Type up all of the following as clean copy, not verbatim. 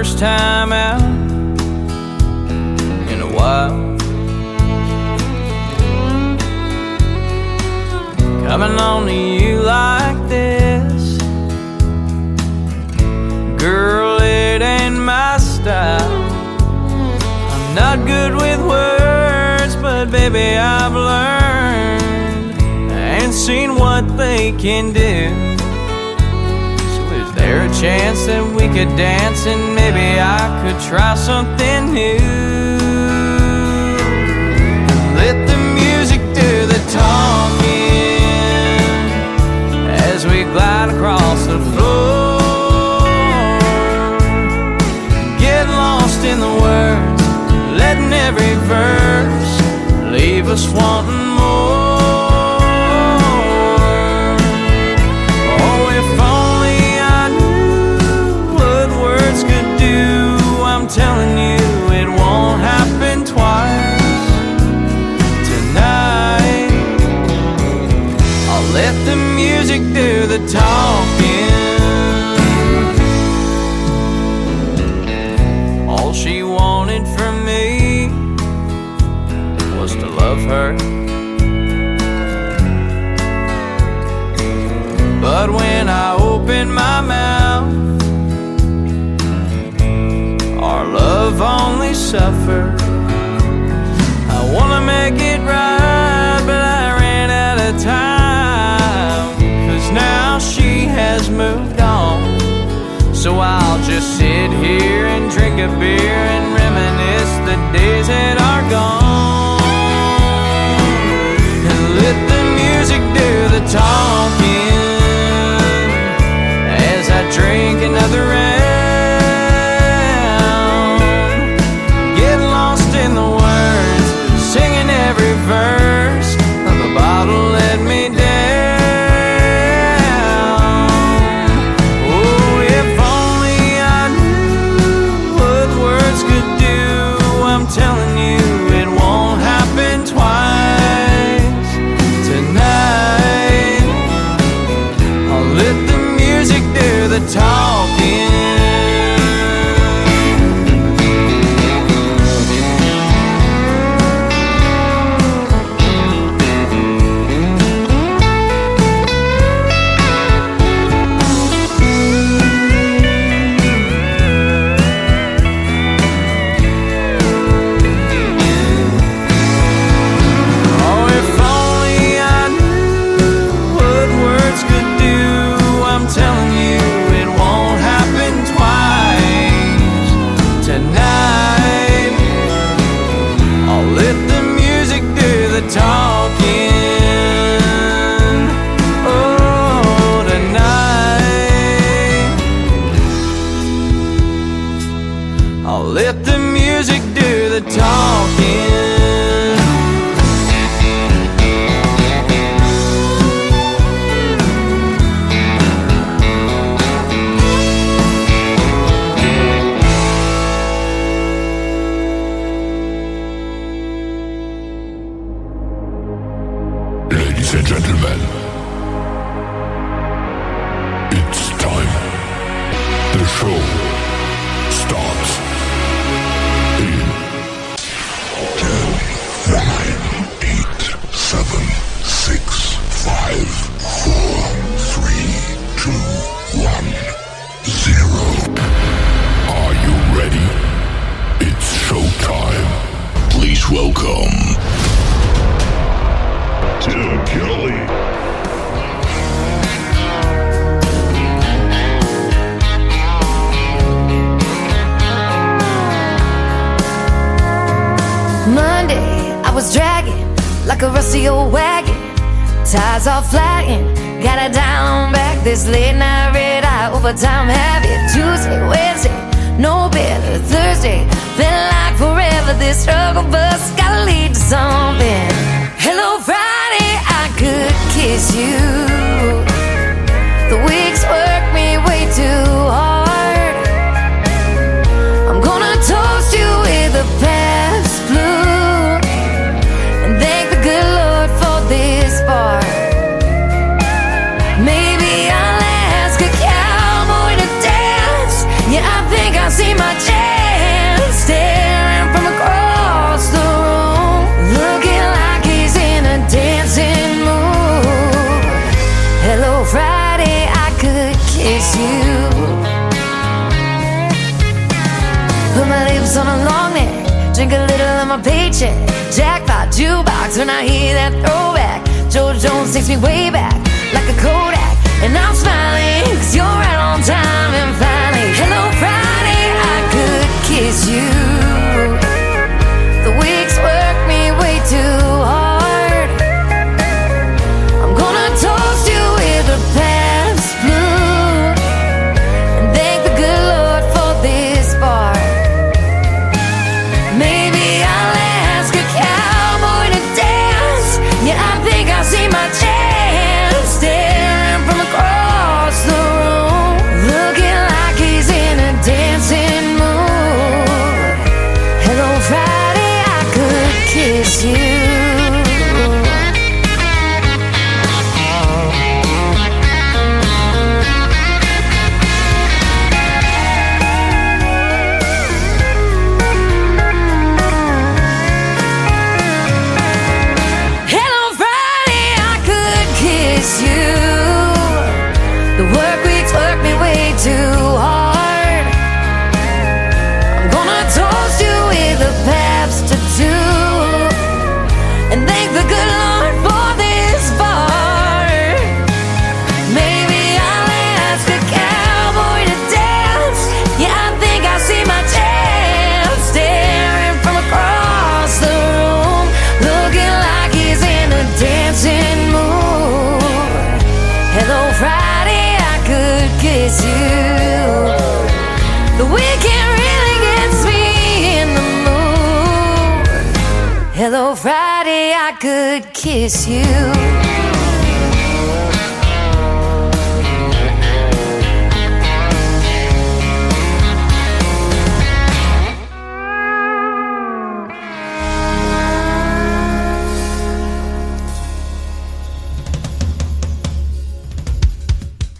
first time out in a while. Coming on to you like this, girl, it ain't my style. I'm not good with words, but baby, I've learned and seen what they can do. So is there a chance that we could dance and maybe I could try something new? Let the music do the talking as we glide across the floor, get lost in the words, letting every verse leave us wanting more. Oh, if only I knew what words could do. I'm telling you, it won't happen twice tonight. I'll let the music do the talking. All she wanted from me was to love her, but when I opened my mouth, our love only suffered. I wanna make it right, but I ran out of time, 'cause now she has moved on. So I'll just sit here and drink a beer and reminisce the days that are gone, and let the music do the talking as I drink another round, get lost in the words, singing every verse of a bottle let me down. Telling you, it won't happen twice tonight. I'll let the music do the talking. Let the music do the talking. Ladies and gentlemen, it's time. The show starts. 10, 9, 8, 7, 6, 5, 4, 3, 2, 1, 0. Are you ready? It's showtime. Please welcome Tim Kelly. Monday, I was dragging like a rusty old wagon, tires all flying, got it down back. This late night red eye overtime heavy. Tuesday, Wednesday, no better. Thursday, felt like forever. This struggle bus gotta lead to something. Hello Friday, I could kiss you. The weeks work me way too hard. I'm gonna toast you with a past blue and thank the good Lord for this bar. Maybe I'll ask a cowboy to dance. Yeah, I think I see my my long neck, drink a little of my paycheck. Jackpot, jukebox, when I hear that throwback. George Jones takes me way back, like a Kodak. And I'm smiling, cause you're right on time. And finally, hello Friday, I could kiss you. The weeks work me way too hard. I'm gonna toast you with a Pabst Blue and thank the good Lord for this bar. Maybe I'll ask a cowboy to dance. Yeah, I think I see my chance, staring from across the room, looking like he's in a dancing mood. Hello Friday, I could kiss you. Hello Friday, I could kiss you. The work weeks work me way too hard. I'm gonna toast you with a Pabst tattoo and thank the good Lord for this bar. Maybe I'll ask a cowboy to dance. Yeah, I think I see my chance, staring from across the room, looking like he's in a dancing mood. Hello Friday, I could kiss you. The weekend really gets me in the mood. Hello Friday, I could kiss you.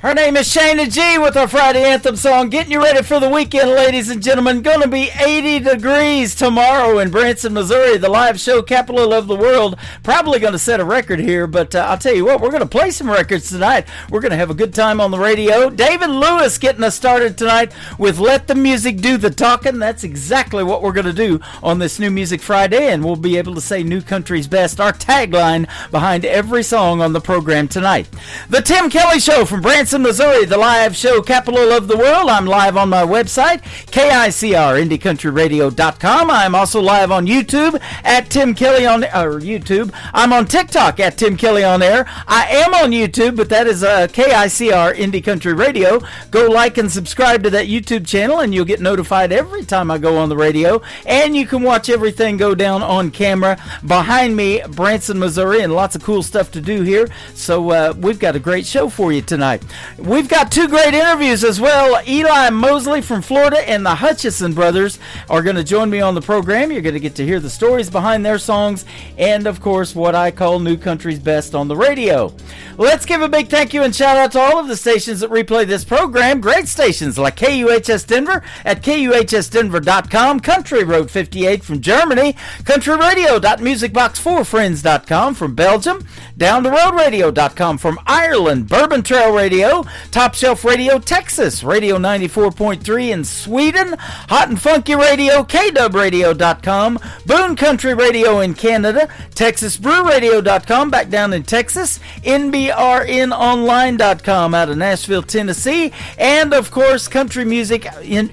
Her name is Shayna G with our Friday Anthem song. Getting you ready for the weekend, ladies and gentlemen. Gonna be 80 degrees tomorrow in Branson, Missouri, the live show capital of the world. Probably gonna set a record here, but I'll tell you what, we're gonna play some records tonight. We're gonna have a good time on the radio. David Lewis getting us started tonight with Let the Music Do the Talking. That's exactly what we're gonna do on this New Music Friday, and we'll be able to say New Country's Best, our tagline behind every song on the program tonight. The Tim Kelly Show from Branson, Missouri, the live show capital of the world. I'm live on my website, KICR, I'm also live on YouTube at Tim Kelly on YouTube. I'm on TikTok at Tim Kelly on Air. I am on YouTube, but that is KICR Indie Country Radio. Go like and subscribe to that YouTube channel, and you'll get notified every time I go on the radio. And you can watch everything go down on camera behind me, Branson, Missouri, and lots of cool stuff to do here. So we've got a great show for you tonight. We've got two great interviews as well. Eli Mosley from Florida and the Hutchison brothers are going to join me on the program. You're going to get to hear the stories behind their songs and, of course, what I call New Country's Best on the radio. Let's give a big thank you and shout out to all of the stations that replay this program. Great stations like KUHS Denver at KUHSdenver.com, Country Road 58 from Germany, countryradio.musicbox4friends.com from Belgium, downtheroadradio.com from Ireland, Bourbon Trail Radio, Top Shelf Radio Texas, Radio 94.3 in Sweden, Hot and Funky Radio, KDubRadio.com, Boone Country Radio in Canada, TexasBrewRadio.com back down in Texas, NBRNOnline.com out of Nashville, Tennessee, and of course Country Music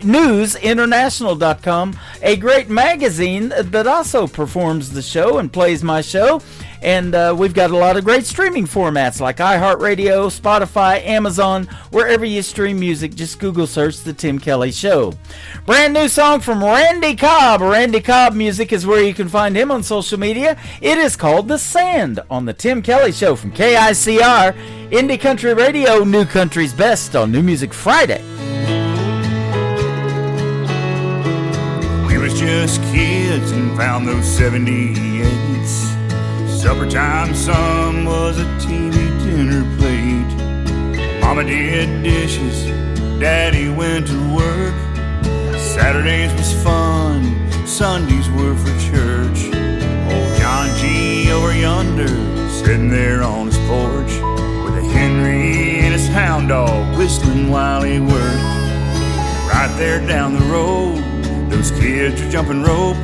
News International.com, a great magazine that also performs the show and plays my show. And we've got a lot of great streaming formats like iHeartRadio, Spotify, Amazon, wherever you stream music. Just Google search The Tim Kelly Show. Brand new song from Randy Cobb. Randy Cobb Music is where you can find him on social media. It is called The Sand on The Tim Kelly Show from KICR, Indie Country Radio, New Country's Best on New Music Friday. We was just kids and found those 78s. Suppertime sun was a TV dinner plate. Mama did dishes, Daddy went to work. Saturdays was fun, Sundays were for church. Old John G. over yonder, sitting there on his porch, with a Henry and his hound dog whistling while he worked. Right there down the road, there Those kids are jumping rope,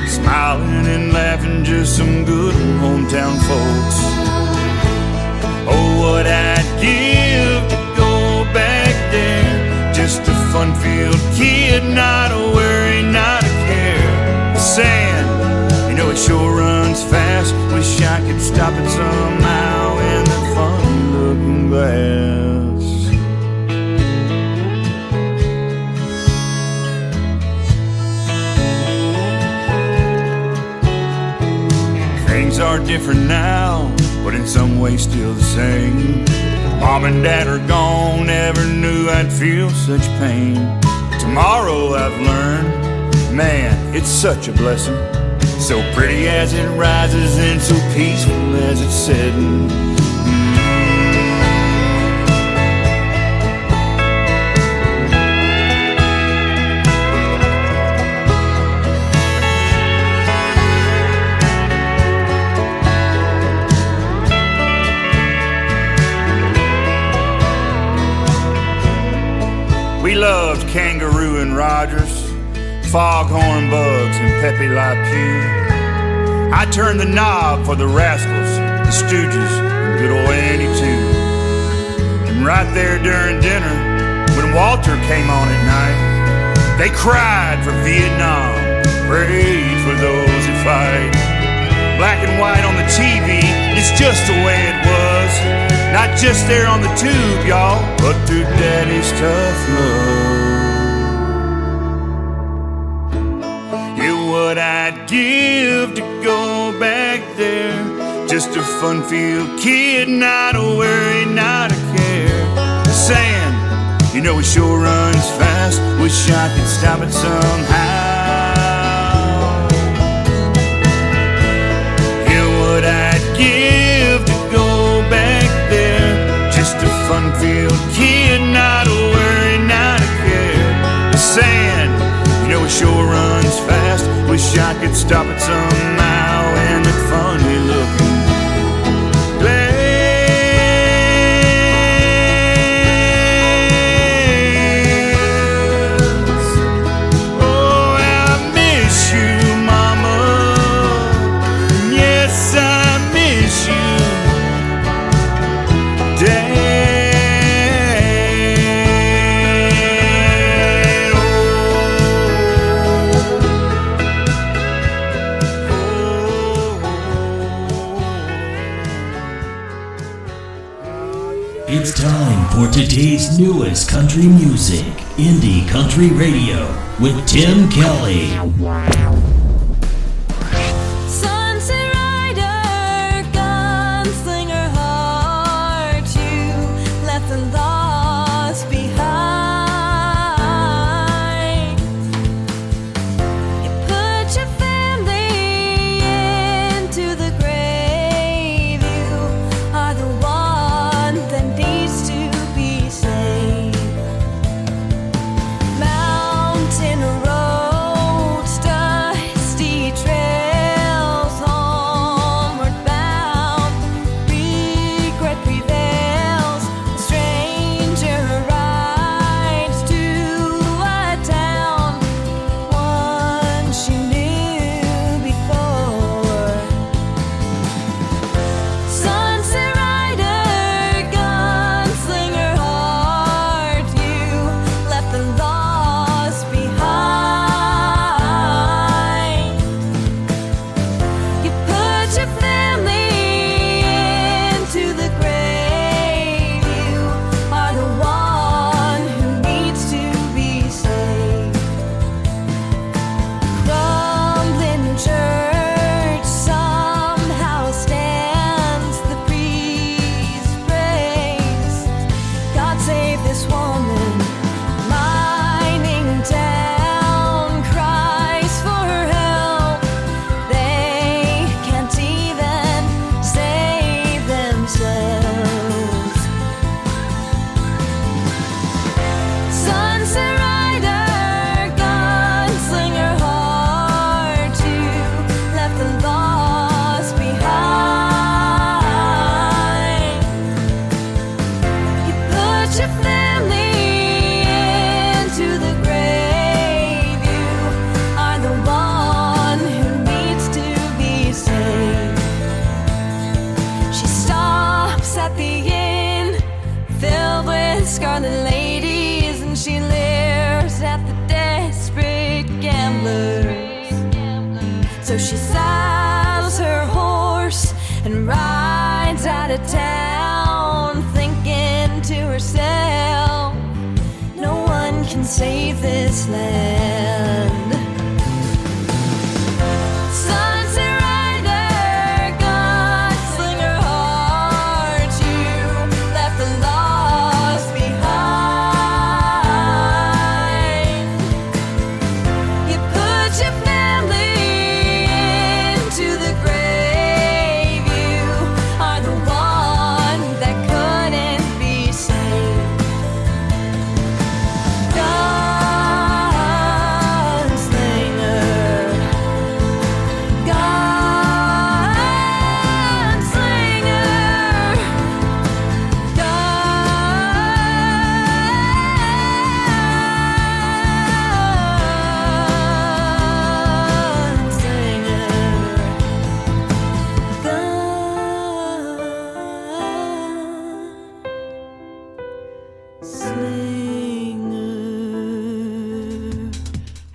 smiling and laughing, just some good hometown folks. Oh, what I'd give to go back there, just a fun-filled kid, not a worry, not a care. The sand, you know it sure runs fast. Wish I could stop it somehow in that funny-looking glass. Things are different now, but in some ways still the same. Mom and Dad are gone, never knew I'd feel such pain. Tomorrow I've learned, man, it's such a blessing. So pretty as it rises and so peaceful as it's setting. We loved Kangaroo and Rogers, Foghorn Bugs and Pepe Le Pew. I turned the knob for the Rascals, the Stooges, and good old Andy too. And right there during dinner, when Walter came on at night, they cried for Vietnam, prayed for those who fight. Black and white on the TV, it's just the way it was. Not just there on the tube, y'all, but through Daddy's tough love. Yeah, what I'd give to go back there, just a fun-filled kid, not a worry, not a care. The sand, you know it sure runs fast. Wish I could stop it somehow. What I'd give to go back there, just a fun-filled kid, not a worry, not a care. The sand, you know it sure runs fast. Wish I could stop it somehow in that funny-looking glass. Oh, I miss you, Mama. Yes, I miss you, Dad. It's time for today's newest country music, Indie Country Radio, with Tim Kelly. Sunset rider, gunslinger heart, you left the lost behind. You put your family into the grave. You are the one that needs to be saved. Mountain road, stone. So she saddles her horse and rides out of town, thinking to herself, no one can save this land. Sunset rider, gunslinger heart, you left the lost behind. You put your family into the grave. You are the one that couldn't be saved. Gunslinger,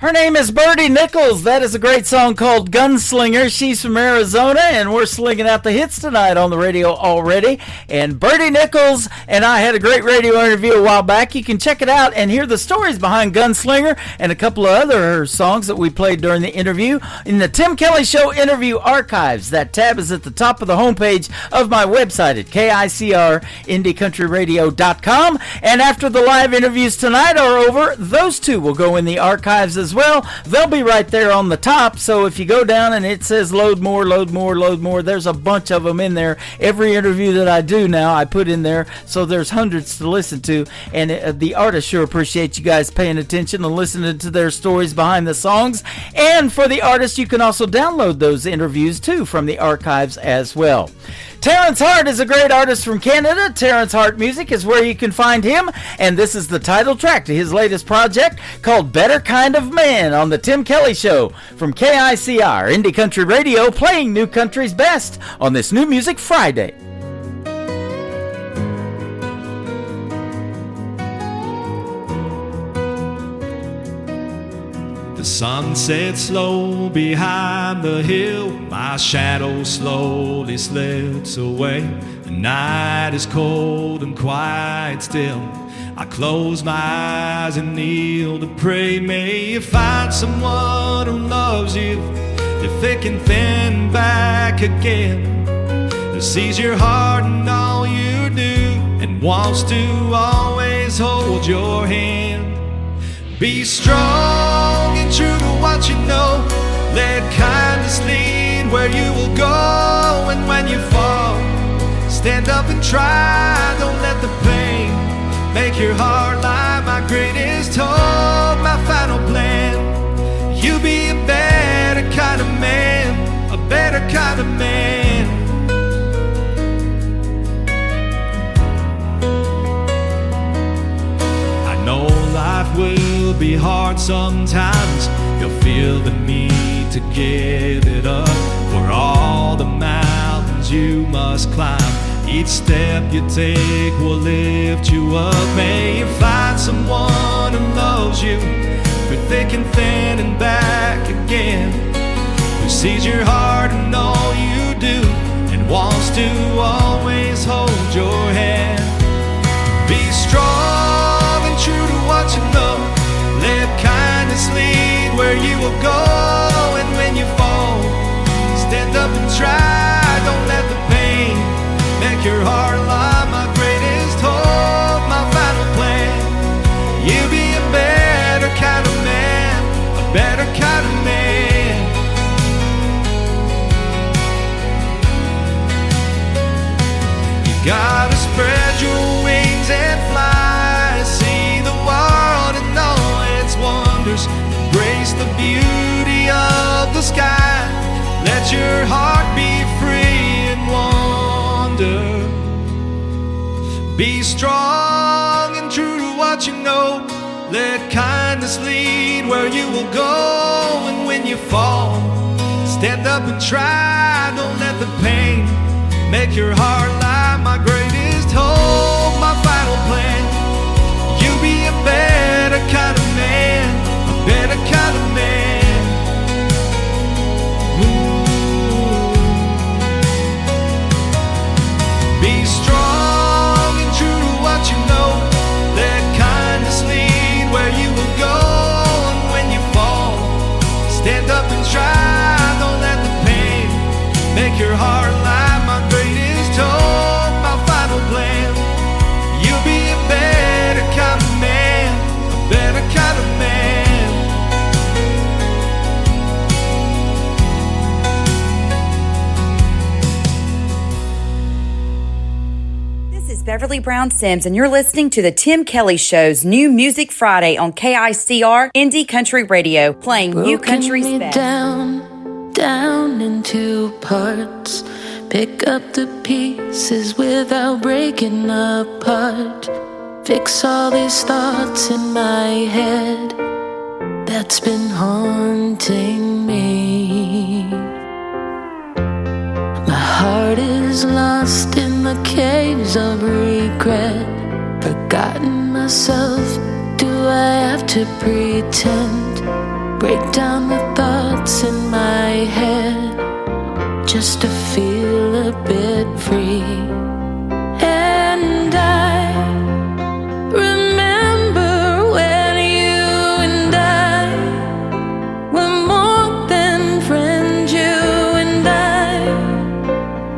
Her name is Birdie Nichols. That is a great song called Gunslinger. She's from Arizona, and we're slinging out the hits tonight on the radio already. And Birdie Nichols and I had a great radio interview a while back. You can check it out and hear the stories behind Gunslinger and a couple of other songs that we played during the interview in the Tim Kelly Show Interview Archives. That tab is at the top of the homepage of my website at KICRIndieCountryRadio.com. And after the live interviews tonight are over, those two will go in the archives as well. They'll be right there on the top, so if you go down and it says load more, there's a bunch of them in there. Every interview that I do now I put in there, so there's hundreds to listen to, and the artists sure appreciate you guys paying attention and listening to their stories behind the songs. And for the artists, you can also download those interviews too from the archives as well. Terrence Hart is a great artist from Canada. Terrence Hart Music is where you can find him, and this is the title track to his latest project called Better Kind of Man on the Tim Kelly Show from KICR Indie Country Radio, playing new country's best on this New Music Friday. The sun sets slow behind the hill, my shadow slowly slips away. The night is cold and quiet still. I close my eyes and kneel to pray. May you find someone who loves you, they're thick and thin back again, that sees your heart and all you do, and wants to always hold your hand. Be strong and true to what you know. Let kindness lead where you will go. And when you fall, stand up and try. Don't let the pain make your heart lie. My greatest hope, my final plan. You be a better kind of man, a better kind of man. I know life will be hard sometimes. You'll feel the need to give it up. For all the mountains you must climb, each step you take will lift you up. May you find someone who loves you through thick and thin and back again, who sees your heart and all you do, and wants to always hold your hand. Be strong and true to what you know. Let kindness lead where you will go. And when you fall, stand up and try. Don't let the pain make your heart lie. My greatest hope, my final plan. You be a better kind of man, a better kind of man. You gotta spread your wings and fly. See the world and all its wonders. Embrace the beauty of the sky. Let your heart be free and wander. Be strong and true to what you know. Let kindness lead where you will go. And when you fall, stand up and try. Don't let the pain make your heart lie. My greatest hope, my final plan. You be a better kind of man, a better kind of man. Beverly Brown Sims, and you're listening to the Tim Kelly Show's New Music Friday on KICR Indie Country Radio, playing new country me spec. down into parts. Pick up the pieces without breaking apart. Fix all these thoughts in my head that's been haunting me. My heart is lost in the caves of regret. Forgotten myself, do I have to pretend? Break down the thoughts in my head just to feel a bit free. And I remember when you and I were more than friends. You and I,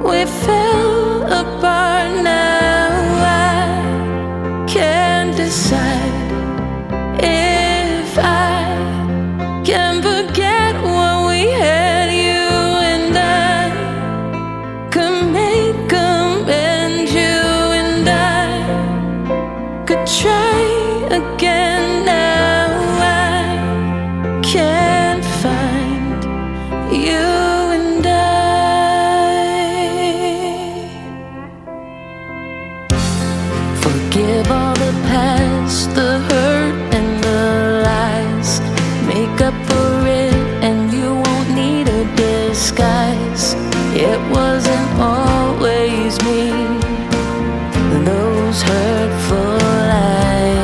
we fell apart. Now I can't decide if I can forget what we had. You and I could make amends. You and I could try again. Now I can't find you and I. Forgive all the past, the hurt and the lies. Make up for it and you won't need a disguise. It wasn't always me, those hurtful lies.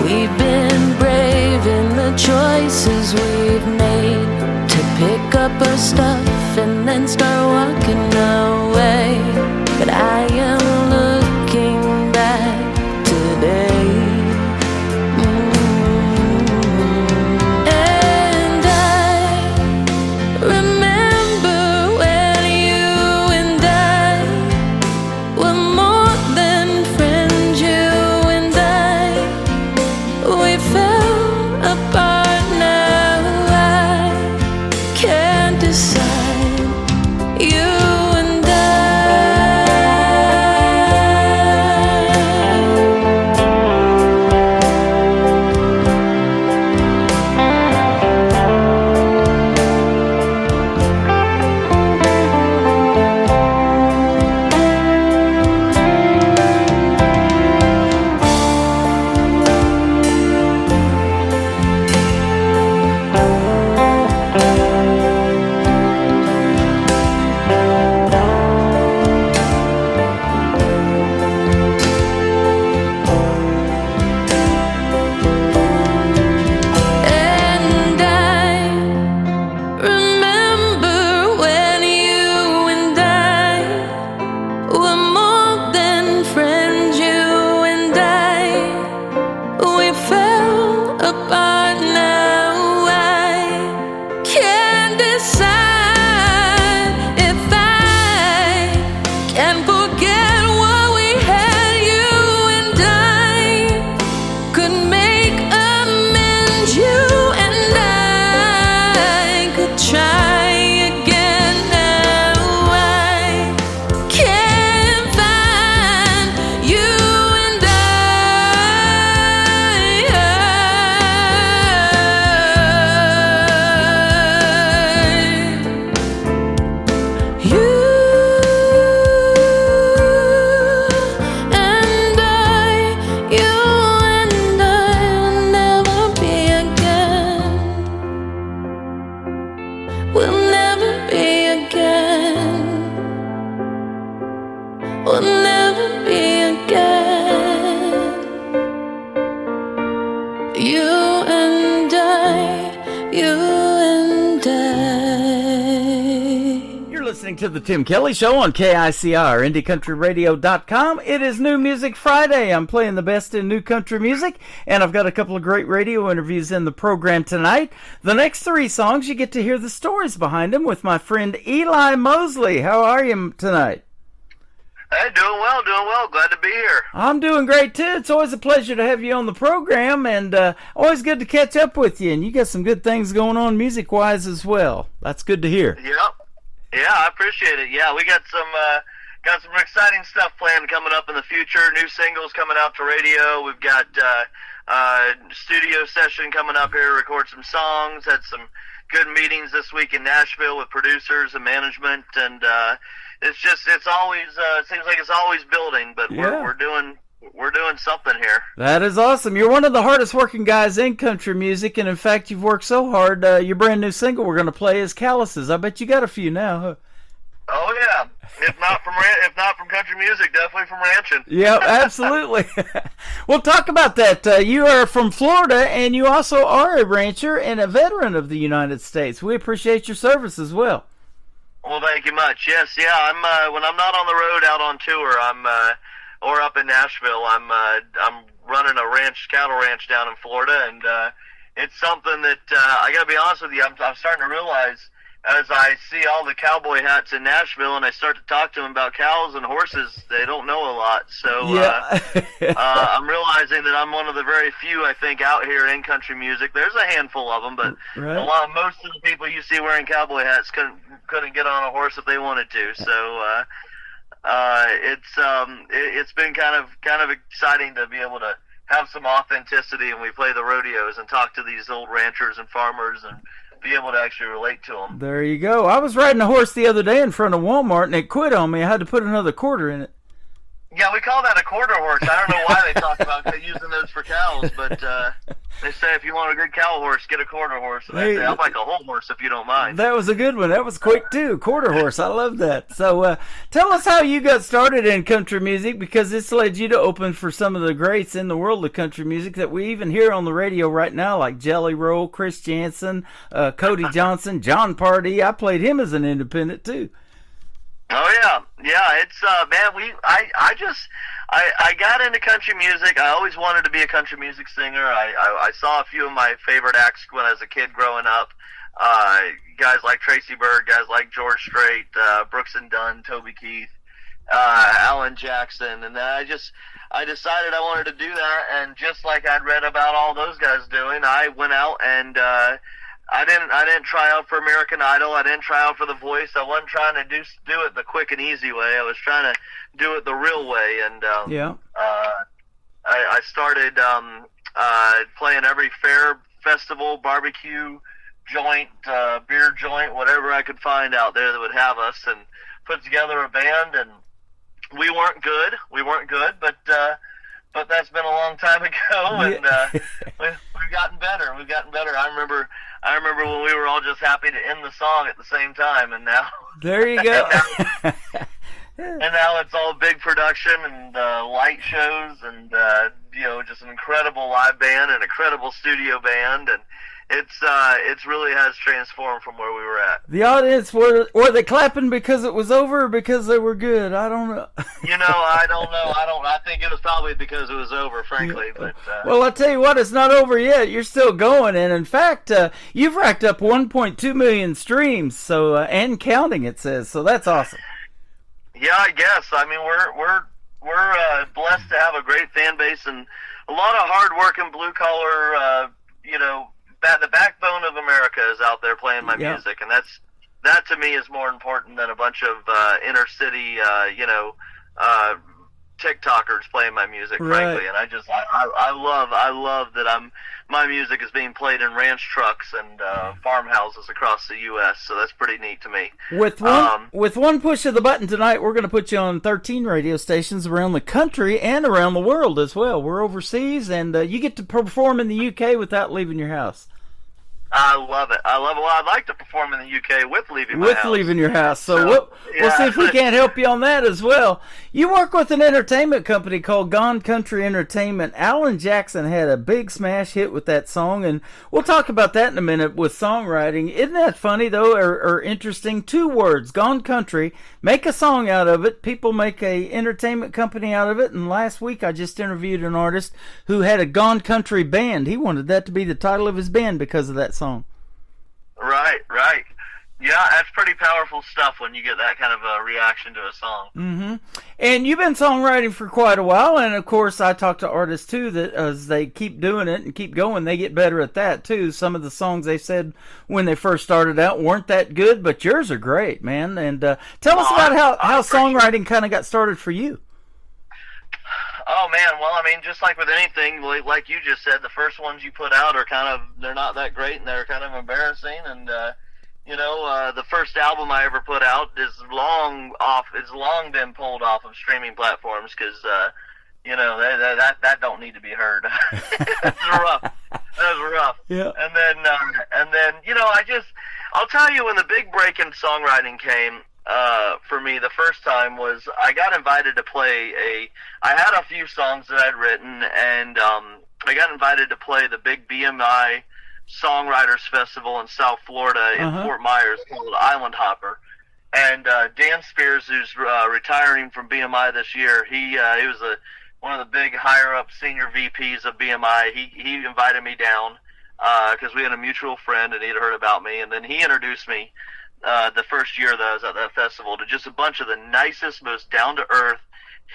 We've been brave in the choices we've made, to pick up our stuff and then start walking away. But I am looking back today. And I remember when you and I were more than friends. You and I, we fell apart. Now I can't decide. You and I. And I remember when you and I were more than friends. You and I, we fell apart. Now I can't decide if I can forget what we had. You and I could make amends. You and I could try again. Now I can't find you and I. You and I, you and I will never be again. We'll never be again. We'll never be again. You and I, you and I. You're listening to the Tim Kelly Show on KICR, IndieCountryRadio.com. It is New Music Friday. I'm playing the best in new country music, and I've got a couple of great radio interviews in the program tonight. The next three songs, you get to hear the stories behind them with my friend Eli Mosley. How are you tonight? Hey, doing well. Glad to be here. I'm doing great, too. It's always a pleasure to have you on the program, and always good to catch up with you. And you got some good things going on music-wise as well. That's good to hear. Yep. Yeah, I appreciate it. Yeah, we got some got some exciting stuff planned coming up in the future. New singles coming out to radio. We've got studio session coming up here to record some songs. Had some good meetings this week in Nashville with producers and management, and it's always seems like it's always building, but we're doing something here. That is awesome. You're one of the hardest working guys in country music, and in fact, you've worked so hard. Your brand new single we're going to play is "Calluses." I bet you got a few now, huh? Oh yeah, if not from country music, definitely from ranching. Yeah, absolutely. Well, talk about that. You are from Florida, and you also are a rancher and a veteran of the United States. We appreciate your service as well. Well, thank you much. Yes, yeah. I'm when I'm not on the road out on tour, or up in Nashville, I'm running a cattle ranch down in Florida, and it's something that I got to be honest with you. I'm starting to realize, as I see all the cowboy hats in Nashville and I start to talk to them about cows and horses, they don't know a lot. So yeah. I'm realizing that I'm one of the very few, I think, out here in country music. There's a handful of them, but right. Most of the people you see wearing cowboy hats couldn't get on a horse if they wanted to. So it's been kind of exciting to be able to have some authenticity, and we play the rodeos and talk to these old ranchers and farmers and be able to actually relate to them. There you go. I was riding a horse the other day in front of Walmart, and it quit on me. I had to put another quarter in it. Yeah, we call that a quarter horse. I don't know why they talk about using those for cows, but they say if you want a good cow horse, get a quarter horse. And I say, I'd like a whole horse if you don't mind. That was a good one. That was quick, too. Quarter horse. I love that. So tell us how you got started in country music, because this led you to open for some of the greats in the world of country music that we even hear on the radio right now, like Jelly Roll, Chris Janson, Cody Johnson, John Pardee. I played him as an independent, too. Oh yeah. It's man. I got into country music. I always wanted to be a country music singer. I saw a few of my favorite acts when I was a kid growing up. Guys like Tracy Byrd, guys like George Strait, Brooks and Dunn, Toby Keith, Alan Jackson, and then I decided I wanted to do that. And just like I'd read about all those guys doing, I went out and. I didn't try out for American Idol. I didn't try out for The Voice. I wasn't trying to do it the quick and easy way. I was trying to do it the real way. And I started playing every fair, festival, barbecue joint, beer joint, whatever I could find out there that would have us, and put together a band. And we weren't good, but that's been a long time ago, and we've gotten better. I remember when we were all just happy to end the song at the same time, and now there you go. and now it's all big production and light shows, and just an incredible live band and an incredible studio band, and it's really has transformed from where we were at. The audience, were they clapping because it was over or because they were good? I don't know. I don't know. I think it was probably because it was over, frankly. But well, I'll tell you what, it's not over yet. You're still going, and in fact, you've racked up 1.2 million streams, so and counting, it says. So that's awesome. Yeah, I guess. I mean, we're blessed to have a great fan base and a lot of hard-working blue-collar, the backbone of America is out there playing my music, and that to me is more important than a bunch of inner city, TikTokers playing my music, frankly. And I love that my music is being played in ranch trucks and farmhouses across the U.S. So that's pretty neat to me. With one push of the button tonight, we're going to put you on 13 radio stations around the country and around the world as well. We're overseas, and you get to perform in the U.K. without leaving your house. I love it. Well, I'd like to perform in the UK with leaving my house. With leaving your house. So we'll see if we can't help you on that as well. You work with an entertainment company called Gone Country Entertainment. Alan Jackson had a big smash hit with that song, and we'll talk about that in a minute with songwriting. Isn't that funny, though, or interesting? 2 words, Gone Country. Make a song out of it. People make a entertainment company out of it, and last week I just interviewed an artist who had a Gone Country band. He wanted that to be the title of his band because of that song. Right. Yeah, that's pretty powerful stuff when you get that kind of a reaction to a song. Mm-hmm. And you've been songwriting for quite a while, and of course I talk to artists too that as they keep doing it and keep going, they get better at that too. Some of the songs they said when they first started out weren't that good, but yours are great, man. And tell us about how songwriting kind of got started for you. Oh man, well, I mean, just like with anything, like you just said, the first ones you put out are they're not that great and they're kind of embarrassing. And the first album I ever put out is long been pulled off of streaming platforms because that don't need to be heard. That's rough. That was rough. Yeah. And then I'll tell you, when the big break in songwriting came. For me, the first time was I got invited to play I had a few songs that I'd written, and I got invited to play the big BMI Songwriters Festival in South Florida in Fort Myers called Island Hopper. And Dan Spears, who's retiring from BMI this year, he was one of the big higher-up senior VPs of BMI. He invited me down because we had a mutual friend, and he'd heard about me, and then he introduced me the first year that I was at that festival to just a bunch of the nicest, most down-to-earth,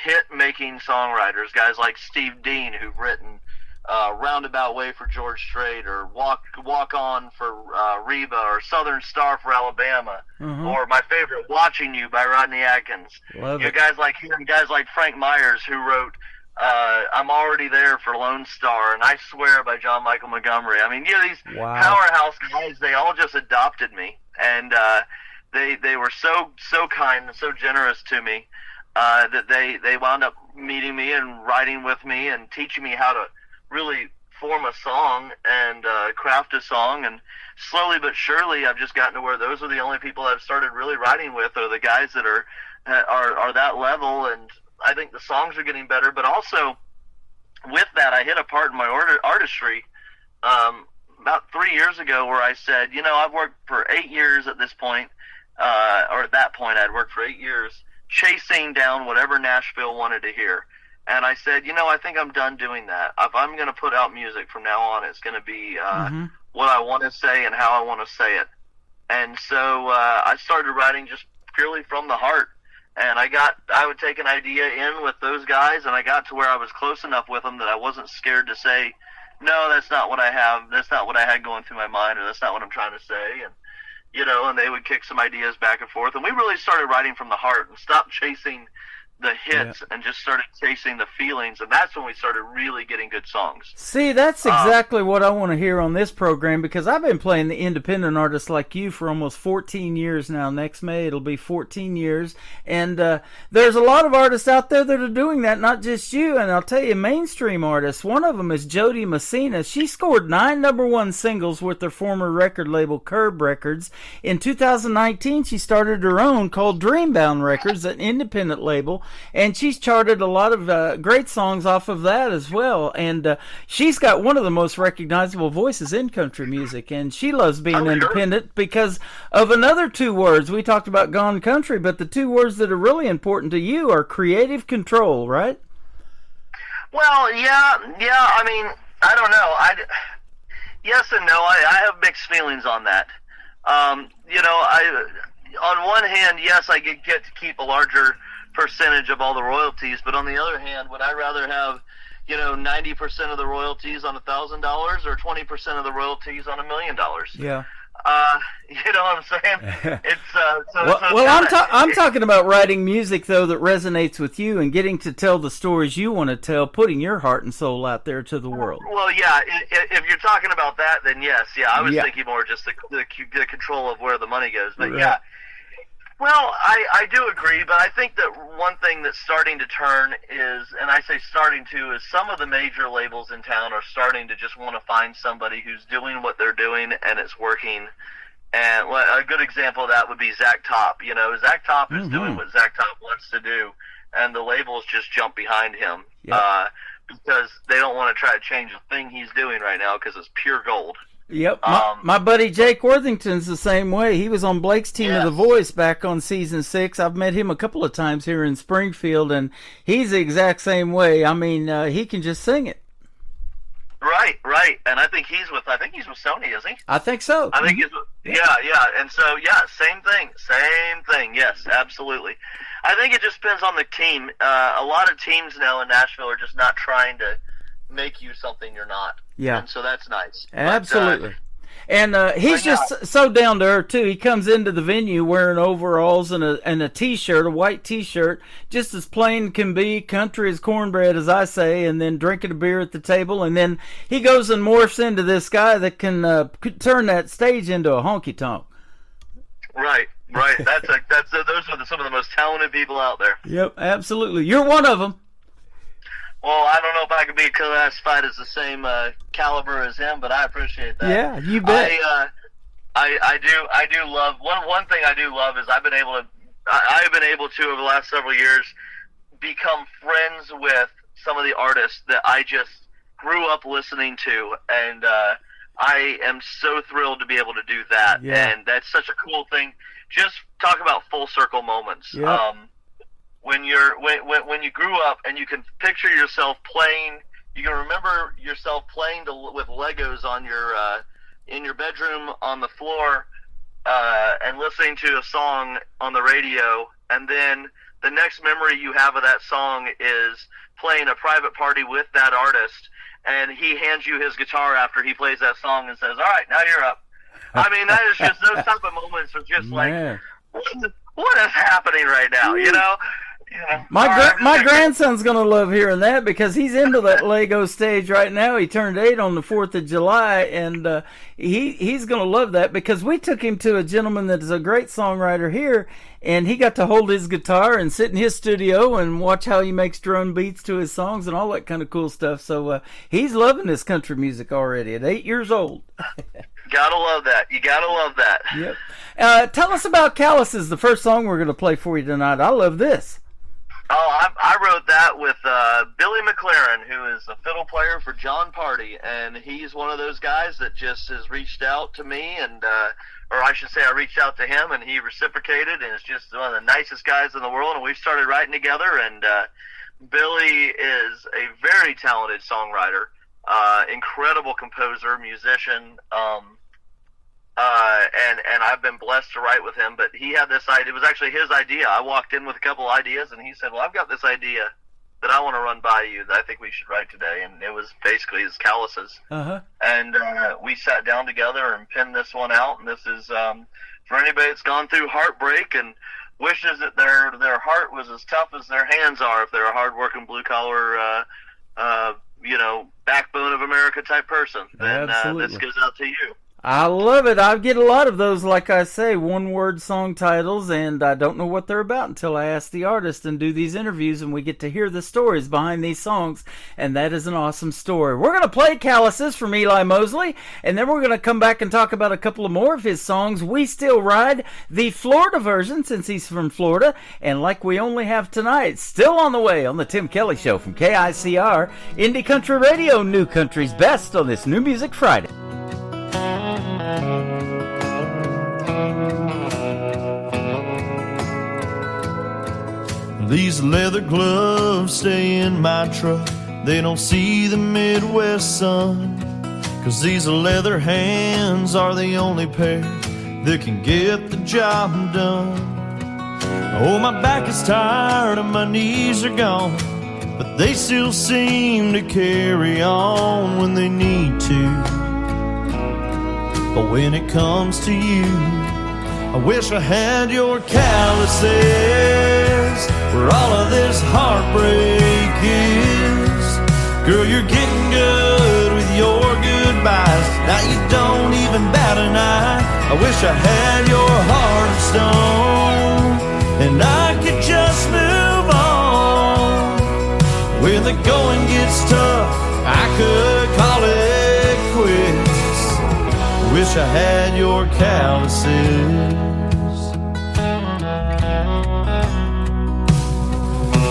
hit-making songwriters, guys like Steve Dean, who've written Roundabout Way for George Strait, or Walk On for Reba, or Southern Star for Alabama, or my favorite, Watching You by Rodney Atkins. Guys like Frank Myers, who wrote I'm Already There for Lone Star, and I Swear by John Michael Montgomery. I mean, these powerhouse guys, they all just adopted me. And they were so kind and so generous to me that they wound up meeting me and writing with me and teaching me how to really form a song and craft a song. And slowly but surely, I've just gotten to where those are the only people I've started really writing with, are the guys that are that level. And I think the songs are getting better. But also with that, I hit a part in my artistry. About 3 years ago, where I said, I've worked for 8 years at this point, or at that point I'd worked for 8 years chasing down whatever Nashville wanted to hear. And I said, I think I'm done doing that. If I'm going to put out music from now on, it's going to be what I want to say and how I want to say it. And so I started writing just purely from the heart. And I would take an idea in with those guys, and I got to where I was close enough with them that I wasn't scared to say, no, that's not what I have. That's not what I had going through my mind, or that's not what I'm trying to say. And, and they would kick some ideas back and forth. And we really started writing from the heart and stopped chasing the hits and just started chasing the feelings. And that's when we started really getting good songs. See, that's exactly what I want to hear on this program, because I've been playing the independent artists like you for almost 14 years now. Next May, it'll be 14 years. And there's a lot of artists out there that are doing that, not just you. And I'll tell you, mainstream artists, one of them is Jody Messina. She scored 9 #1 singles with her former record label, Curb Records. In 2019, she started her own called Dreambound Records, an independent label. And she's charted a lot of great songs off of that as well. And she's got one of the most recognizable voices in country music. And she loves being independent because of another 2 words. We talked about Gone Country, but the 2 words that are really important to you are creative control, right? Well, yeah. I mean, I don't know. Yes and no. I have mixed feelings on that. On one hand, yes, I get to keep a larger percentage of all the royalties, but on the other hand, would I rather have 90% of the royalties on $1,000 or 20% of the royalties on $1 million? Yeah. You know what I'm saying? It's I'm talking about writing music though that resonates with you and getting to tell the stories you want to tell, putting your heart and soul out there to the world. Well, yeah. If you're talking about that, then yes, yeah. I was thinking more just the control of where the money goes, but yeah. Well, I do agree, but I think that one thing that's starting to turn is, and I say starting to, is some of the major labels in town are starting to just want to find somebody who's doing what they're doing and it's working. And a good example of that would be Zach Top. Zach Top is doing what Zach Top wants to do, and the labels just jump behind him because they don't want to try to change the thing he's doing right now because it's pure gold. Yep, my buddy Jake Worthington's the same way. He was on Blake's team of The Voice back on season 6. I've met him a couple of times here in Springfield, and he's the exact same way. I mean, he can just sing it. Right, and I think he's with Sony, is he? I think so. I think he's with, yeah, and so same thing. Yes, absolutely. I think it just depends on the team. A lot of teams now in Nashville are just not trying to make you something you're not. Yeah. And so that's nice. Absolutely. And he's just so down to earth too. He comes into the venue wearing overalls and a t-shirt, a white t-shirt, just as plain can be, country as cornbread, as I say, and then drinking a beer at the table, and then he goes and morphs into this guy that can turn that stage into a honky tonk. Right. Those are some of the most talented people out there. Yep, absolutely. You're one of them. Well, I don't know if I could be classified as the same caliber as him, but I appreciate that. Yeah, you bet. I do love one thing I do love is I've been able to over the last several years become friends with some of the artists that I just grew up listening to, and I am so thrilled to be able to do that. Yeah. And that's such a cool thing. Just talk about full circle moments. Yeah. When you grew up and you can picture yourself playing, you can remember yourself playing with Legos on your in your bedroom on the floor and listening to a song on the radio, and then the next memory you have of that song is playing a private party with that artist, and he hands you his guitar after he plays that song and says, "All right, now you're up." I mean, that is just those type of moments are just Man. like, what is happening right now? You know. My grandson's gonna love hearing that because he's into that Lego stage right now. He turned 8 on the 4th of July, and he's gonna love that because we took him to a gentleman that is a great songwriter here, and he got to hold his guitar and sit in his studio and watch how he makes drum beats to his songs and all that kind of cool stuff. So he's loving this country music already at 8 years old. Gotta love that. You gotta love that. Yep. Tell us about Calluses, the first song we're gonna play for you tonight. I love this. Oh, I wrote that with Billy McLaren, who is a fiddle player for John Party, and he's one of those guys that just has reached out to me, and or I should say I reached out to him, and he reciprocated, and is just one of the nicest guys in the world, and we started writing together, and Billy is a very talented songwriter, incredible composer, musician, and I've been blessed to write with him, but he had this idea. It was actually his idea. I walked in with a couple ideas, and he said, well, I've got this idea that I want to run by you that I think we should write today, and it was basically his Calluses. Uh-huh. And we sat down together and penned this one out, and this is for anybody that's gone through heartbreak and wishes that their heart was as tough as their hands are if they're a hard-working, blue-collar, backbone of America type person. Then this goes out to you. I love it. I get a lot of those, like I say, one-word song titles, and I don't know what they're about until I ask the artist and do these interviews, and we get to hear the stories behind these songs, and that is an awesome story. We're going to play Calluses from Eli Mosley, and then we're going to come back and talk about a couple of more of his songs. We Still Ride, the Florida version, since he's from Florida, and Like We Only Have Tonight, still on the way on the Tim Kelly Show from KICR, Indie Country Radio, New Country's Best on this New Music Friday. These leather gloves stay in my truck. They don't see the Midwest sun, 'cause these leather hands are the only pair that can get the job done. Oh, my back is tired and my knees are gone, but they still seem to carry on when they need to. But when it comes to you, I wish I had your calluses, where all of this heartbreak is. Girl, you're getting good with your goodbyes. Now you don't even bat an eye. I wish I had your heart of stone, and I could just move on. When the going gets tough, I could call it quits. Wish I had your calluses.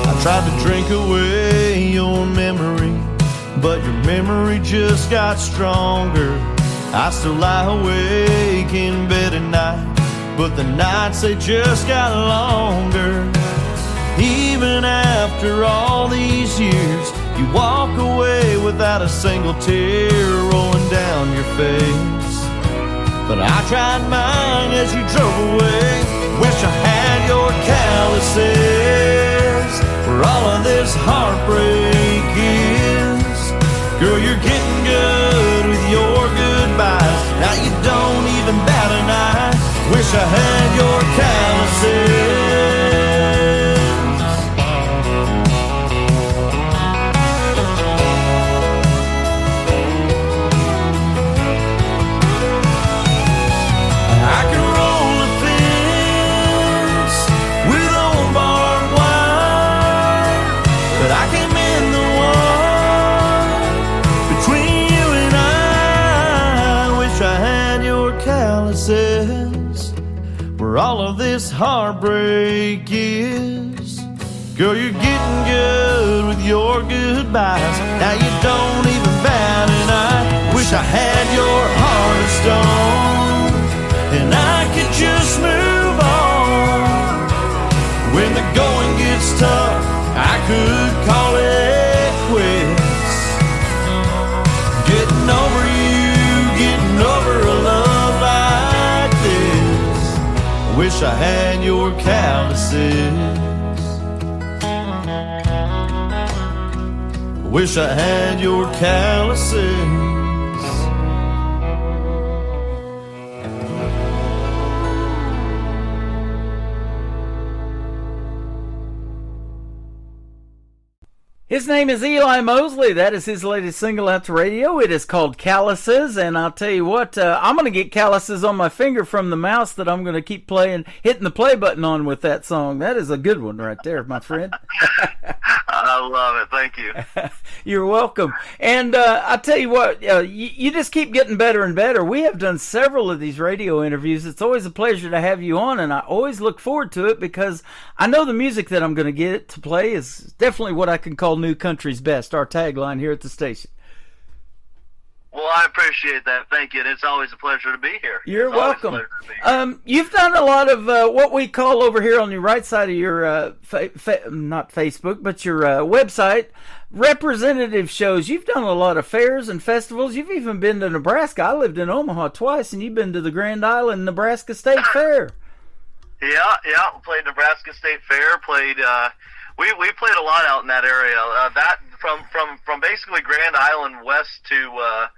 I tried to drink away your memory, but your memory just got stronger. I still lie awake in bed at night, but the nights they just got longer. Even after all these years, you walk away without a single tear rolling down your face. But I tried mine as you drove away. Wish Wish I had your calluses where all of this heartbreak is. Girl, you're getting good with your goodbyes. Now you don't even bat an eye. Wish I had your calluses. I can roll a fence with old barbed wire, but I can't mend the one between you and I. Wish I had your calluses where all of this heartbreak is. Girl, you're getting good with your goodbyes. Now you don't even bat an eye. Wish I had your heart of stone and I could just move on. When the going gets tough, I could call it quits. Getting over you, getting over a love like this. Wish I had your calluses. Wish I had your calluses. His name is Eli Mosley. That is his latest single out to radio. It is called Calluses, and I'll tell you what, I'm going to get calluses on my finger from the mouse that I'm going to keep playing, hitting the play button on with that song. That is a good one right there, my friend. I love it. Thank you. You're welcome. And I'll tell you what, you just keep getting better and better. We have done several of these radio interviews. It's always a pleasure to have you on, and I always look forward to it because I know the music that I'm going to get to play is definitely what I can call New Country's Best, our tagline here at the station. Well, I appreciate that. Thank you. And it's always a pleasure to be here. You're welcome. You've done a lot of what we call over here on your right side of your, not Facebook, but your website, representative shows. You've done a lot of fairs and festivals. You've even been to Nebraska. I lived in Omaha twice, and you've been to the Grand Island Nebraska State Fair. Yeah. Played Nebraska State Fair. Played. We played a lot out in that area. That from basically Grand Island west to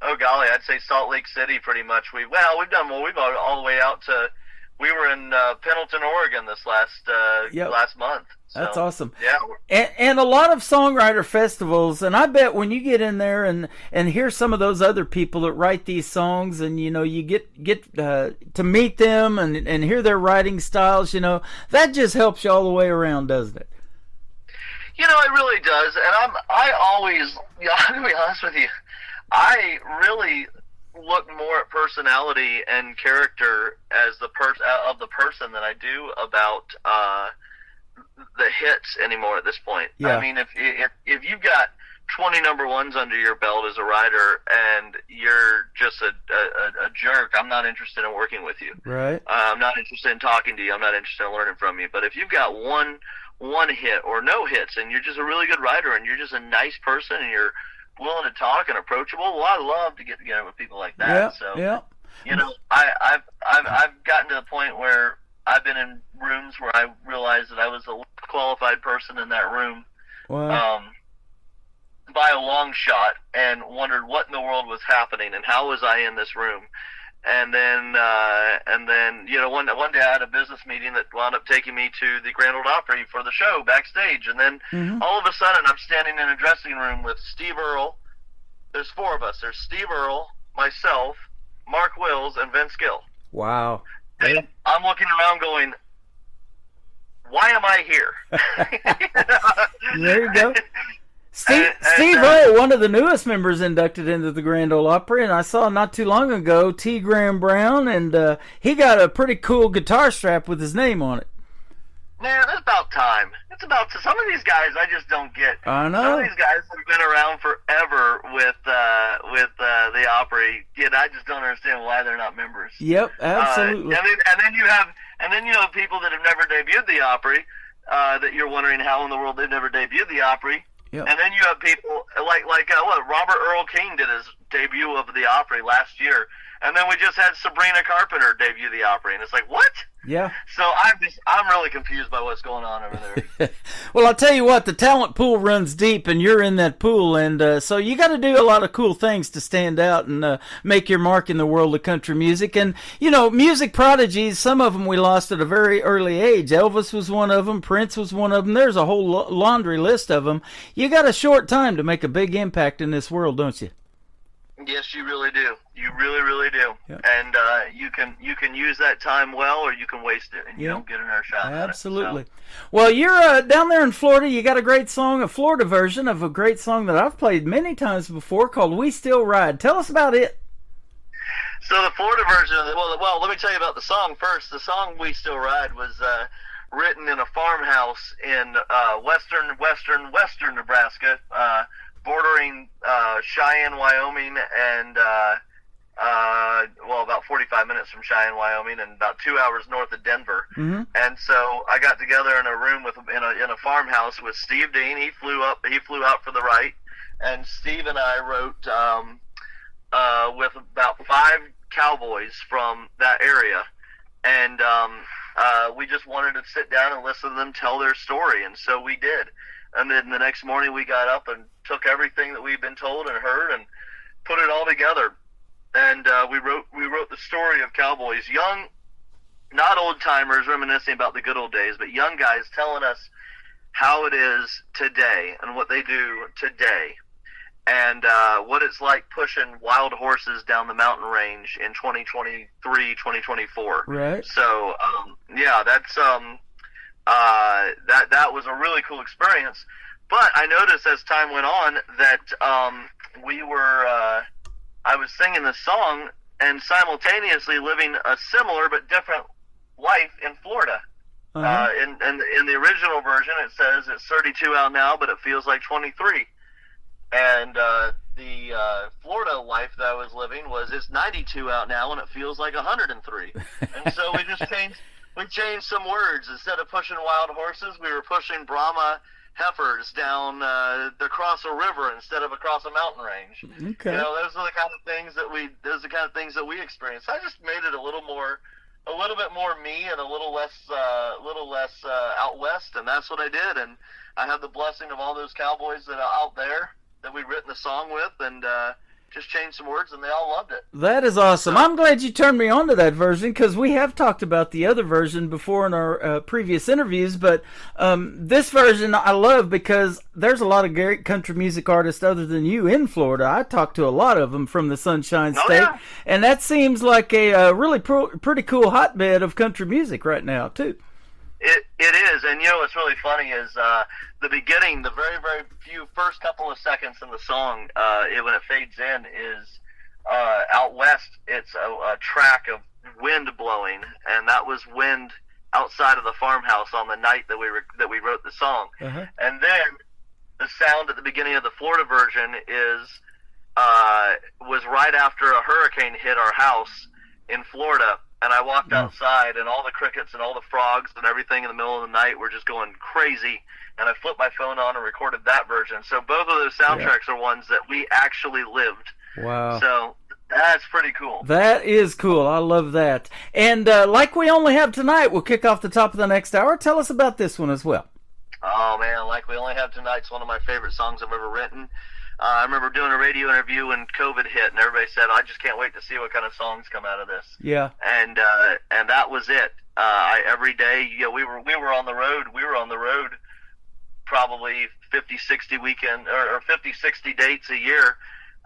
I'd say Salt Lake City pretty much. We've done more. We've all the way out to. We were in Pendleton, Oregon this last month. So, that's awesome. Yeah, and a lot of songwriter festivals, and I bet when you get in there and hear some of those other people that write these songs, and you get to meet them and hear their writing styles, that just helps you all the way around, doesn't it? It really does, and I always, I'm gonna be honest with you, I really look more at personality and character as the person than I do about the hits anymore at this point. Yeah. I mean, if you've got 20 number ones under your belt as a writer and you're just a jerk, I'm not interested in working with you. Right. I'm not interested in talking to you. I'm not interested in learning from you. But if you've got one hit or no hits and you're just a really good writer and you're just a nice person and you're willing to talk and approachable, well, I love to get together with people like that. Yeah, so yeah. I've gotten to the point where I've been in rooms where I realized that I was the least qualified person in that room. Wow. By a long shot, and wondered what in the world was happening and how was I in this room. And then one day I had a business meeting that wound up taking me to the Grand Ole Opry for the show backstage. And then all of a sudden I'm standing in a dressing room with Steve Earle. There's four of us. There's Steve Earle, myself, Mark Wills, and Vince Gill. Wow. And I'm looking around going, why am I here? There you go. Steve Earle, one of the newest members inducted into the Grand Ole Opry, and I saw not too long ago T. Graham Brown, and he got a pretty cool guitar strap with his name on it. Man, it's about time. It's about some of these guys I just don't get. I know. Some of these guys have been around forever with the Opry. I just don't understand why they're not members. Yep, absolutely. And then you have people that have never debuted the Opry that you're wondering how in the world they've never debuted the Opry. Yep. And then you have people like Robert Earl King did his debut of the Opry last year, And then we just had Sabrina Carpenter debut the Opry, and it's like, what? Yeah. So I'm really confused by what's going on over there. Well, I'll tell you what, the talent pool runs deep, and you're in that pool, and so you got to do a lot of cool things to stand out and make your mark in the world of country music. And, you know, music prodigies, some of them we lost at a very early age. Elvis was one of them. Prince was one of them. There's a whole laundry list of them. You got a short time to make a big impact in this world, don't you? Yes, you really do. You really, really do. Yeah. And you can use that time well, or you can waste it, and you don't get another shot. Absolutely. At it, Well, you're down there in Florida. You got a great song, a Florida version of a great song that I've played many times before called "We Still Ride." Tell us about it. So the Florida version of well, let me tell you about the song first. The song "We Still Ride" was written in a farmhouse in western Nebraska, bordering Cheyenne, Wyoming, and about 45 minutes from Cheyenne, Wyoming, and about 2 hours north of Denver. Mm-hmm. And so I got together in a room in a farmhouse with Steve Dean. He flew out for the right, and Steve and I wrote with about 5 cowboys from that area, and we just wanted to sit down and listen to them tell their story, and so we did. And then the next morning we got up and took everything that we'd been told and heard and put it all together. And we wrote the story of cowboys, young, not old timers reminiscing about the good old days, but young guys telling us how it is today and what they do today, and what it's like pushing wild horses down the mountain range in 2023, 2024. Right. So that's that was a really cool experience. But I noticed as time went on that I was singing the song and simultaneously living a similar but different life in Florida. Uh-huh. In the original version, it says it's 32 out now, but it feels like 23. And the Florida life that I was living was it's 92 out now, and it feels like 103. And so we changed some words. Instead of pushing wild horses, we were pushing Brahma heifers down across a river instead of across a mountain range. Okay. You know, those are the kind of things that we experience. I just made it a little bit more me and a little less out west, and that's what I did. And I had the blessing of all those cowboys that are out there that we'd written the song with, and just changed some words, and they all loved it. That is awesome. I'm glad you turned me on to that version, because we have talked about the other version before in our previous interviews, but this version I love because there's a lot of great country music artists other than you in Florida. I talked to a lot of them from the Sunshine State, yeah. And that seems like a really pretty cool hotbed of country music right now, too. It is, and you know what's really funny is the beginning, the very, very first couple of seconds in the song, when it fades in, is out west. It's a track of wind blowing, and that was wind outside of the farmhouse on the night that we wrote the song. Uh-huh. And then the sound at the beginning of the Florida version was right after a hurricane hit our house in Florida. And I walked outside, and all the crickets and all the frogs and everything in the middle of the night were just going crazy. And I flipped my phone on and recorded that version. So both of those soundtracks are ones that we actually lived. Wow. So that's pretty cool. That is cool. I love that. And like we only have tonight, we'll kick off the top of the next hour. Tell us about this one as well. Oh, man, Like We Only Have Tonight's one of my favorite songs I've ever written. I remember doing a radio interview when COVID hit, and everybody said, "I just can't wait to see what kind of songs come out of this." Yeah. And that was it. Every day, we were on the road. We were on the road probably 50, 60 weekend or 50, 60 dates a year,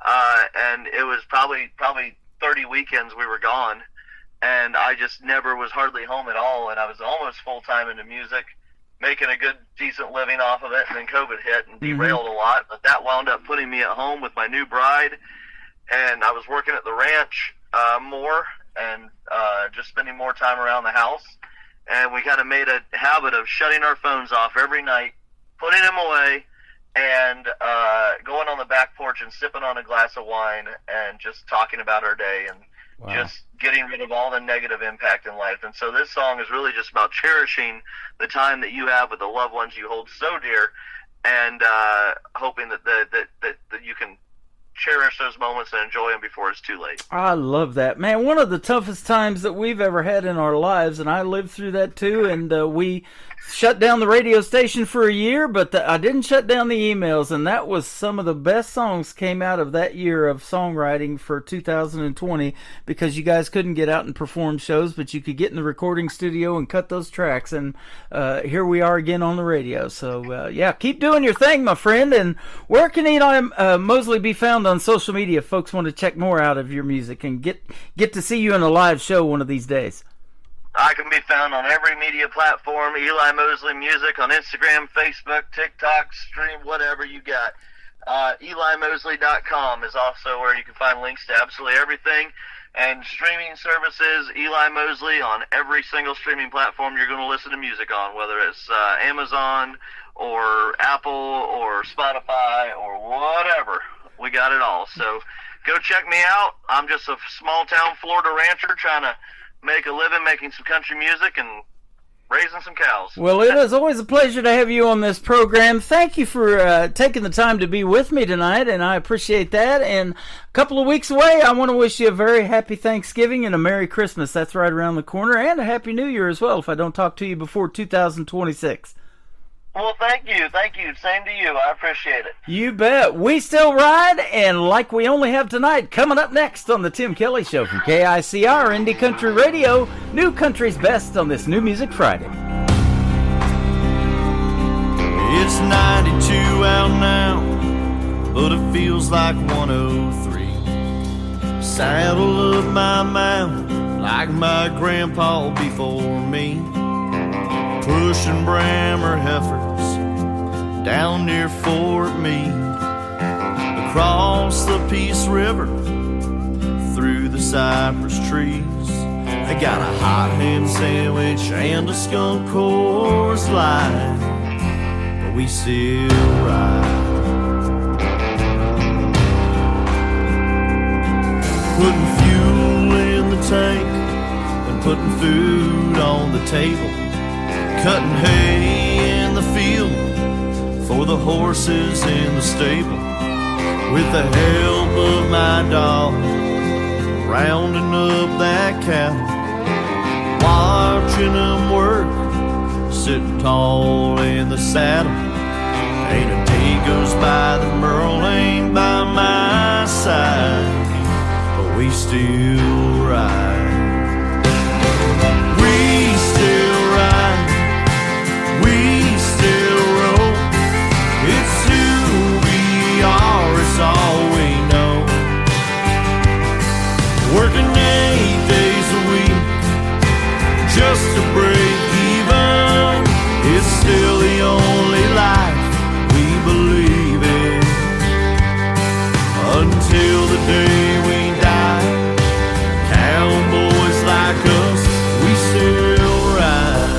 and it was probably 30 weekends we were gone, and I just never was hardly home at all, and I was almost full time into music, making a good, decent living off of it, and then COVID hit and derailed a lot. But that wound up putting me at home with my new bride, and I was working at the ranch more and just spending more time around the house. And we kind of made a habit of shutting our phones off every night, putting them away, and going on the back porch and sipping on a glass of wine and just talking about our day and just getting rid of all the negative impact in life. And so this song is really just about cherishing the time that you have with the loved ones you hold so dear, and hoping that you can cherish those moments and enjoy them before it's too late. I love that, man. One of the toughest times that we've ever had in our lives, and I lived through that too, and we shut down the radio station for a year, but I didn't shut down the emails, and that was some of the best songs came out of that year of songwriting for 2020, because you guys couldn't get out and perform shows, but you could get in the recording studio and cut those tracks, and here we are again on the radio. So yeah, keep doing your thing, my friend. And where can Eli Mosley be found on social media if folks want to check more out of your music and get to see you in a live show one of these days? I can be found on every media platform, Eli Mosley Music, on Instagram, Facebook, TikTok, stream, whatever you got. EliMosley.com is also where you can find links to absolutely everything. And streaming services, Eli Mosley on every single streaming platform you're going to listen to music on, whether it's Amazon or Apple or Spotify or whatever. We got it all. So go check me out. I'm just a small-town Florida rancher trying to make a living making some country music and raising some cows. Well, it is always a pleasure to have you on this program. Thank you for taking the time to be with me tonight, and I appreciate that. And a couple of weeks away, I want to wish you a very happy Thanksgiving and a Merry Christmas. That's right around the corner, and a Happy New Year as well, if I don't talk to you before 2026. Well, thank you. Thank you. Same to you. I appreciate it. You bet. We still ride, and like we only have tonight, coming up next on the Tim Kelly Show from KICR Indie Country Radio, New Country's Best on this New Music Friday. It's 92 out now, but it feels like 103. Saddle up my mount like my grandpa before me, pushing Brammer heifers down near Fort Meade, across the Peace River, through the cypress trees. I got a hot ham sandwich and a skunk Coors Light, but we still ride. Putting fuel in the tank and putting food on the table, cutting hay in the field for the horses in the stable, with the help of my dog, rounding up that cattle, watching them work, sitting tall in the saddle. Ain't a day goes by that Merle ain't by my side, but we still ride. We still ride. We still roll. It's who we are, it's all we know. Working 8 days a week just to break even. It's still the only life we believe in, until the day we die. Cowboys like us, we still ride.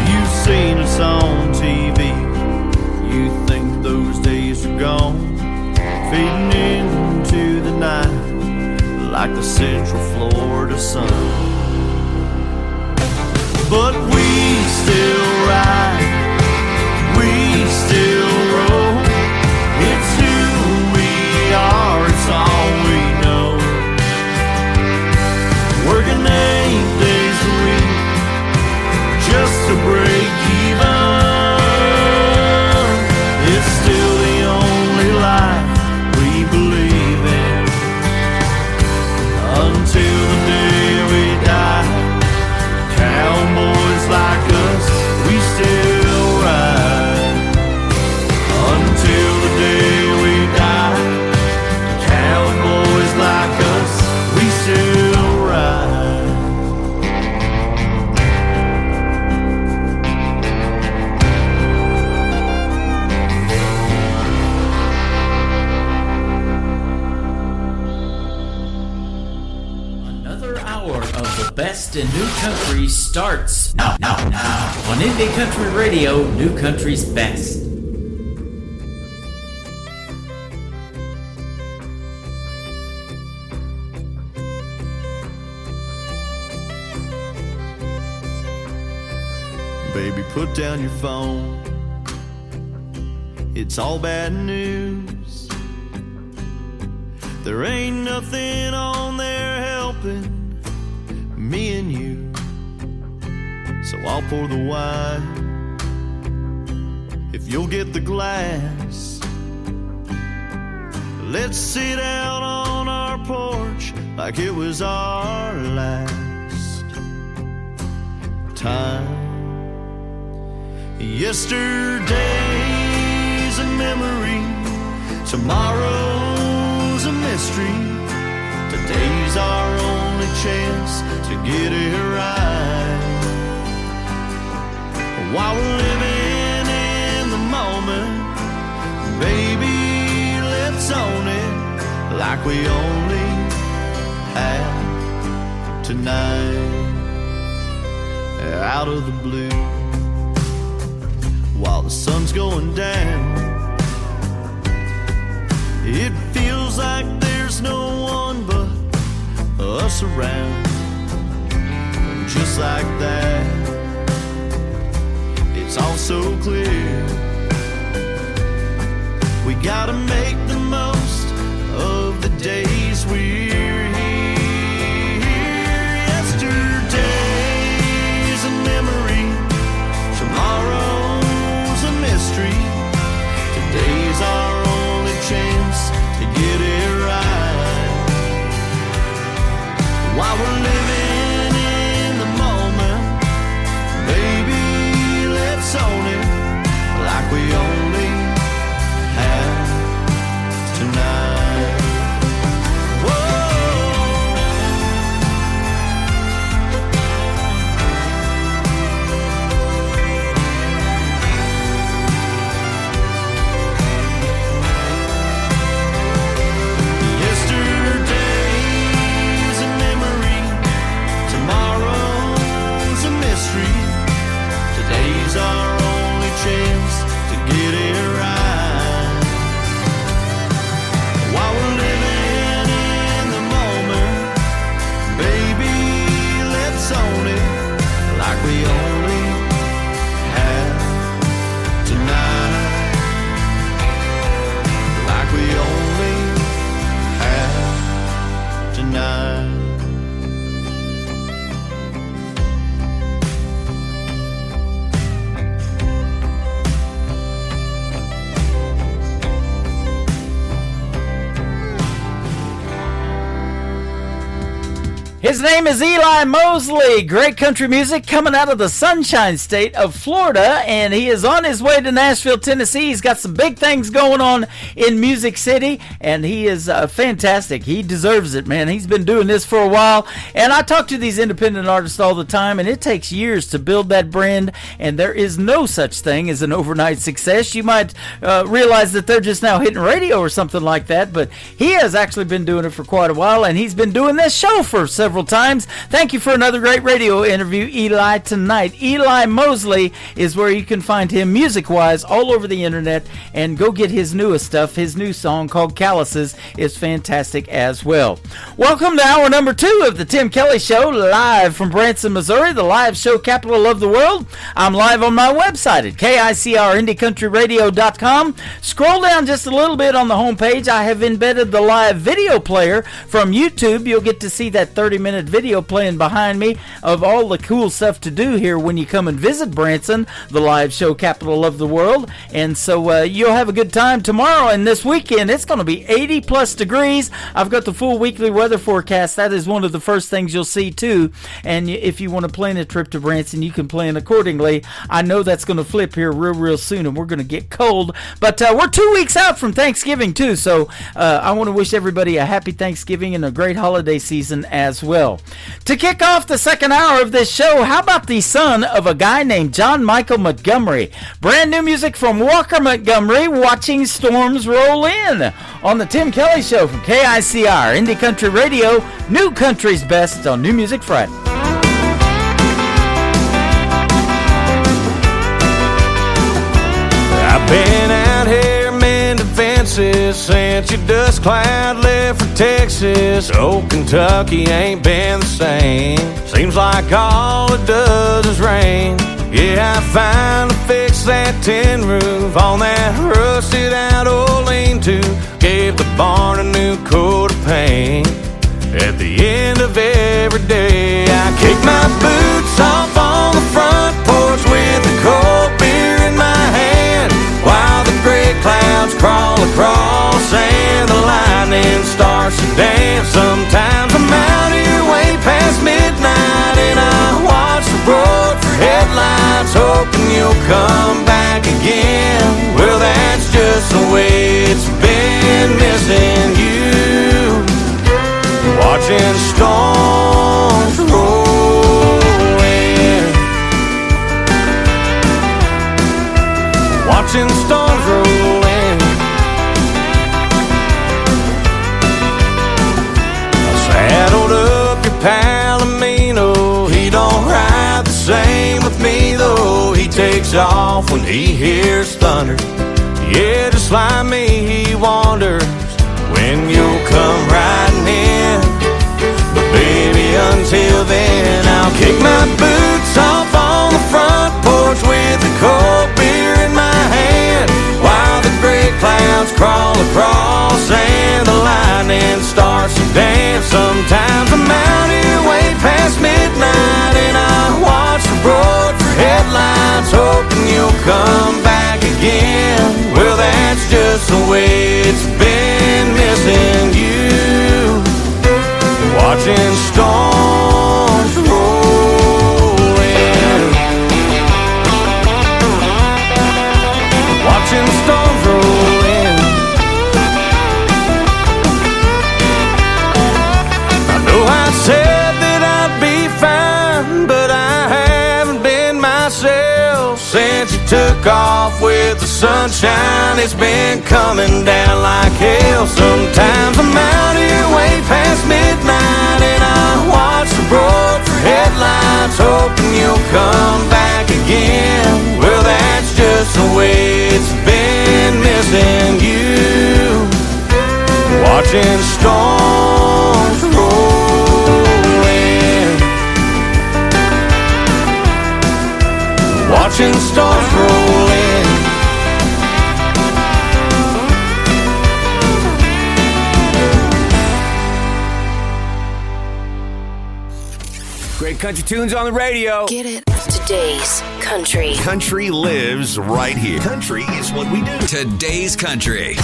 You've seen us on TV, you think those days are gone, fading into the night like the Central Florida sun. But we still ride, we still roll. It's who we are, it's all we know. Working 8 days a week just to break even. It's still the only life we believe in, until the day we die. Cowboys like us, we still ride, until the day we die. Cowboys like us, we still ride. Another hour of the best in new country starts now on Indie Country Radio, New Country's Best. baby, put down your phone. It's all bad news. There ain't nothing on there helping me and you. So I'll pour the wine if you'll get the glass. Let's sit out on our porch like it was our last time. Yesterday's a memory, tomorrow's a mystery. Today's our only chance to get it right. While we're living in the moment, baby, let's own it like we only have tonight. Out of the blue, while the sun's going down, it feels like there's no one but us around. Just like that, it's all so clear. We gotta make the most of the days we're here. Yesterday's a memory, tomorrow's a mystery. Today's our only chance to get it right. While we're living in the moment, baby, let's own it like we only have tonight. Whoa. Yesterday's a memory, tomorrow's a mystery. Today's our only chance to get it right. While we're living in the moment, baby, let's own it like we only have tonight. Like we only have tonight. His name is Eli Mosley. Great country music coming out of the Sunshine State of Florida, and he is on his way to Nashville, Tennessee. He's got some big things going on in Music City, and he is fantastic. He deserves it, man. He's been doing this for a while, and I talk to these independent artists all the time, and it takes years to build that brand, and there is no such thing as an overnight success. You might realize that they're just now hitting radio or something like that, but he has actually been doing it for quite a while, and he's been doing this show for several times. Thank you for another great radio interview, Eli, tonight. Eli Mosley is where you can find him music-wise all over the internet, and go get his newest stuff. His new song called Calluses is fantastic as well. Welcome to hour number 2 of the Tim Kelly Show, live from Branson, Missouri, the live show capital of the world. I'm live on my website at KICRIndieCountryRadio.com. Scroll down just a little bit on the homepage. I have embedded the live video player from YouTube. You'll get to see that 30-minute video playing behind me of all the cool stuff to do here when you come and visit Branson, the live show capital of the world. And so you'll have a good time tomorrow and this weekend. It's going to be 80 plus degrees. I've got the full weekly weather forecast. That is one of the first things you'll see too. And if you want to plan a trip to Branson, you can plan accordingly. I know that's going to flip here real soon, and we're going to get cold. But we're 2 weeks out from Thanksgiving too, so I want to wish everybody a happy Thanksgiving and a great holiday season as well. To kick off the second hour of this show, how about the son of a guy named John Michael Montgomery? Brand new music from Walker Montgomery, Watching Storms Roll In, on the Tim Kelly Show from KICR, Indie Country Radio, New Country's Best on New Music Friday. I've been out here mending fences since your dust cloud left for Texas. Oh, Kentucky ain't been the same. Seems like all it does is rain. Yeah, I finally fixed that tin roof on that rusted out old lean-to. Gave the barn a new coat of paint. At the end of every day, I kick my boots off on the front porch with a cold beer in my hand, while the gray clouds crawl across and the lightning starts to dance. Sometimes I'm out here way past midnight and I watch the road for headlights, hoping you'll come back again. Well, that's just the way it's been, missing you, watching storms roll in, watching storms roll in. I saddled up your Palomino. He don't ride the same with me though. He takes off when he hears thunder. Yeah, just like me, he wonders when you'll come riding in. But baby, until then, I'll kick my boots off on the front porch with a cold beer in my hand, while the gray clouds crawl across and the lightning starts to dance. Sometimes I'm out here way past midnight and I watch the road for headlights, hoping you'll come back again. Well, that's just the way it's been, missing you, watching storms roll in, watching storms roll in. I know I said that I'd be fine, but I haven't been myself since you took off with the sunshine. It's been coming down like hell. Sometimes I'm out here way past midnight and I watch the road for headlights, hoping you'll come back again. Well, that's just the way it's been, missing you, watching storms roll in, watching storms roll in. Great country tunes on the radio. Get it? Today's country. Country lives right here. Country is what we do. Today's country.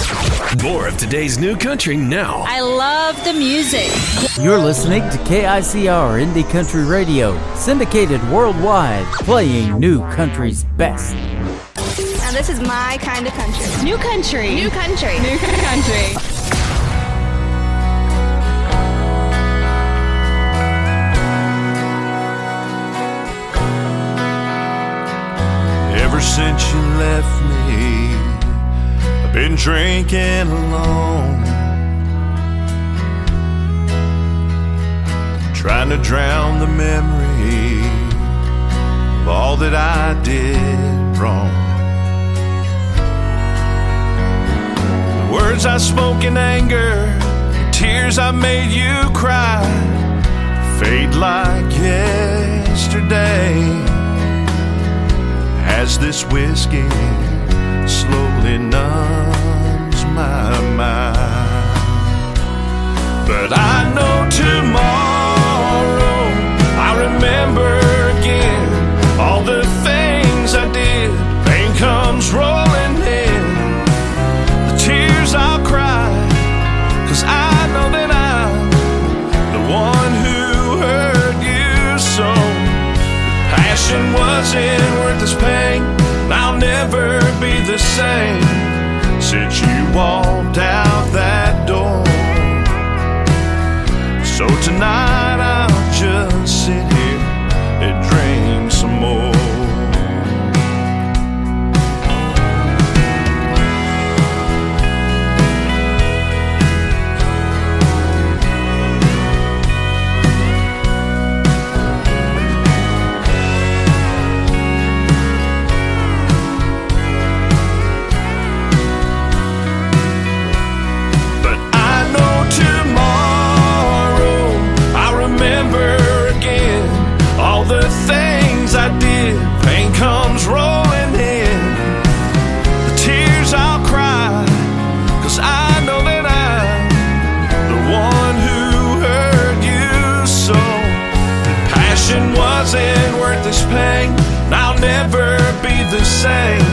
More of today's new country now. I love the music. You're listening to KICR Indie Country Radio, syndicated worldwide, playing new country's best. Now this is my kind of country. New country. New country. New country. Ever since you left me, I've been drinking alone, trying to drown the memory of all that I did wrong. The words I spoke in anger, the tears I made you cry, fade like yesterday as this whiskey slowly numbs my mind. But I know tomorrow I'll remember again all the things I did. Pain comes rolling in, the tears I'll cry, 'cause I know that I'm the one who hurt you so. Passion wasn't worth this pain, and I'll never be the same since you walked out that door. So tonight I'll just sit here and drink some more. But I know tomorrow I'll remember same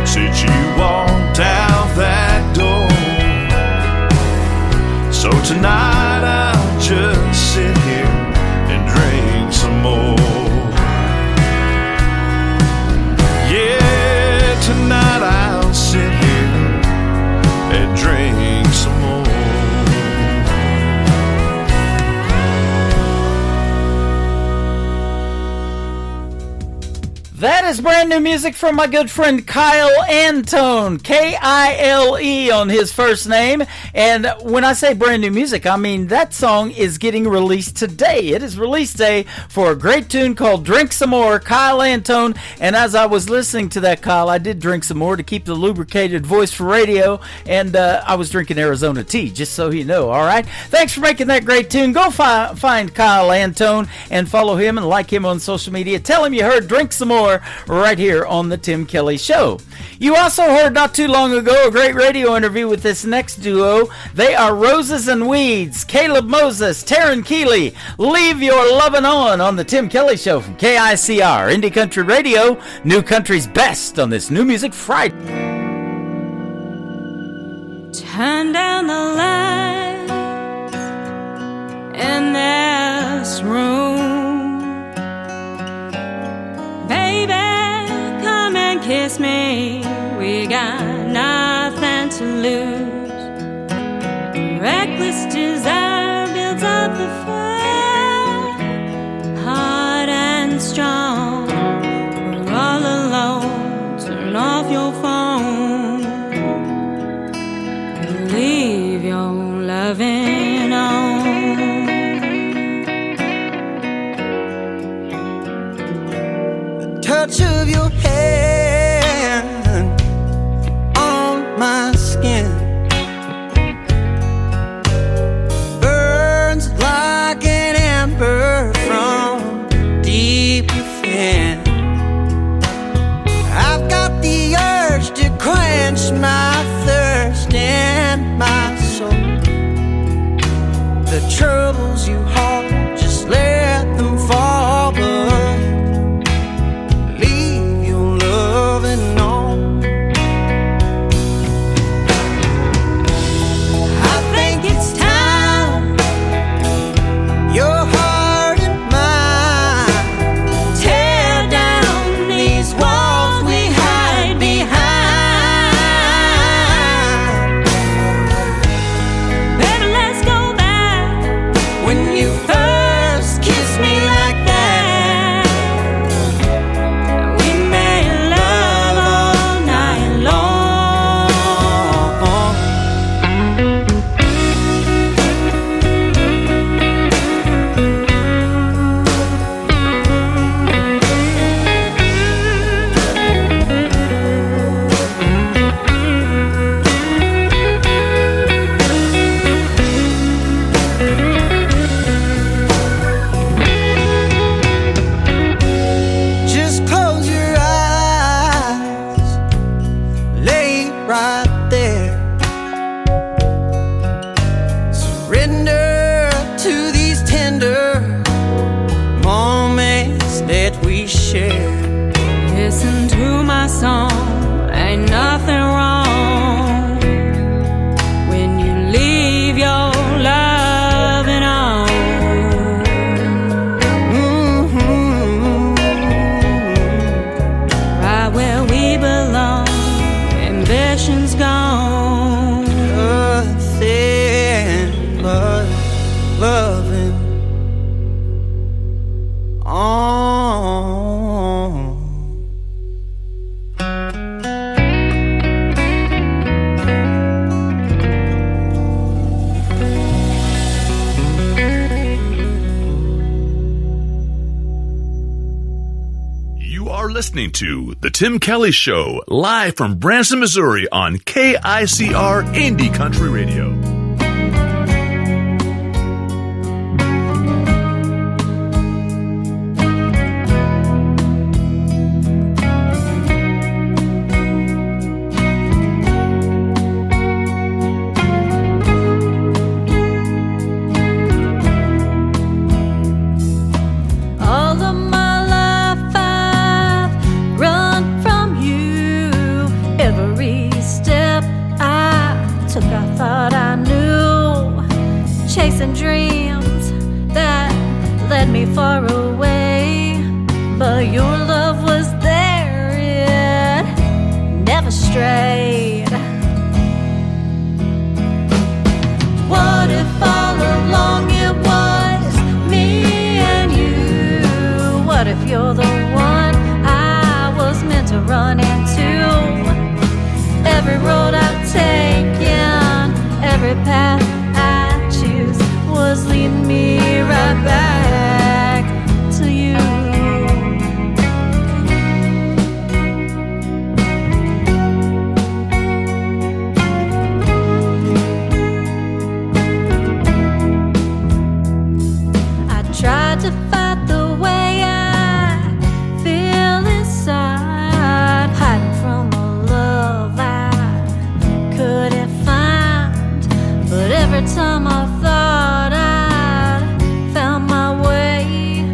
since you walked out that door. So tonight I'll just sit here and drink some more. Yeah, tonight I'll sit here and drink some more. That is brand new music from my good friend Kyle Antone, K-I-L-E on his first name. And when I say brand new music, I mean that song is getting released today. It is release day for a great tune called Drink Some More, Kyle Antone. And as I was listening to that, Kyle, I did drink some more to keep the lubricated voice for radio. And I was drinking Arizona tea, just so you know, all right? Thanks for making that great tune. Go find Kyle Antone and follow him and like him on social media. Tell him you heard Drink Some More right here on the Tim Kelly Show. You also heard not too long ago a great radio interview with this next duo. They are Roses and Weeds, Caleb Moses, Taryn Keeley. Leave Your Lovin' On the Tim Kelly Show from KICR, Indie Country Radio, New Country's best on this New Music Friday. Turn down the lights in this room. Baby, come and kiss me. We got nothing to lose. Reckless desire builds up the fire, hard and strong. We're all alone. Turn off your phone. Leave your loving on. Touch of your hand on my skin burns like an ember from deep within. I've got the urge to quench my thirst and my soul. The troubles you hold, just let them fall, but Listening to The Tim Kelly Show, live from Branson, Missouri on KICR Indie Country Radio. All of my life I've run from you. far away, but your love was there, it never strayed. What if all along it was me and you? What if you're the one I was meant to run into? Every road I've taken, every path I choose was leading me right back to you. I tried to fight the way I feel inside, hiding from a love I couldn't find. But every time I thought I'd found my way,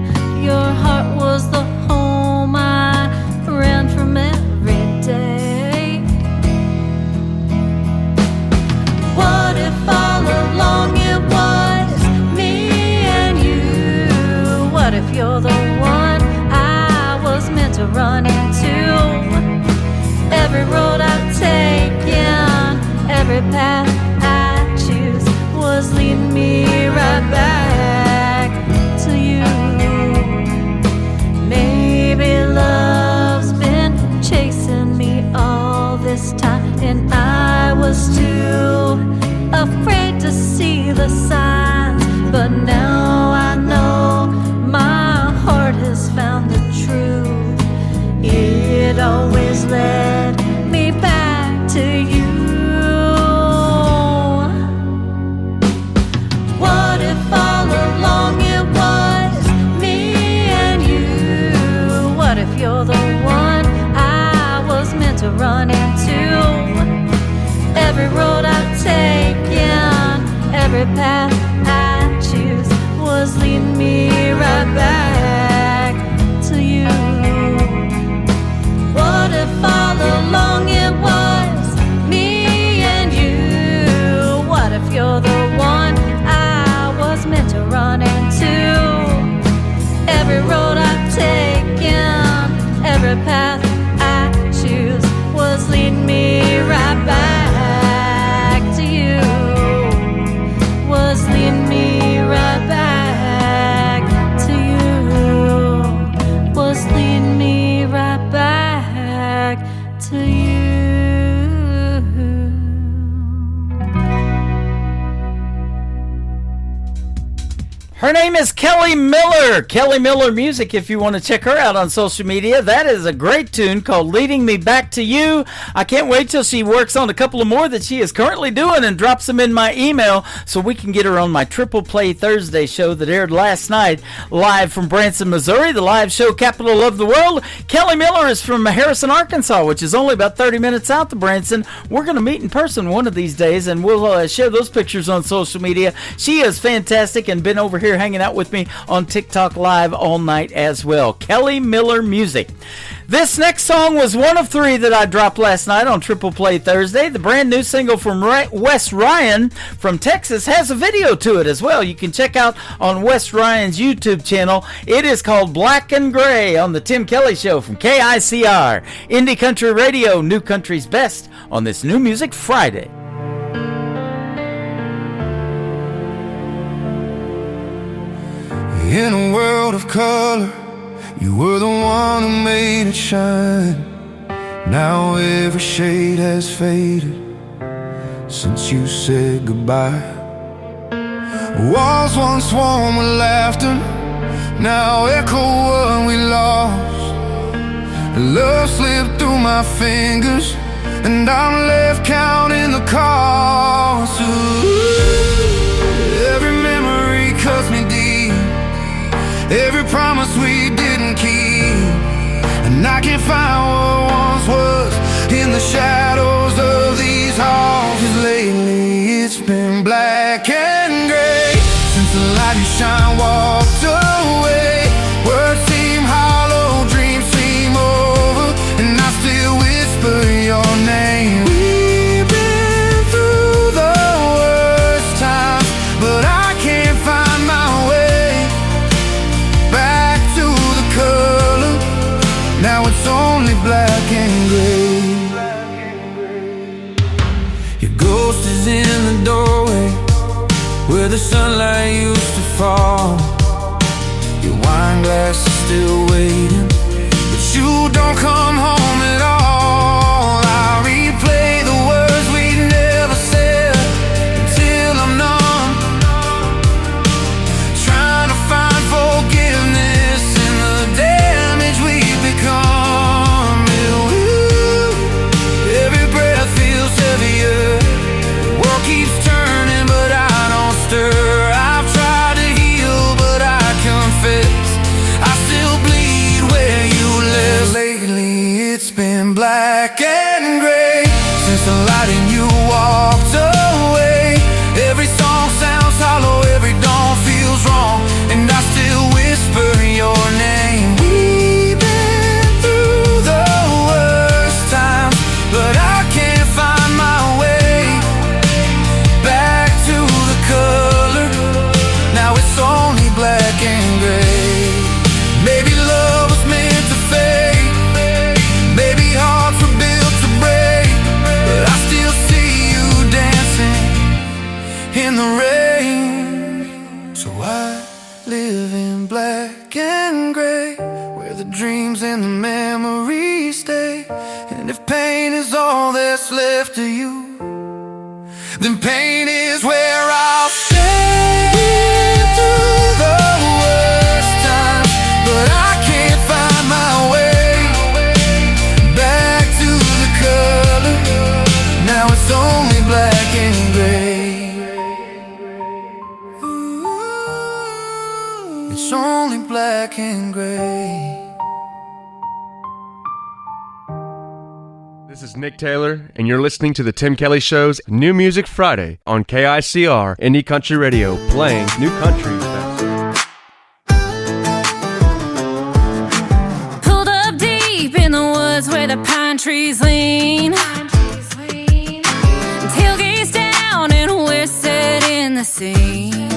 your heart was the home I ran from every day. What if all along it was me and you? What if you're the one I was meant to run into? Every road I've taken, every path I choose was leading me right back to you. Maybe love's been chasing me all this time, and I was too afraid to see the signs. But now I know my heart has found the truth. It always led me back to you. What if all along it was me and you? What if you're the one I was meant to run into? Every road I've taken, every path I choose was leading me right back to you. What if all along it was me and you? What if you're the one I was meant to run into? Every road I've taken, every path I choose was leading me right back to you. Was leading me right back to you. Was leading me right back to you. Her name is Kelly Miller. Kelly Miller Music, if you want to check her out on social media. That is a great tune called Leading Me Back to You. I can't wait till she works on a couple of more that she is currently doing and drops them in my email so we can get her on my Triple Play Thursday show that aired last night live from Branson, Missouri, the live show capital of the world. Kelly Miller is from Harrison, Arkansas, which is only about 30 minutes south of Branson. We're going to meet in person one of these days, and we'll share those pictures on social media. She is fantastic and been over here hanging out with me on TikTok Live all night as well. Kelly Miller Music. This next song was one of three that I dropped last night on Triple Play Thursday. The brand new single from Wes Ryan from Texas has a video to it as well. You can check out on Wes Ryan's YouTube channel. It is called Black and Gray on the Tim Kelly Show from KICR. Indie Country Radio, New Country's Best on this New Music Friday. In a world of color, you were the one who made it shine. Now every shade has faded since you said goodbye. Walls once warm with laughter now echo what we lost. Love slipped through my fingers and I'm left counting the cost. Ooh, every memory cuts me deep. Every promise we didn't keep, and I can't find what once was in the shadows of these halls. 'Cause lately it's been black and gray since the light you shine walked away. Words seem hollow, dreams seem over, and I still whisper your name. We've been through the worst times, but I can't find my way Now it's only black and gray. Your ghost is in the doorway where the sunlight used to fall. Your wine glass is still waiting, but you don't come home at all. I replay the words we never said until I'm numb, trying to find forgiveness in the damage we've become. Every breath feels heavier, the world keeps turning but I don't stir. I've tried to heal but I confess I still bleed where you left. Lately it's been black and gray since the light in you walked away. Every song sounds hollow, every dawn feels wrong, and I still whisper your name. We've been through the worst times, but I can't find my way back to the color. Now it's only black and gray. Maybe love was meant to fade, maybe hearts were built to break, but I still see you dancing in the rain. So I live in black and gray, where the dreams and the memories stay. And if pain is all that's left of you, then pain is where I'll stay. Through the worst times, but I can't find my way back to the color. Now it's only black and gray. It's only black and gray. This is Nick Taylor, and you're listening to The Tim Kelly Show's New Music Friday on KICR Indie Country Radio, playing new country best. Pulled up deep in the woods where the pine trees lean. Tailgates down and we're setting the scene.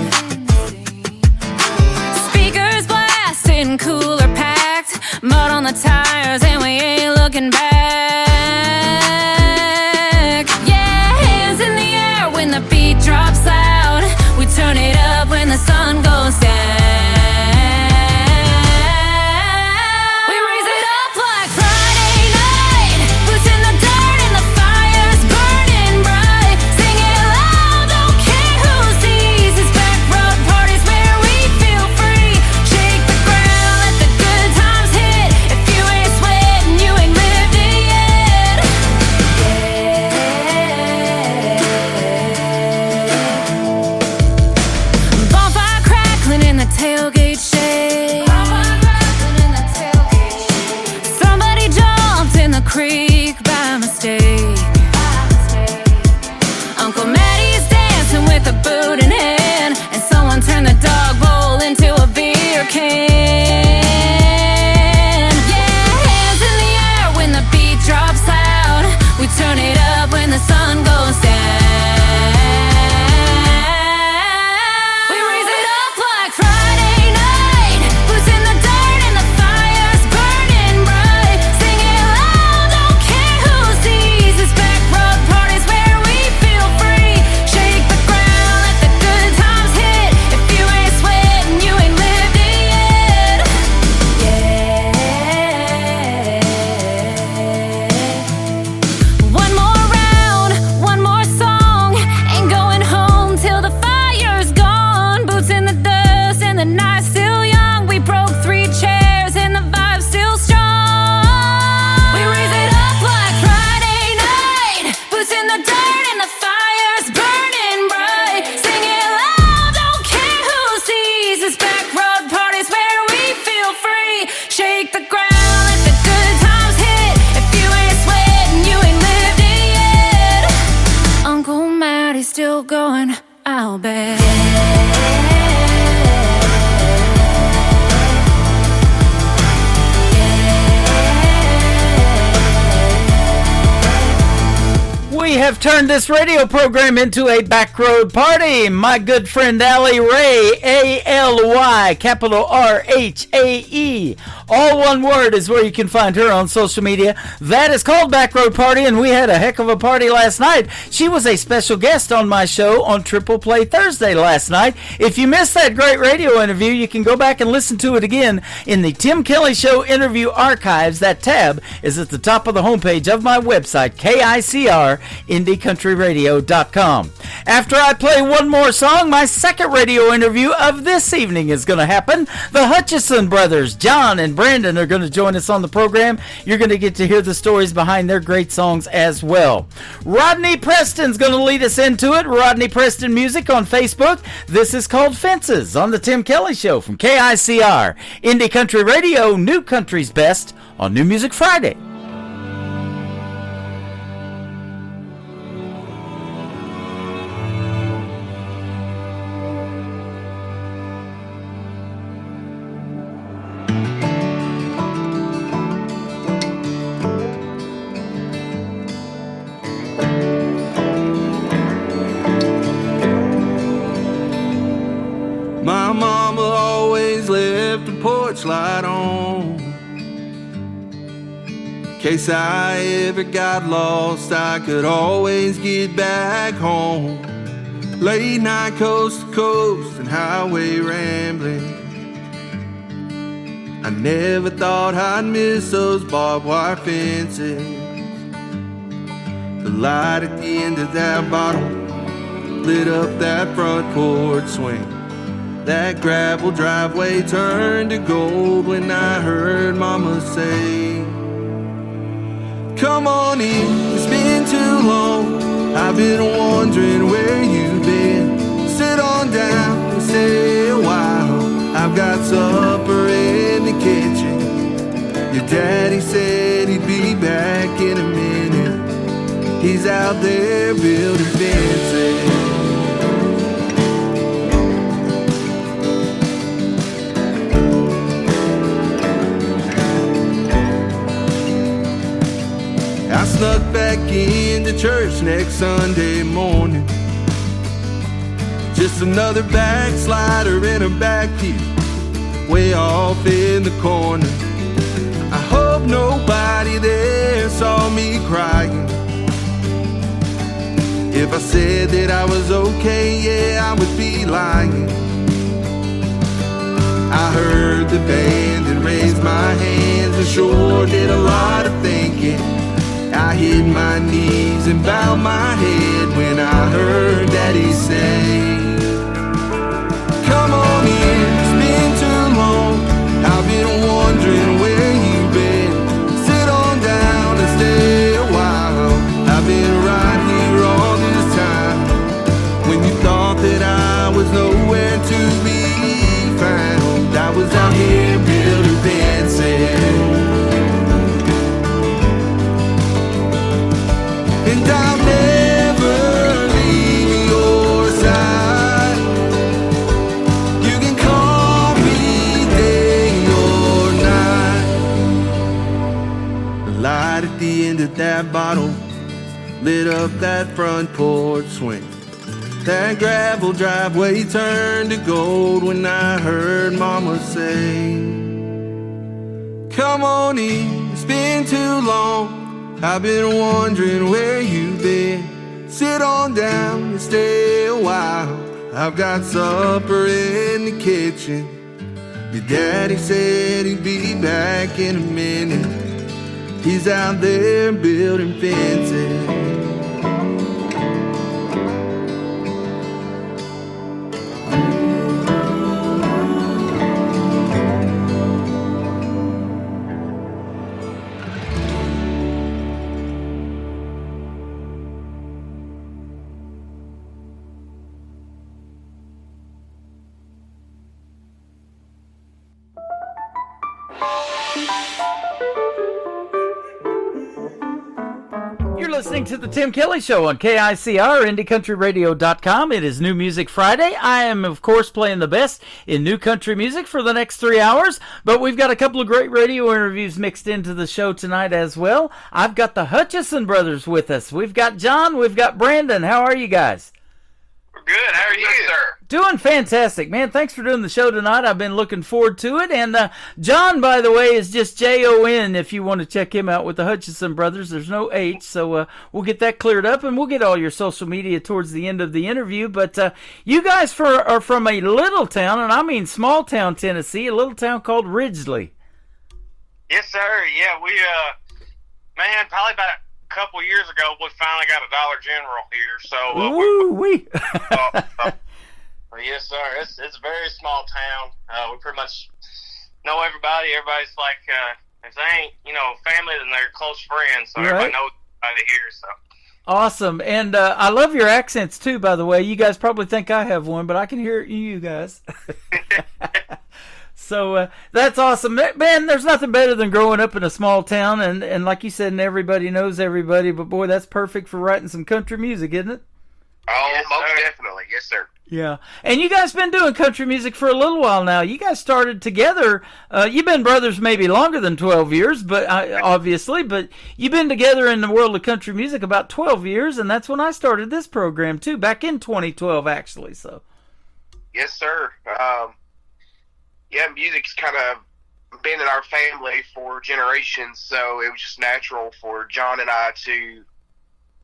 Speakers blasting, cooler packed, mud on the tires and we ain't looking back. When the beat drops loud, we turn it up when the sun goes down. We raise it up like Friday night, boots in the dirt and the fire's burning bright. Sing it loud, don't care who sees. It's back road parties where we feel free. Shake the ground, let the good times hit. If you ain't sweating, you ain't lived it yet. Bonfire crackling in the tailgate shade. Somebody jumped in the creek by mistake. Uncle Mattie's dancing with a boot in hand, and someone turned the dog bowl into a beer can. Yeah, hands in the air when the beat drops loud. We turn it up when the sun goes down. We raise it up like Friday night, boots in the dirt and the fire's burning bright. Sing it loud, don't care who sees. It's back road parties where we feel free. Shake the ground, let the good times hit. If you ain't sweating, you ain't lived it yet. One more round, one more song. Ain't going home till the fire's gone. Boots in the dust and the night's still young. We broke 3 chairs and the vibe's still strong. We raise it up like Friday night, boots in the dirt and the fire's burning bright. Sing it loud, don't care who sees. It's back road parties where we feel free. Shake the ground, let the good times hit. If you ain't sweating, you ain't lived it yet. Uncle Mattie's still going, I'll bet. We have have turned this radio program into a backroad party. My good friend Allie Ray, A-L-Y, capital R-H-A-E. All one word is where you can find her on social media. That is called Backroad Party, and we had a heck of a party last night. She was a special guest on my show on Triple Play Thursday last night. If you missed that great radio interview, you can go back and listen to it again in the Tim Kelly Show interview archives. That tab is at the top of the homepage of my website, KICR-IndieCountryRadio.com. After I play one more song, my second radio interview of this evening is going to happen. The Hutchison brothers, John and Brandon, are going to join us on the program. You're going to get to hear the stories behind their great songs as well. Rodney Preston's going to lead us into it. Rodney Preston Music on Facebook. This is called Fences on the Tim Kelly Show from KICR. Indie Country Radio, New Country's Best on New Music Friday. My mama always left the porch light on. In case I ever got lost, I could always get back home. Late night coast to coast and highway rambling. I never thought I'd miss those barbed wire fences. The light at the end of that bottle lit up that front porch swing. That gravel driveway turned to gold when I heard Mama say, come on in, it's been too long. I've been wondering where you've been. Sit on down and stay a while. I've got supper in the kitchen. Your daddy said he'd be back in a minute. He's out there building fences. I snuck back into church next Sunday morning. Just another backslider in a back pew, way off in the corner. I hope nobody there saw me crying. If I said that I was okay, yeah, I would be lying. I heard the band and raised my hands and sure did a lot of thinking. I hit my knees and bowed my head when I heard Daddy say, come on in, it's been too long. I've been wondering where you've been. Sit on down and stay a while. I've been right here all this time. When you thought that I was nowhere to be found, I was out here building fences. And I'll never leave your side. You can call me day or night. The light at the end of that bottle lit up that front porch swing. That gravel driveway turned to gold when I heard Mama say, come on in, it's been too long. I've been wondering where you've been. Sit on down and stay a while. I've got supper in the kitchen. Your daddy said he'd be back in a minute. He's out there building fences. listening to the Tim Kelly Show on KICR, IndieCountryRadio.com. It is New Music Friday. I am, of course, playing the best in new country music for the next 3 hours, but we've got a couple of great radio interviews mixed into the show tonight as well. I've got the Hutchison brothers with us. We've got John, we've got Brandon. How are you guys? We're good. How are you, sir? Doing fantastic, man. Thanks for doing the show tonight. I've been looking forward to it. And John, by the way, is just Jon if you want to check him out with the Hutchison brothers. There's no H, so we'll get that cleared up, and we'll get all your social media towards the end of the interview. But you guys are from a little town, and I mean small town Tennessee, a little town called Ridgely. Yes, sir. Yeah, we, man, probably about a couple years ago, we finally got a Dollar General here. So, Woo-wee. Yes, sir. It's a very small town. We pretty much know everybody. Everybody's like, if they ain't, family, then they're close friends. So everybody knows everybody here. So awesome. And I love your accents too, by the way. You guys probably think I have one, but I can hear you guys. So that's awesome. Man, there's nothing better than growing up in a small town. And like you said, and everybody knows everybody. But boy, that's perfect for writing some country music, isn't it? Oh, yes, most definitely. Yes, sir. Yeah. And you guys been doing country music for a little while now. You guys started together. You've been brothers maybe longer than 12 years, but obviously. But you've been together in the world of country music about 12 years, and that's when I started this program, too, back in 2012, actually. So. Yes, sir. Yeah, music's kind of been in our family for generations, so it was just natural for John and I to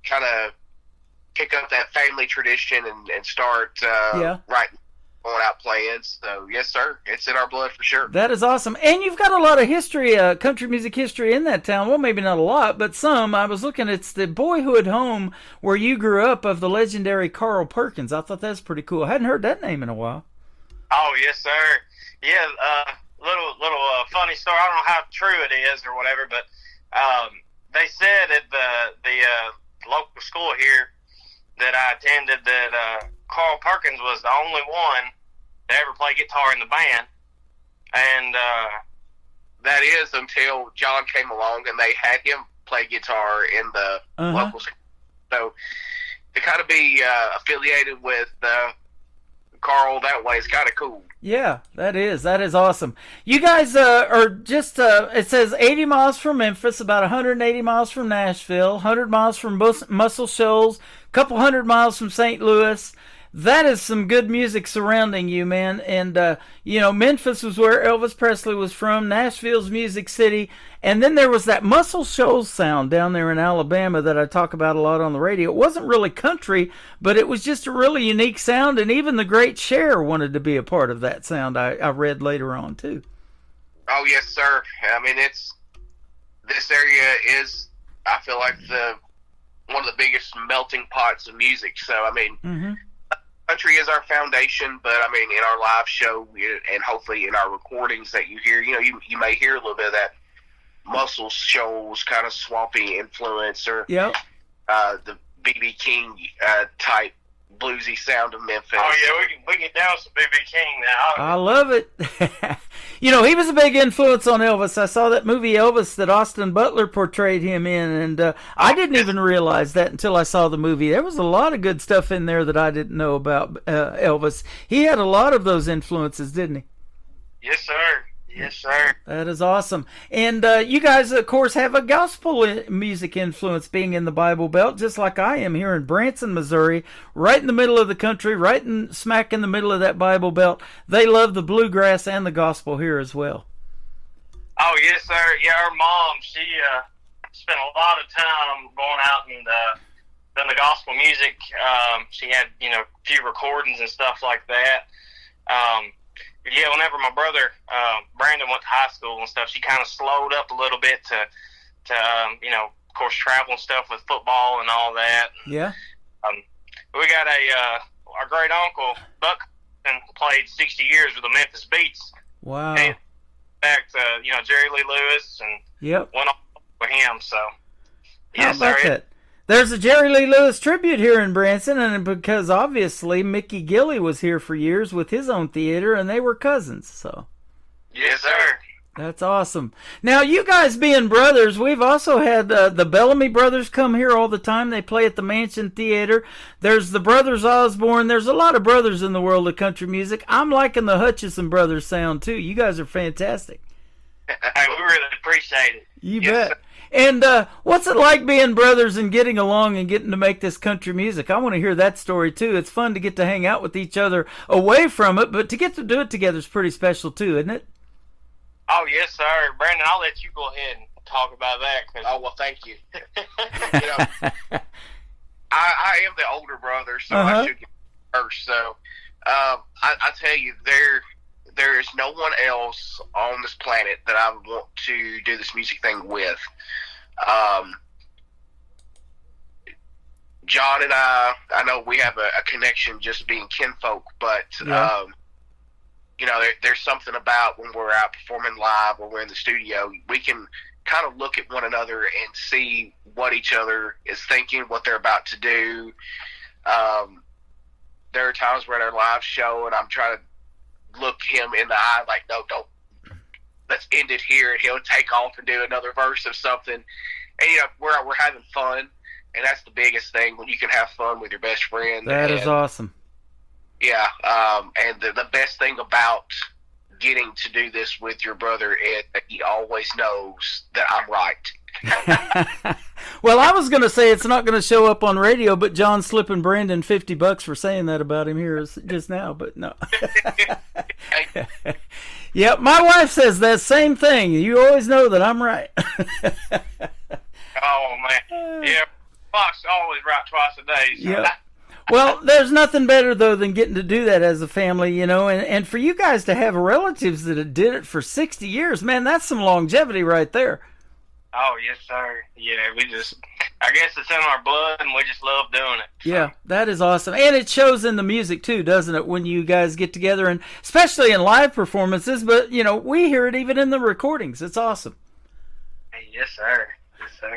kind of pick up that family tradition and start writing, going out playing. So, yes, sir, it's in our blood for sure. That is awesome. And you've got a lot of history, country music history in that town. Well, maybe not a lot, but some. I was looking, it's the boyhood home where you grew up of the legendary Carl Perkins. I thought that was pretty cool. I hadn't heard that name in a while. Oh, yes, sir. Yeah, little funny story. I don't know how true it is or whatever, but they said at the local school here that I attended that Carl Perkins was the only one to ever play guitar in the band, and that is until John came along and they had him play guitar in the local school. So to kind of be affiliated with Carl that way is kind of cool. Yeah, that is awesome. You guys are just, it says 80 miles from Memphis, about 180 miles from Nashville, 100 miles from Muscle Shoals, a couple hundred miles from St. Louis. That is some good music surrounding you, man. And, Memphis was where Elvis Presley was from, Nashville's Music City. And then there was that Muscle Shoals sound down there in Alabama that I talk about a lot on the radio. It wasn't really country, but it was just a really unique sound. And even the great Cher wanted to be a part of that sound, I read later on, too. Oh, yes, sir. I mean, this area is, I feel like, one of the biggest melting pots of music. So, I mean, country is our foundation, but I mean, in our live show and hopefully in our recordings that you hear, you may hear a little bit of that Muscle Shoals kind of swampy influence, or the B.B. King type bluesy sound of Memphis. Oh yeah, we can get down some B.B. King now. I love it. He was a big influence on Elvis. I saw that movie Elvis that Austin Butler portrayed him in, and I didn't even realize that until I saw the movie. There was a lot of good stuff in there that I didn't know about Elvis. He had a lot of those influences, didn't he? Yes, sir. Yes, sir. That is awesome. And you guys, of course, have a gospel music influence being in the Bible Belt, just like I am here in Branson, Missouri, right in the middle of the country, right smack in the middle of that Bible Belt. They love the bluegrass and the gospel here as well. Oh, yes, sir. Yeah, our mom, she spent a lot of time going out and done the gospel music. She had, a few recordings and stuff like that. Yeah, whenever my brother Brandon went to high school and stuff, she kind of slowed up a little bit to of course, travel and stuff with football and all that. Yeah. We got our great uncle Buck played 60 years with the Memphis Beats. Wow. And in fact, Jerry Lee Lewis and went on with him. So yes, how about that? There's a Jerry Lee Lewis tribute here in Branson, and because obviously Mickey Gilley was here for years with his own theater, and they were cousins. So, yes, sir. That's awesome. Now, you guys being brothers, we've also had the Bellamy brothers come here all the time. They play at the Mansion Theater. There's the Brothers Osborne. There's a lot of brothers in the world of country music. I'm liking the Hutchison brothers sound, too. You guys are fantastic. We really appreciate it. You bet. And what's it like being brothers and getting along and getting to make this country music? I want to hear that story, too. It's fun to get to hang out with each other away from it, but to get to do it together is pretty special, too, isn't it? Oh, yes, sir. Brandon, I'll let you go ahead and talk about that. Oh, well, thank you. I am the older brother, so I should get first. So I tell you, there is no one else on this planet that I would want to do this music thing with. John and I know we have a connection just being kinfolk, but there's something about when we're out performing live or we're in the studio, we can kind of look at one another and see what each other is thinking, what they're about to do. There are times we're at our live show and I'm trying to look him in the eye like, no, don't, let's end it here, and he'll take off and do another verse of something. And we're having fun, and that's the biggest thing, when you can have fun with your best friend. That is awesome. Yeah, and the best thing about getting to do this with your brother is that he always knows that I'm right. Well, I was going to say it's not going to show up on radio, but John's slipping Brandon $50 for saying that about him here just now, but no. Yeah, my wife says that same thing. You always know that I'm right. Oh, man. Yeah, Fox always right twice a day. So. Yeah. Well, there's nothing better, though, than getting to do that as a family, and for you guys to have relatives that did it for 60 years, man, that's some longevity right there. Oh, yes, sir. Yeah, I guess it's in our blood, and we just love doing it. So. Yeah, that is awesome. And it shows in the music, too, doesn't it, when you guys get together, and especially in live performances, but, we hear it even in the recordings. It's awesome. Hey, yes, sir.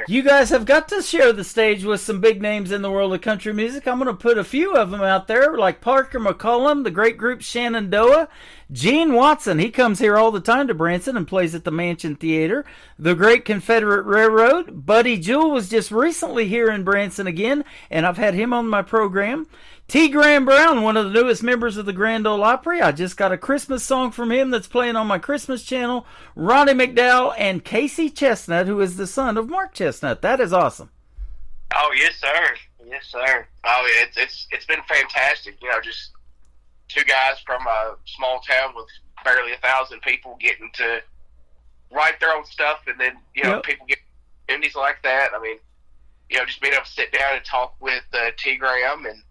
You guys have got to share the stage with some big names in the world of country music. I'm going to put a few of them out there, like Parker McCollum, the great group Shenandoah, Gene Watson. He comes here all the time to Branson and plays at the Mansion Theater. The great Confederate Railroad. Buddy Jewell was just recently here in Branson again, and I've had him on my program. T. Graham Brown, one of the newest members of the Grand Ole Opry. I just got a Christmas song from him that's playing on my Christmas channel. Ronnie McDowell and Casey Chestnut, who is the son of Mark Chestnut. That is awesome. Oh, yes, sir. Yes, sir. Oh, it's been fantastic. Just two guys from a small town with barely 1,000 people getting to write their own stuff, and then people get opportunities like that. I mean, just being able to sit down and talk with T. Graham and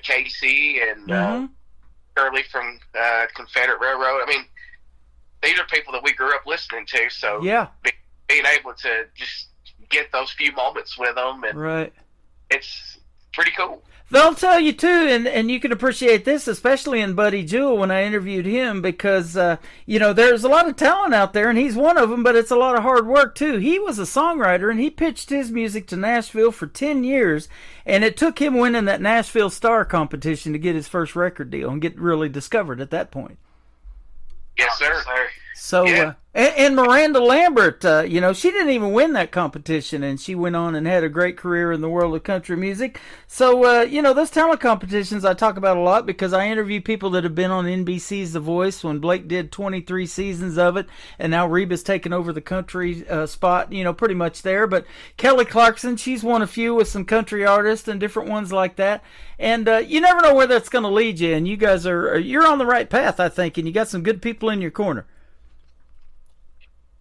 Casey and Shirley from Confederate Railroad. I mean, these are people that we grew up listening to, so being able to just get those few moments with them, and it's pretty cool. They'll tell you, too, and you can appreciate this, especially in Buddy Jewell when I interviewed him, because, there's a lot of talent out there, and he's one of them, but it's a lot of hard work, too. He was a songwriter, and he pitched his music to Nashville for 10 years, and it took him winning that Nashville Star competition to get his first record deal and get really discovered at that point. Yes, sir. Yes, sir. So, and Miranda Lambert, she didn't even win that competition, and she went on and had a great career in the world of country music. So, those talent competitions I talk about a lot because I interview people that have been on NBC's The Voice when Blake did 23 seasons of it, and now Reba's taken over the country spot, pretty much there. But Kelly Clarkson, she's won a few with some country artists and different ones like that. And you never know where that's going to lead you, and you guys you're on the right path, I think, and you got some good people in your corner.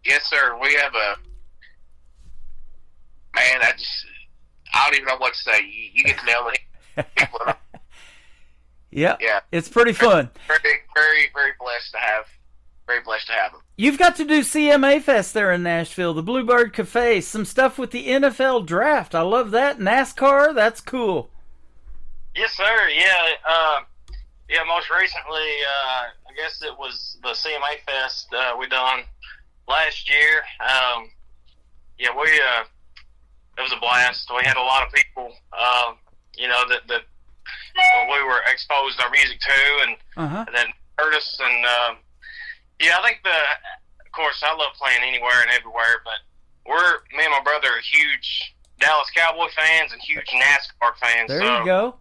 Yes, sir. We have man, I don't even know what to say. You get to nail it. Yeah. It's pretty fun. Very, very, very blessed to have. Very blessed to have them. You've got to do CMA Fest there in Nashville, the Bluebird Cafe, some stuff with the NFL Draft. I love that. NASCAR, that's cool. Yes, sir. Yeah. Most recently, I guess it was the CMA Fest we done last year. It was a blast. We had a lot of people, that we were exposed our music to, and then heard us. And I think of course, I love playing anywhere and everywhere, but me and my brother are huge Dallas Cowboy fans and huge NASCAR fans. There you go.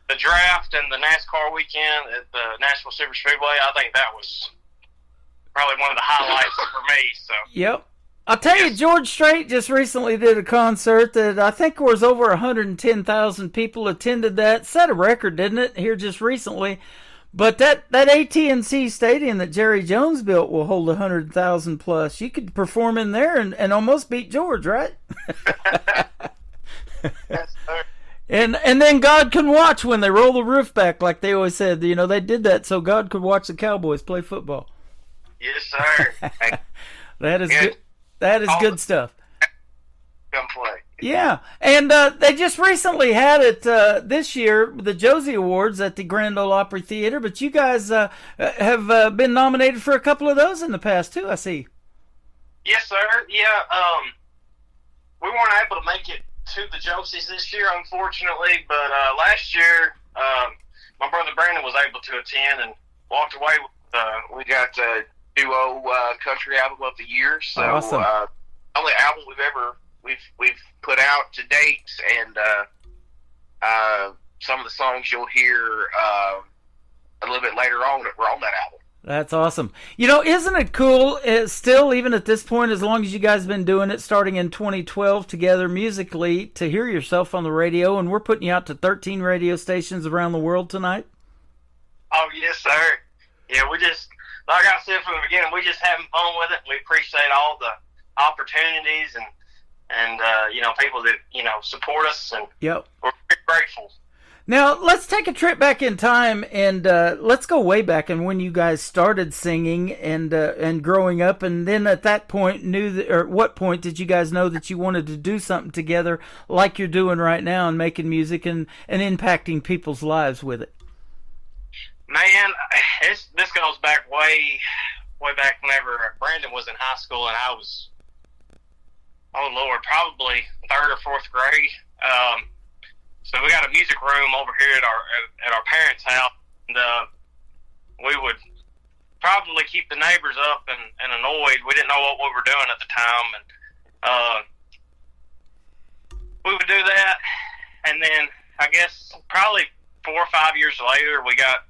The draft and the NASCAR weekend at the Nashville Super Speedway, I think that was probably one of the highlights for me. So. Yep. I'll tell you, George Strait just recently did a concert that I think was over 110,000 people attended that. Set a record, didn't it, here just recently? But that AT&T Stadium that Jerry Jones built will hold 100,000 plus. You could perform in there and almost beat George, right? Yes, sir. And then God can watch when they roll the roof back, like they always said. You know, they did that so God could watch the Cowboys play football. Yes, sir. That is good. That is good stuff. Come play. Yeah, and they just recently had it this year, the Josie Awards at the Grand Ole Opry Theater, but you guys have been nominated for a couple of those in the past, too, I see. Yes, sir. Yeah, we weren't able to make it to the Josies this year, unfortunately, but last year, my brother Brandon was able to attend and walked away with, we got duo country album of the year, so awesome. Only album we've put out to date, and some of the songs you'll hear a little bit later on that were on that album. That's awesome. You know, isn't it cool, still, even at this point, as long as you guys have been doing it, starting in 2012 together musically, to hear yourself on the radio, and we're putting you out to 13 radio stations around the world tonight? Oh, yes, sir. Yeah, we just, like I said from the beginning, we just having fun with it. We appreciate all the opportunities and you know, people that, you know, support us, and yep. We're very grateful. Now, let's take a trip back in time, and let's go way back and when you guys started singing and growing up, and then at that point, what point did you guys know that you wanted to do something together like you're doing right now and making music and impacting people's lives with it? Man, this goes back way back whenever Brandon was in high school and I was, oh Lord, probably 3rd or 4th grade. So we got a music room over here at our parents' house, and we would probably keep the neighbors up and annoyed. We didn't know what we were doing at the time, and we would do that. And then I guess probably 4 or 5 years later, we got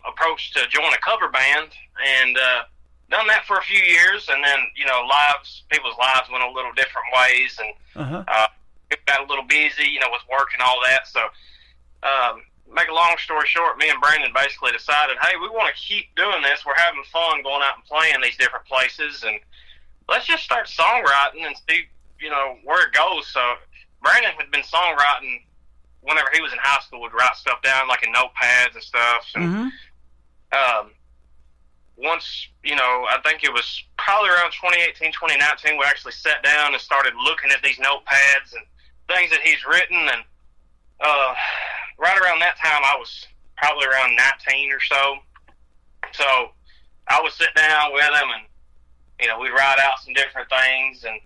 approached to join a cover band, and done that for a few years. And then, you know, people's lives went a little different ways, and got a little busy, you know, with work and all that. So, make a long story short, me and Brandon basically decided, hey, we want to keep doing this. We're having fun going out and playing these different places, and let's just start songwriting and see, you know, where it goes. So, Brandon had been songwriting whenever he was in high school. Would write stuff down like in notepads and stuff. And once, you know, I think it was probably around 2018, 2019, we actually sat down and started looking at these notepads and things that he's written, and right around that time I was probably around 19 or so. So I would sit down with him, and, you know, we'd write out some different things, and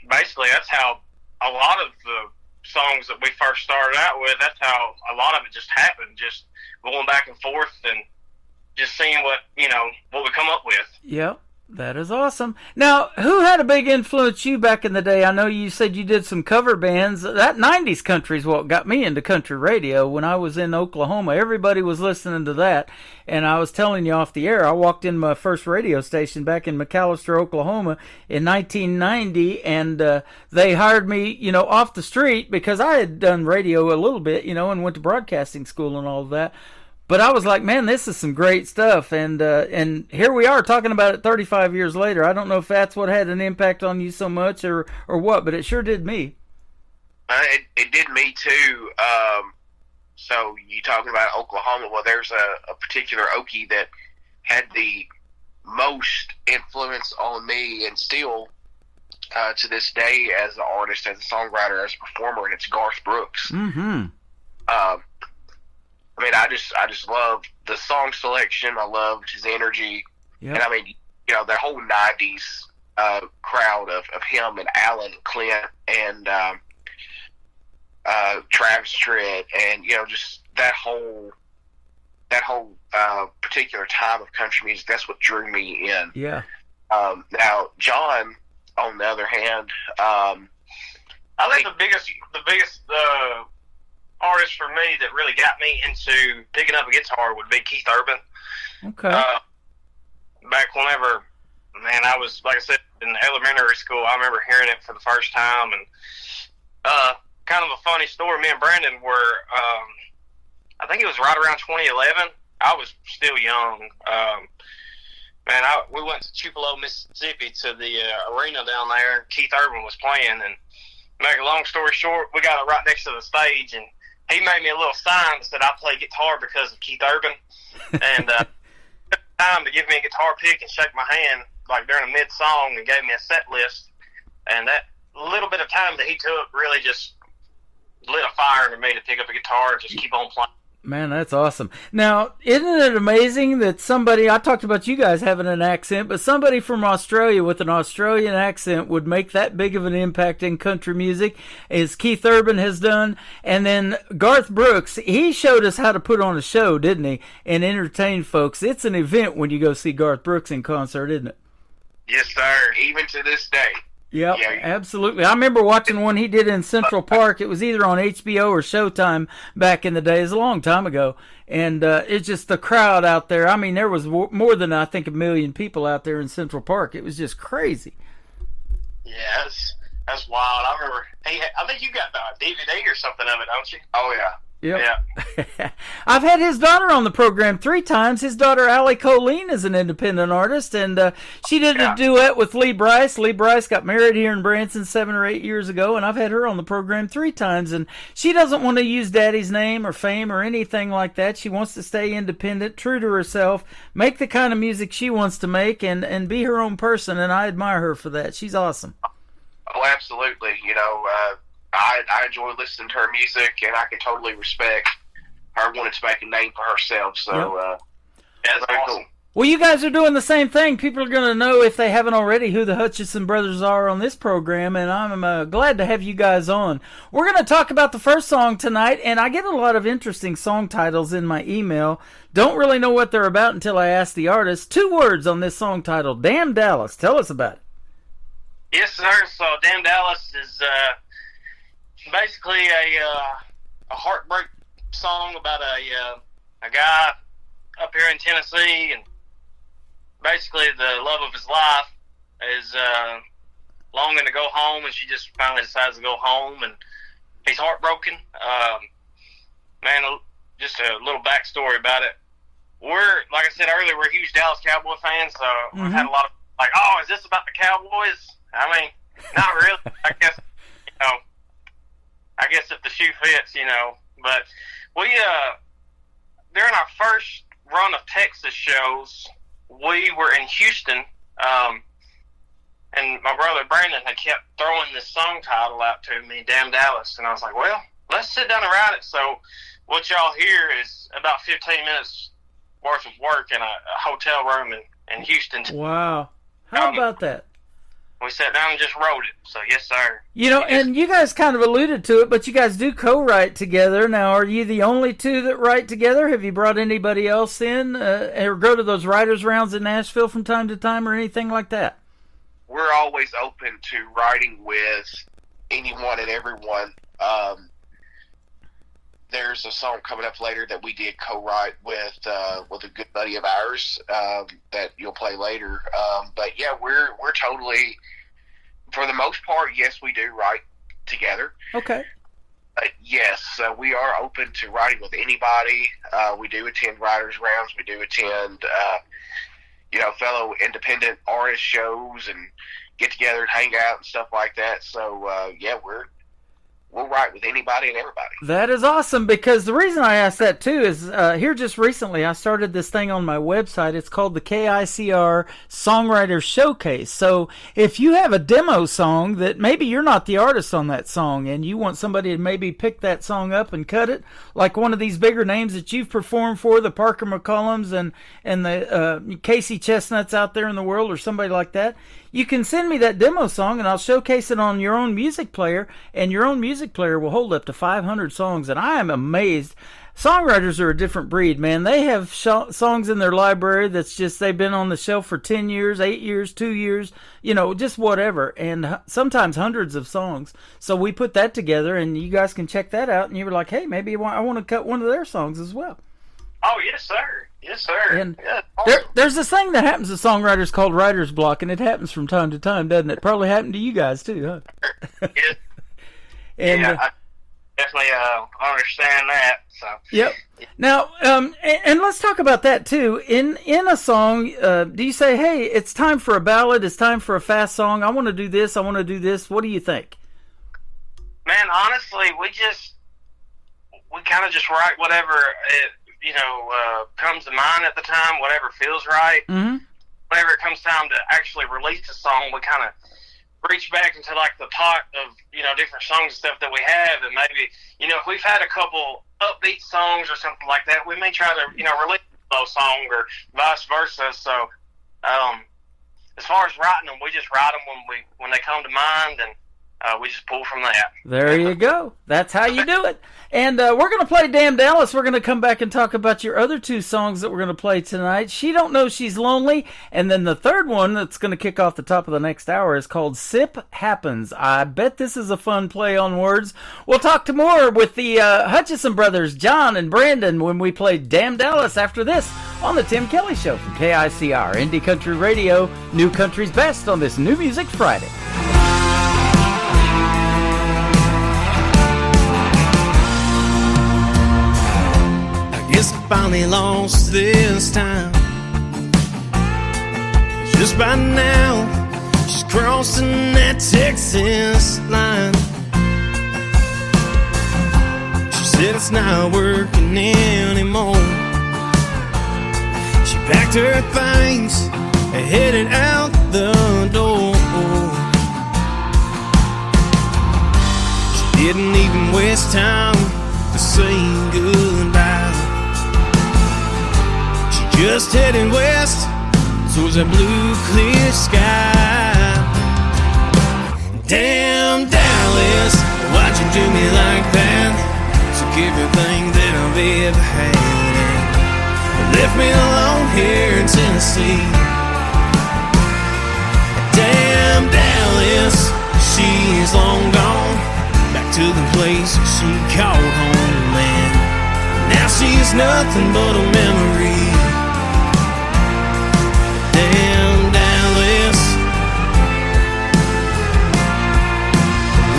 basically that's how a lot of the songs that we first started out with, that's how a lot of it just happened, just going back and forth and just seeing what we come up with. Yep. That is awesome. Now, who had a big influence you back in the day? I know you said you did some cover bands. That 90s country is what got me into country radio. When I was in Oklahoma, everybody was listening to that. And I was telling you off the air, I walked in my first radio station back in McAllister, Oklahoma in 1990, and they hired me, you know, off the street because I had done radio a little bit, you know, and went to broadcasting school and all of that. But I was like, man, this is some great stuff, and here we are talking about it 35 years later. I don't know if that's what had an impact on you so much or what, but it sure did me. It did me too. So you talking about Oklahoma? Well, there's a particular Okie that had the most influence on me, and still to this day, as an artist, as a songwriter, as a performer, and it's Garth Brooks. Mm-hmm. I mean, I just loved the song selection. I loved his energy. Yep. And I mean, you know, the whole 90s crowd of him and Alan and Clint and Travis Tritt, and, you know, just that whole that whole particular time of country music, that's what drew me in. Yeah. Now, John, on the other hand, I think the biggest artist for me that really got me into picking up a guitar would be Keith Urban. Okay. Back whenever, man, I was, like I said, in elementary school, I remember hearing it for the first time. And kind of a funny story, me and Brandon were, I think it was right around 2011. I was still young. We went to Tupelo, Mississippi to the arena down there. Keith Urban was playing, and make a long story short, we got it right next to the stage, and he made me a little sign that said I play guitar because of Keith Urban, and took time to give me a guitar pick and shake my hand like during a mid-song and gave me a set list, and that little bit of time that he took really just lit a fire under me to pick up a guitar and just keep on playing. Man, that's awesome. Now, isn't it amazing that somebody, I talked about you guys having an accent, but somebody from Australia with an Australian accent would make that big of an impact in country music, as Keith Urban has done. And then Garth Brooks, he showed us how to put on a show, didn't he, and entertain folks. It's an event when you go see Garth Brooks in concert, isn't it? Yes, sir. Even to this day. Yep, yeah, absolutely. I remember watching one he did in Central Park. It was either on HBO or Showtime back in the day. It was a long time ago. And it's just the crowd out there. I mean, there was more than, I think, 1 million people out there in Central Park. It was just crazy. Yeah, that's wild. I remember, I think you got the DVD or something of it, don't you? Oh, yeah. Yep. Yeah. I've had his daughter on the program 3 times. His daughter, Allie Colleen, is an independent artist, and she did a duet with Lee Brice. Lee Brice got married here in Branson 7 or 8 years ago, and I've had her on the program 3 times, and she doesn't want to use Daddy's name or fame or anything like that. She wants to stay independent, true to herself, make the kind of music she wants to make, and be her own person, and I admire her for that. She's awesome. Oh, absolutely. You know, I enjoy listening to her music, and I can totally respect her wanting to make a name for herself. So, that's very awesome. Cool. Well, you guys are doing the same thing. People are going to know, if they haven't already, who the Hutchison brothers are on this program, and I'm glad to have you guys on. We're going to talk about the first song tonight, and I get a lot of interesting song titles in my email. Don't really know what they're about until I ask the artist. 2 words on this song title, Damn Dallas. Tell us about it. Yes, sir. So, Damn Dallas is basically a heartbreak song about a guy up here in Tennessee, and basically the love of his life is longing to go home, and she just finally decides to go home, and he's heartbroken. Man, just a little backstory about it. We're, like I said earlier, we're huge Dallas Cowboy fans, so we've had a lot of, like, oh, is this about the Cowboys? I mean, not really. I guess if the shoe fits, but we, during our first run of Texas shows, we were in Houston, and my brother Brandon had kept throwing this song title out to me, Damn Dallas, and I was like, well, let's sit down and write it. So what y'all hear is about 15 minutes worth of work in a hotel room in Houston. Wow. How about that? We sat down and just wrote it. So, yes, sir. And you guys kind of alluded to it, but you guys do co-write together. Now, are you the only 2 that write together? Have you brought anybody else in or go to those writers' rounds in Nashville from time to time or anything like that? We're always open to writing with anyone and everyone. There's a song coming up later that we did co-write with a good buddy of ours that you'll play later. But yeah, we're totally, for the most part, yes, we do write together. Okay. Yes, we are open to writing with anybody. We do attend writers' rounds. We do attend, fellow independent artist shows and get together and hang out and stuff like that. So yeah, we'll write with anybody and everybody. That is awesome, because the reason I asked that too is here just recently I started this thing on my website. It's called the KICR Songwriter Showcase. So if you have a demo song that maybe you're not the artist on that song and you want somebody to maybe pick that song up and cut it, like one of these bigger names that you've performed for, the Parker McCollums and the Casey Chestnuts out there in the world, or somebody like that, you can send me that demo song and I'll showcase it on your own music player, and your own music player will hold up to 500 songs. And I am amazed songwriters are a different breed, man. They have songs in their library that's just, they've been on the shelf for 10 years, 8 years, 2 years, you know, just whatever. And sometimes hundreds of songs. So we put that together, and you guys can check that out. And you were like, hey, maybe I want to cut one of their songs as well. Oh, yes, sir. Yes, sir. And yeah, awesome. there's this thing that happens to songwriters called writer's block, and it happens from time to time, doesn't it? Probably happened to you guys too, huh? Yes. And, yeah, I definitely understand that. So. Yep. Now, and let's talk about that too. In a song, do you say, "Hey, it's time for a ballad. It's time for a fast song. I want to do this. I want to do this." What do you think? Man, honestly, we kind of just write whatever comes to mind at the time, whatever feels right. Mm-hmm. Whenever it comes time to actually release a song, we kind of reach back into like the pot of different songs and stuff that we have, and maybe if we've had a couple upbeat songs or something like that, we may try to release a slow song or vice versa. So as far as writing them, we just write them when they come to mind, and we just pull from that. There you go. That's how you do it. And we're going to play Damn Dallas. We're going to come back and talk about your other two songs that we're going to play tonight. She Don't Know She's Lonely. And then the third one that's going to kick off the top of the next hour is called Sip Happens. I bet this is a fun play on words. We'll talk to more with the Hutchison brothers, John and Brandon, when we play Damn Dallas after this on The Tim Kelly Show from KICR, Indie Country Radio, New Country's Best on this New Music Friday. Guess I finally lost this time. Just by now, she's crossing that Texas line. She said it's not working anymore. She packed her things and headed out the door. She didn't even waste time to say goodbye. Just heading west towards that blue clear sky. Damn Dallas, why'd you do me like that? Took everything that I've ever had and left me alone here in Tennessee. Damn Dallas, she's long gone back to the place she called home, man. Now she's nothing but a memory. Damn Dallas,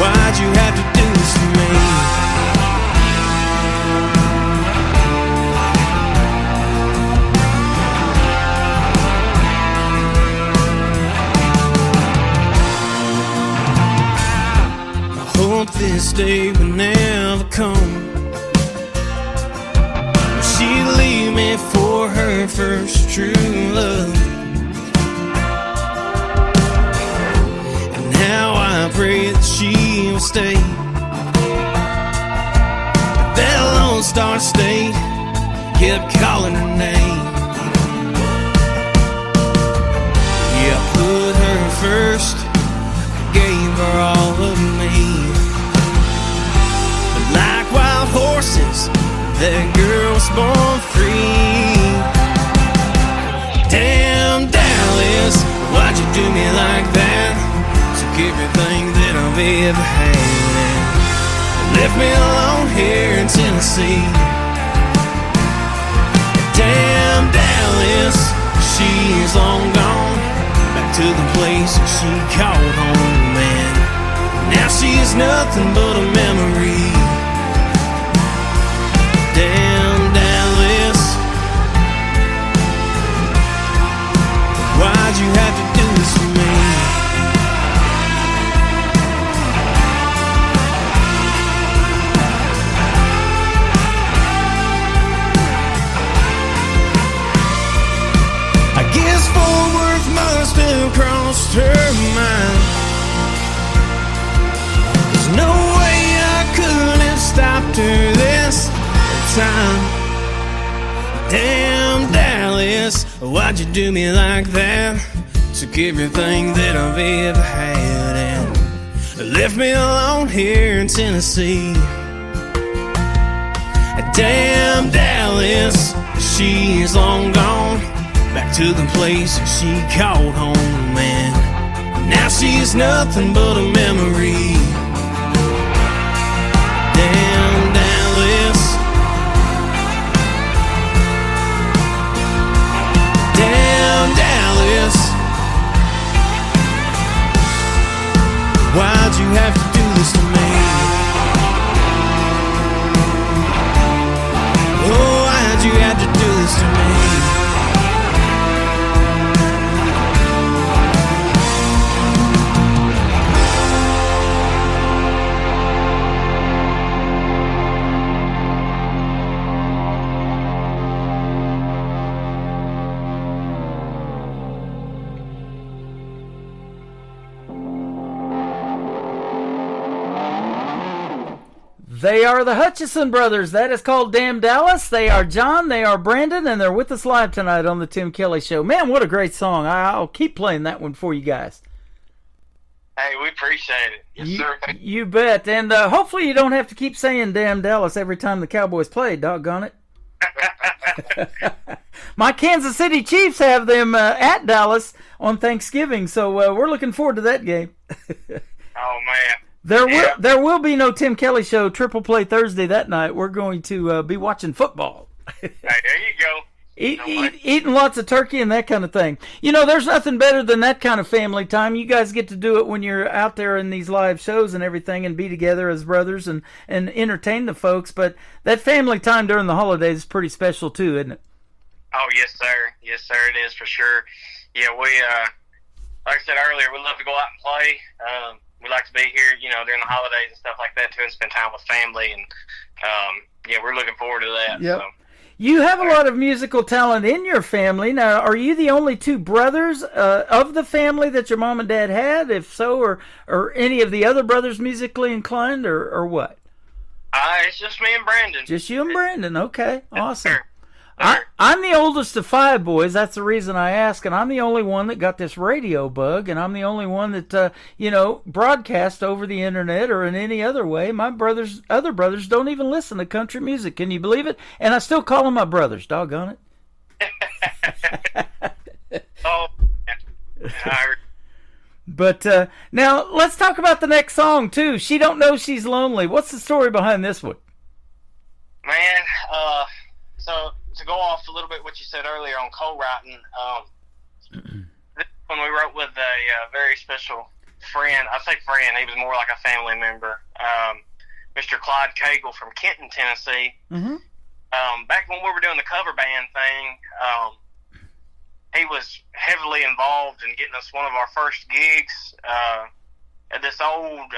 why'd you have to do this to me? I hope this day will never come. She'd leave me for her first true love. Now I pray that she will stay. That Lone Star State kept calling her name. Yeah, I put her first, gave her all of me. But like wild horses, that girl's born free. Damn Dallas, why'd you do me like that? Everything that I've ever had left me alone here in Tennessee. Damn Dallas, she's long gone back to the place she called home, man. Now she's nothing but a memory. Damn Dallas, why'd you have to do this to me? Fort Worth must have crossed her mind. There's no way I could have stopped her this time. Damn Dallas, why'd you do me like that? Took everything that I've ever had and left me alone here in Tennessee. Damn Dallas, she is long gone, back to the place she called home, man. Now she's nothing but a memory. Damn Dallas, damn Dallas, why'd you have to do this to me? Oh, why'd you have to do this to me? They are the Hutchison brothers. That is called Damn Dallas. They are John, they are Brandon, and they're with us live tonight on the Tim Kelly Show. Man, what a great song. I'll keep playing that one for you guys. Hey, we appreciate it. Yes, sir. You bet. And hopefully you don't have to keep saying Damn Dallas every time the Cowboys play, doggone it. My Kansas City Chiefs have them at Dallas on Thanksgiving, so we're looking forward to that game. Oh, man. There will be no Tim Kelly Show Triple Play Thursday that night. We're going to be watching football. Hey, there you go. Eating lots of turkey and that kind of thing. You know, there's nothing better than that kind of family time. You guys get to do it when you're out there in these live shows and everything and be together as brothers and entertain the folks. But that family time during the holidays is pretty special too, isn't it? Oh, yes, sir. Yes, sir, it is for sure. Yeah, we, like I said earlier, we love to go out and play. We like to be here, you know, during the holidays and stuff like that too, and spend time with family. And yeah, we're looking forward to that. Yep. So. You have a lot of musical talent in your family. Now, are you the only two brothers of the family that your mom and dad had? If so, or any of the other brothers musically inclined, or what? It's just me and Brandon. Just you and Brandon. Okay, awesome. Sure. I'm the oldest of 5 boys. That's the reason I ask, and I'm the only one that got this radio bug, and I'm the only one that broadcast over the internet or in any other way. My other brothers don't even listen to country music. Can you believe it? And I still call them my brothers. Doggone it. Oh. But now let's talk about the next song too. She Don't Know She's Lonely. What's the story behind this one? Man, so to go off a little bit what you said earlier on co-writing, this one we wrote with a very special friend. I say friend, he was more like a family member, Mr. Clyde Cagle from Kenton, Tennessee. Mm-hmm. Back when we were doing the cover band thing, he was heavily involved in getting us one of our first gigs at this old...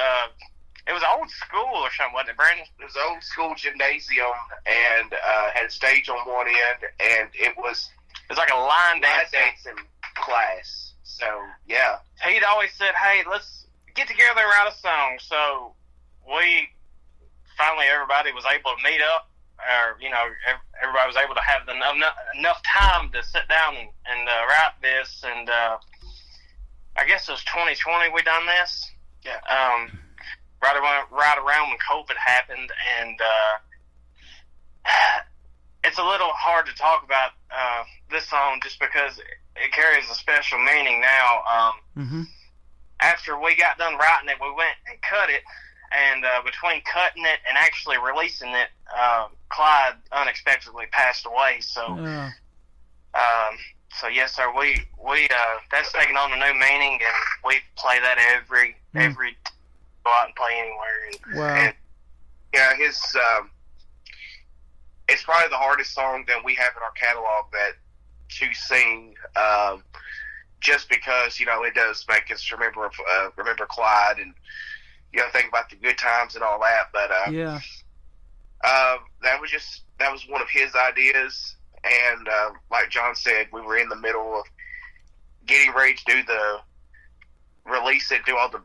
it was old school or something, wasn't it, Brandon? It was old school gymnasium and had a stage on one end, and it was like a line dancing class. So, yeah. He'd always said, hey, let's get together and write a song. So we finally, everybody was able to meet up, or, you know, everybody was able to have enough time to sit down and write this. And I guess it was 2020 we done this. Yeah. Right around when COVID happened, and it's a little hard to talk about this song just because it carries a special meaning now. After we got done writing it, we went and cut it, and between cutting it and actually releasing it, Clyde unexpectedly passed away. So, so yes, sir, we that's taken on a new meaning, and we play that every go out and play anywhere. Wow. And, yeah, it's probably the hardest song that we have in our catalog to sing, just because, you know, it does make us remember Clyde and, you know, think about the good times and all that. But that was one of his ideas, and like John said, we were in the middle of getting ready to do release it, do all the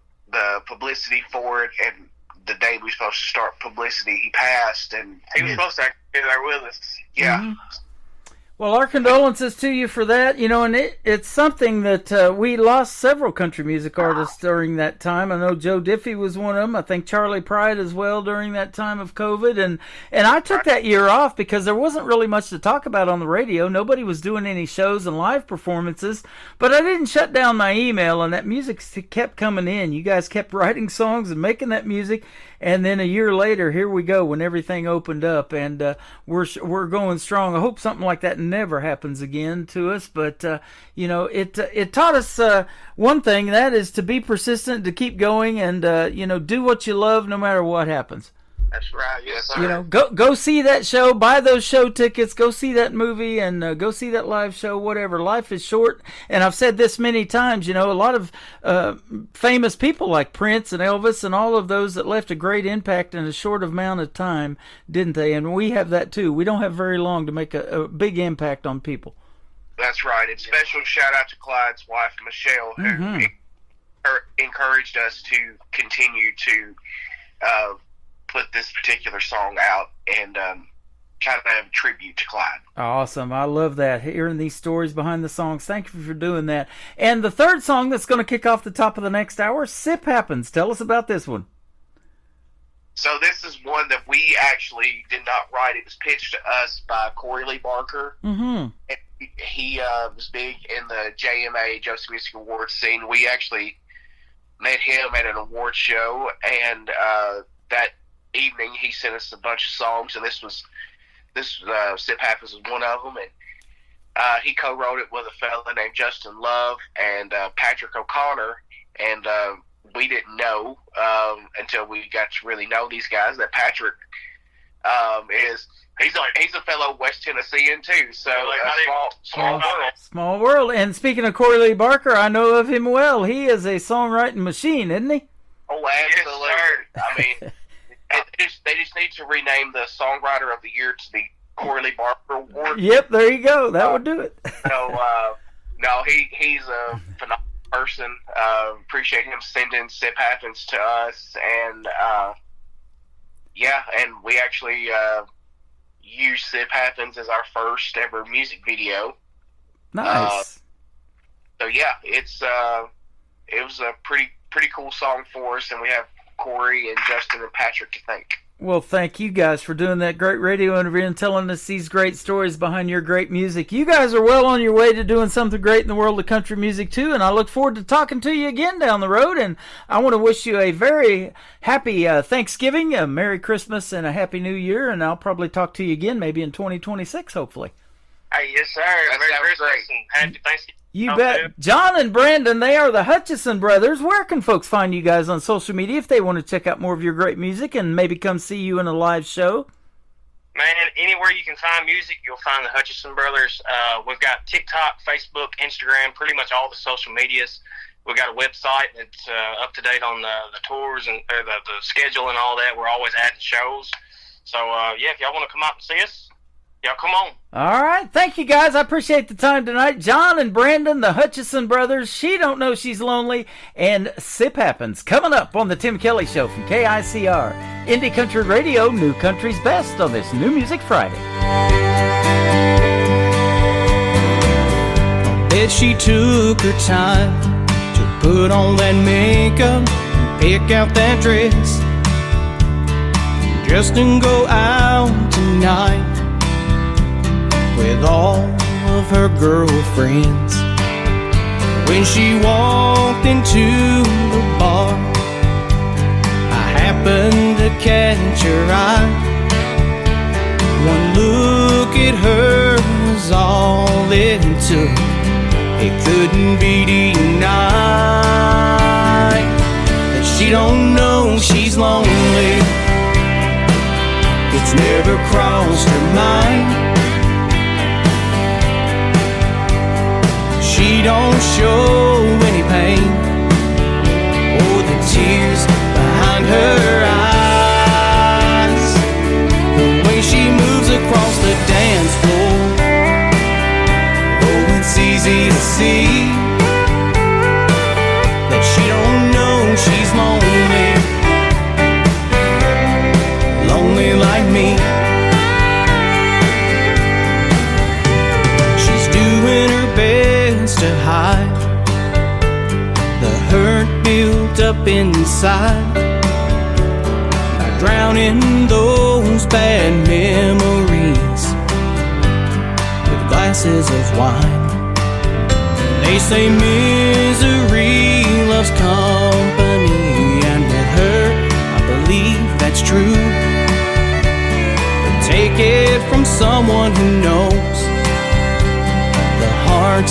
publicity for it, and the day we were supposed to start publicity, he passed, and he was supposed to be there with us. Yeah. Mm-hmm. Well, our condolences to you for that. You know, and it's something that we lost several country music artists during that time. I know Joe Diffie was one of them. I think Charlie Pride as well during that time of COVID. And I took that year off because there wasn't really much to talk about on the radio. Nobody was doing any shows and live performances. But I didn't shut down my email, and that music kept coming in. You guys kept writing songs and making that music. And then a year later, here we go when everything opened up, and we're going strong. I hope something like that never happens again to us. But you know, it taught us one thing, that is to be persistent, to keep going, and you know, do what you love no matter what happens. That's right. Yes, sir. You know, go see that show, buy those show tickets, go see that movie, and go see that live show, whatever. Life is short, and I've said this many times, you know, a lot of famous people like Prince and Elvis and all of those that left a great impact in a short amount of time, didn't they? And we have that too. We don't have very long to make a big impact on people. That's right. And special shout out to Clyde's wife, Michelle, who encouraged us to continue to put this particular song out and kind of tribute to Clyde. Awesome. I love that, hearing these stories behind the songs. Thank you for doing that. And the third song that's going to kick off the top of the next hour, Sip Happens. Tell us about this one. So this is one that we actually did not write. It was pitched to us by Corey Lee Barker. Mm-hmm. And he was big in the JMA, Joseph Music Awards scene. We actually met him at an award show, and that evening he sent us a bunch of songs, and this Sip Happens was one of them, and he co-wrote it with a fella named Justin Love and Patrick O'Connor, and we didn't know until we got to really know these guys that Patrick he's a fellow West Tennessean too, so small world. Small world. And speaking of Corey Lee Barker, I know of him well. He is a songwriting machine, isn't he? Oh, absolutely. Yes, I mean, they just need to rename the Songwriter of the Year to the Corey Lee Barker Award. Yep, there you go. That would do it. No, he's a phenomenal person. Appreciate him sending Sip Happens to us, and and we actually used Sip Happens as our first ever music video. Nice. So yeah, it was a pretty cool song for us, and we have Corey and Justin and Patrick to thank. Well, thank you guys for doing that great radio interview and telling us these great stories behind your great music. You guys are well on your way to doing something great in the world of country music too, and I look forward to talking to you again down the road. And I want to wish you a very happy Thanksgiving, a Merry Christmas, and a Happy New Year, and I'll probably talk to you again maybe in 2026, hopefully. Hey, yes, sir. Merry Christmas and Happy Thanksgiving. You bet. John and Brandon, they are the Hutchison brothers. Where can folks find you guys on social media if they want to check out more of your great music and maybe come see you in a live show? Man, anywhere you can find music, you'll find the Hutchison brothers. We've got TikTok, Facebook, Instagram, pretty much all the social medias. We've got a website that's up to date on the tours and the schedule and all that. We're always adding shows. So, if y'all want to come out and see us, y'all come on. All right. Thank you, guys. I appreciate the time tonight. John and Brandon, the Hutchison brothers. She Don't Know She's Lonely, and Sip Happens. Coming up on the Tim Kelly Show from KICR. Indie Country Radio, New Country's Best on this New Music Friday. Bet she took her time to put on that makeup and pick out that dress just to go out tonight with all of her girlfriends. When she walked into the bar, I happened to catch her eye. One look at her was all it took. It couldn't be denied that she don't know she's lonely. It's never crossed her mind. She don't show any pain or the tears behind her eyes. The way she moves across the dance floor, oh, it's easy to see that she don't know she's lonely, lonely like me. built up inside by drowning those bad memories with glasses of wine. They say misery loves company, and with her I believe that's true. But take it from someone who knows the heart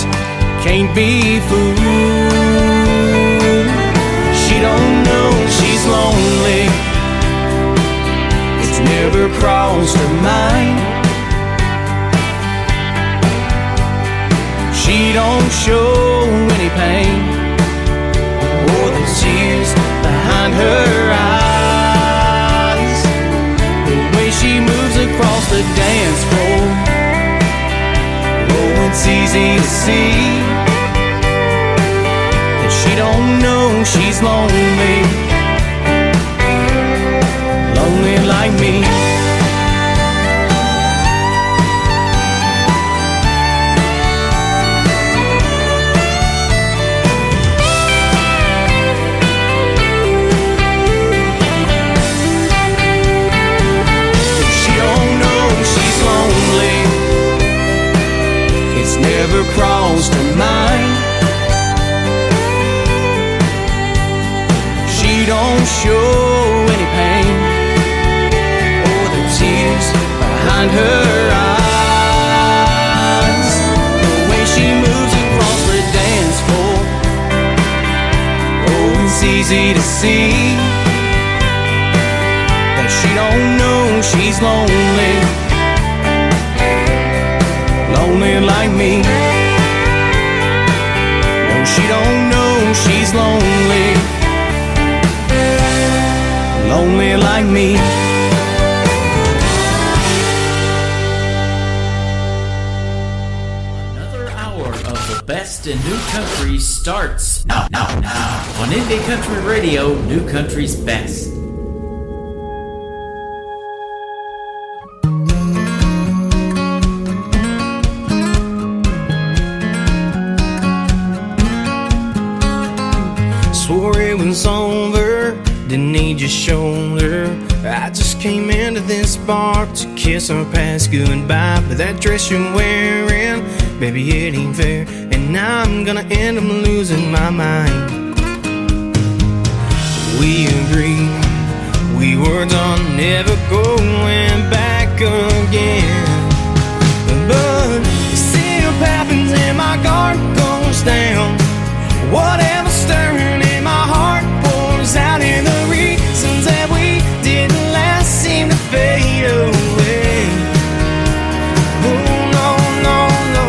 can't be fooled. She don't know she's lonely, it's never crossed her mind. She don't show any pain or the tears behind her eyes. The way she moves across the dance floor, oh, it's easy to see that she don't know she's lonely, lonely like me. Never crossed her mind. She don't show any pain or the tears behind her eyes. The way she moves across the dance floor, oh, it's easy to see that she don't know she's lonely, lonely like me. No, she don't know she's lonely, lonely like me. Another hour of the best in new country starts now on Indie Country Radio, New Country's best. Swore it was over, didn't need your shoulder. I just came into this bar to kiss our past goodbye. But that dress you're wearing, baby, it ain't fair, and now I'm gonna end up losing my mind. We agreed, we were done, never going back again. But still happens and my guard goes down. Whatever's stirring in my heart pours out, in the reasons that we didn't last seem to fade away. Oh no, no, no.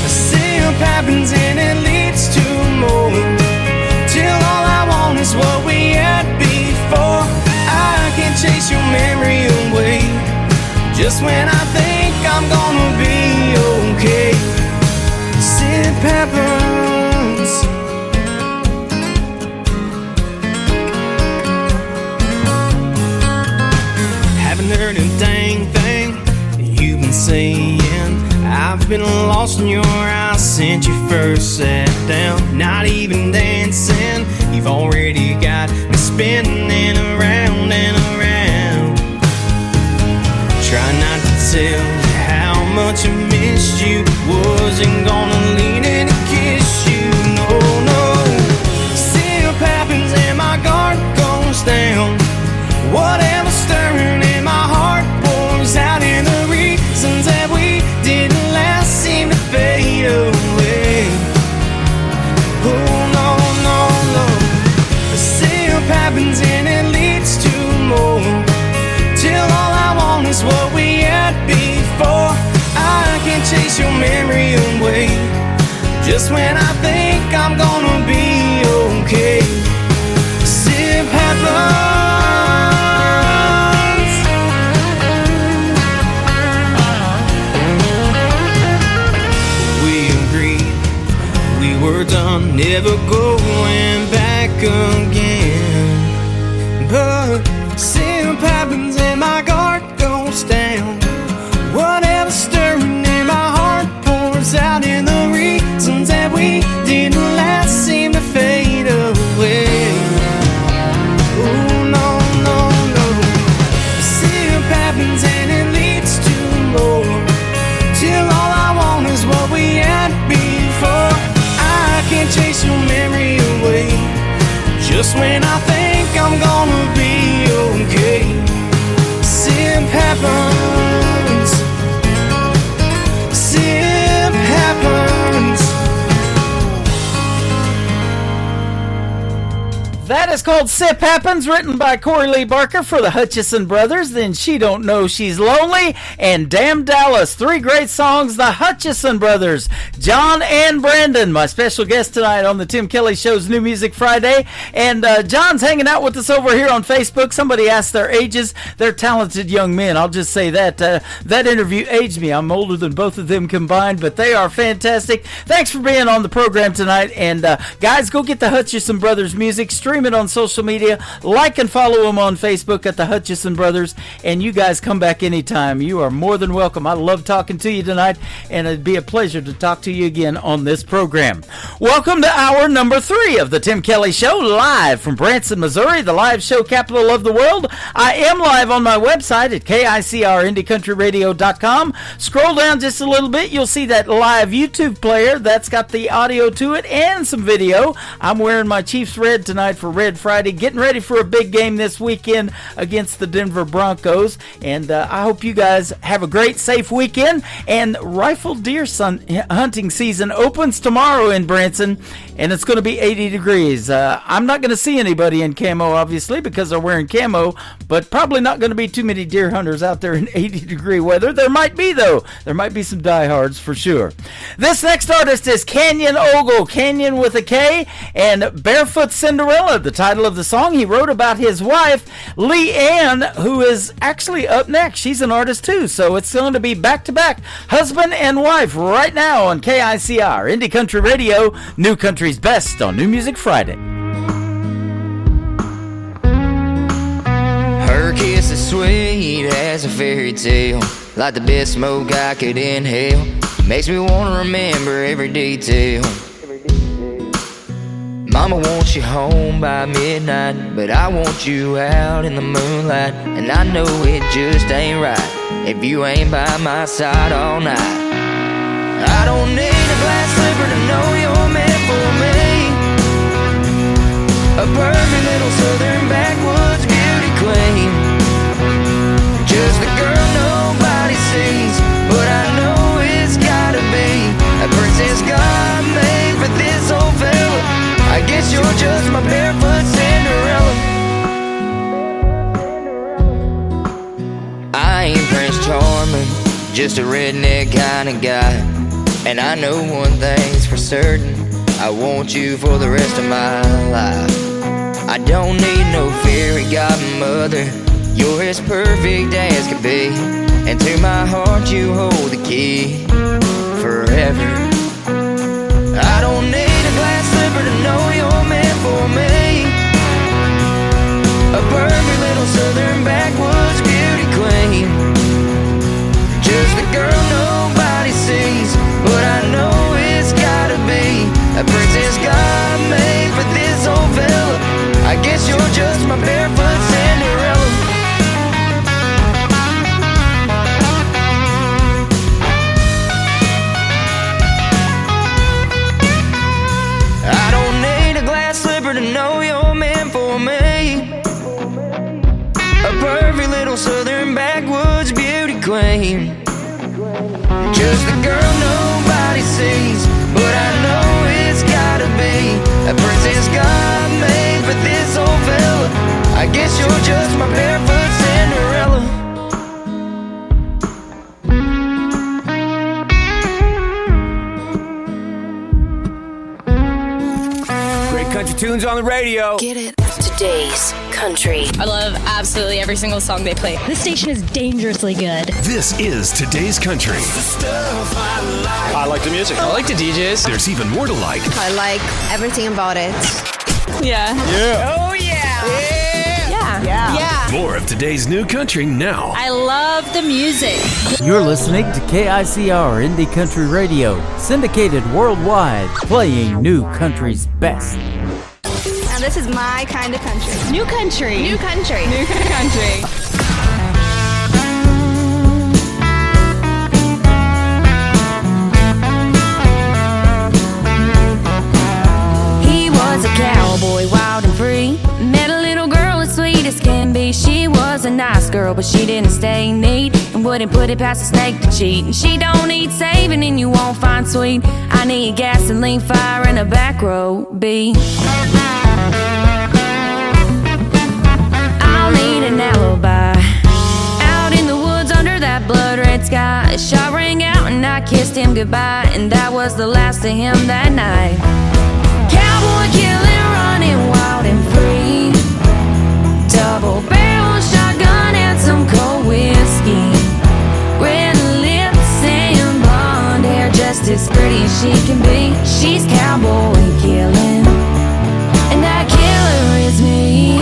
The still happens and it leads to more, till all I want is what we had before. I can't chase your memory away, just when I think I'm gonna be okay. Still happens. Heard a dang thing you've been saying. I've been lost in your eyes since you first sat down. Not even dancing, you've already got me spinning around and around. Try not to tell you how much I missed you. Wasn't gonna lean in and kiss you, no, no. Still happens and my guard goes down. Whatever's stirring in my heart pours out, in the reasons that we didn't last seem to fade away. Oh no, no, no. The still happens and it leads to more, till all I want is what we had before. I can't chase your memory away, just when I think I'm gonna be okay. Still happens. We're done, never going back again. But still happens and my guard goes down. Whatever's stirring in my heart pours out, in the reasons that we just when I think I'm gonna be okay. Simp happens. Simp happens. That is called Sip Happens, written by Corey Lee Barker for the Hutchison Brothers. Then She Don't Know She's Lonely and Damn Dallas. 3 great songs, the Hutchison Brothers. John and Brandon, my special guest tonight on the Tim Kelly Show's New Music Friday. And John's hanging out with us over here on Facebook. Somebody asked their ages. They're talented young men. I'll just say that. That interview aged me. I'm older than both of them combined, but they are fantastic. Thanks for being on the program tonight. And guys, go get the Hutchison Brothers music. Stream it on social media. Like and follow them on Facebook at the Hutchison Brothers. And you guys come back anytime. You are more than welcome. I love talking to you tonight, and it'd be a pleasure to talk to you again on this program. Welcome to hour number 3 of the Tim Kelly Show, live from Branson, Missouri, the live show capital of the world. I am live on my website at KICRIndieCountryRadio.com. Scroll down just a little bit. You'll see that live YouTube player. That's got the audio to it and some video. I'm wearing my Chiefs red tonight for Red Friday, getting ready for a big game this weekend against the Denver Broncos. And I hope you guys have a great, safe weekend. And rifle deer hunting season opens tomorrow in Branson, and it's going to be 80 degrees. I'm not going to see anybody in camo, obviously, because they're wearing camo, but probably not going to be too many deer hunters out there in 80-degree weather. There might be, though. There might be some diehards for sure. This next artist is Canyon Ogle, Canyon with a K, and Barefoot Cinderella, the title of the song. He wrote about his wife, Lee Ann, who is actually up next. She's an artist, too, so it's going to be back-to-back, husband and wife, right now on KICR, Indie Country Radio, New Country's Best on New Music Friday. Her kiss is sweet as a fairy tale, like the best smoke I could inhale. Makes me want to remember every detail. Mama wants you home by midnight, but I want you out in the moonlight. And I know it just ain't right if you ain't by my side all night. I don't need a glass slipper to know you're meant for me. A perfect little southern backwoods beauty queen. Just the girl nobody sees, but I know it's gotta be a princess God made for this old fella. I guess you're just my barefoot Cinderella. I ain't Prince Charming, just a redneck kind of guy. And I know one thing's for certain, I want you for the rest of my life. I don't need no fairy godmother, you're as perfect as could be. And to my heart you hold the key forever. I don't need a glass slipper to know you're meant for me. A perfect little southern backwoods beauty queen. Just the girl nobody sees, but I know it's gotta be a princess God made for this old fella. I guess you're just my barefoot Cinderella. I don't need a glass slipper to know you're meant for me. A perfect little southern backwoods beauty queen. Just the girl nobody sees, but I know it's gotta be a princess God made for this old fella. I guess you're just my barefoot Cinderella. Great country tunes on the radio. Get it. Today's country. I love absolutely every single song they play. This station is dangerously good. This is Today's Country. I like the music. I like the DJs. There's even more to like. I like everything about it. Yeah. Yeah. Oh, yeah. Yeah. More of today's new country now. I love the music. You're listening to KICR Indie Country Radio, syndicated worldwide, playing New Country's best. Now this is my kind of country. New country. New country. New country. He was a cowboy, wild and free. nice girl, but she didn't stay neat and wouldn't put it past a snake to cheat. And she don't need saving and you won't find sweet. I need gasoline, fire, and a back row beat. I'll need an alibi. Out in the woods under that blood-red sky, a shot rang out and I kissed him goodbye, and that was the last of him that night. Cowboy killing, running wild and free. Double barrel shotgun and some cold whiskey. Red lips and blonde hair, just as pretty as she can be. She's cowboy killing, and that killer is me.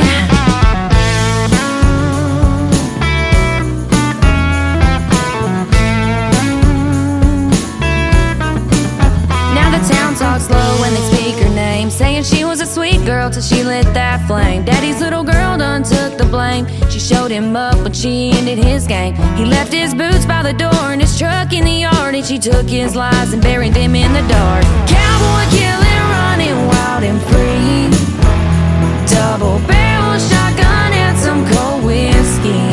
Now the town talks slow when they speak her name, saying she was a sweet girl till she lit that flame. Daddy's little girl done took the blame. She showed him up when she ended his game. He left his boots by the door and his truck in the yard, and she took his lies and buried them in the dark. Cowboy killing, running wild and free. Double barrel shotgun and some cold whiskey.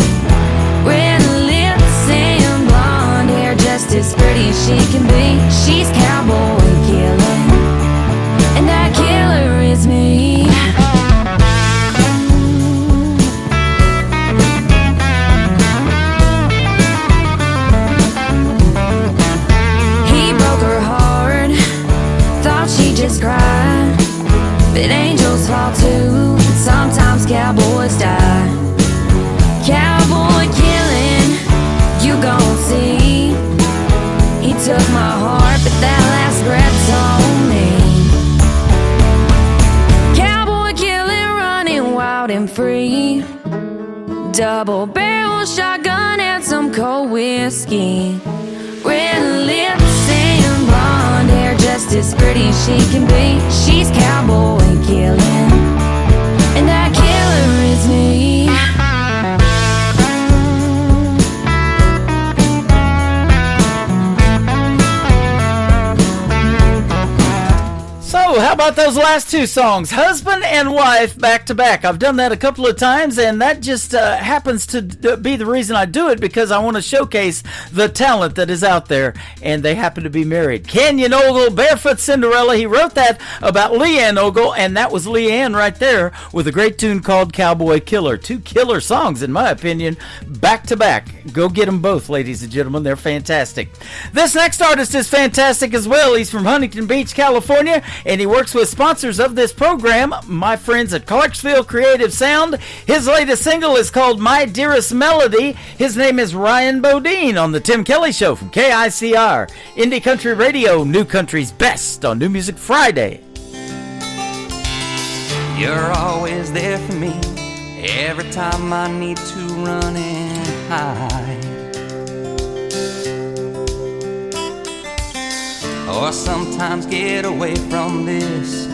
Red lips and blonde hair, just as pretty as she can be. She's cowboy killing, and that killer is me. He broke her heart, thought she just cried, but angels fall too, and sometimes cowboys die. Cowboy killing, you gon' see. He took my heart, but that last breath's on me. Cowboy killing, running wild and free. Double barrel shotgun and some cold whiskey. Red lips and blonde hair, just as pretty as she can be. She's cowboy killing, and that killer is me. So, how about those last two songs? Husband and wife back to back. I've done that a couple of times, and that just happens to be the reason I do it, because I want to showcase the talent that is out there, and they happen to be married. Kenyon Ogle, Barefoot Cinderella. He wrote that about Leanne Ogle, and that was Leanne right there with a great tune called Cowboy Killer. Two killer songs, in my opinion, back to back. Go get them both, ladies and gentlemen. They're fantastic. This next artist is fantastic as well. He's from Huntington Beach, California, and he works with sponsors of this program, my friends at Clarksville Creative Sound. His latest single is called My Dearest Melody. His name is Ryan Bodine on the Tim Kelly Show from KICR, Indie Country Radio, New Country's best on New Music Friday. You're always there for me every time I need to run and hide, or sometimes get away from this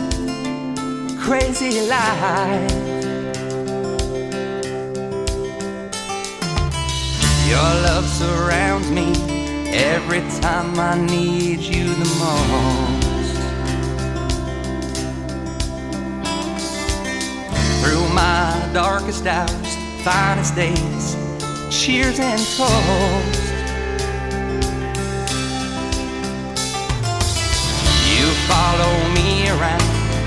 crazy life. Your love surrounds me every time I need you the most. Through my darkest hours, finest days, cheers and toast, you follow me around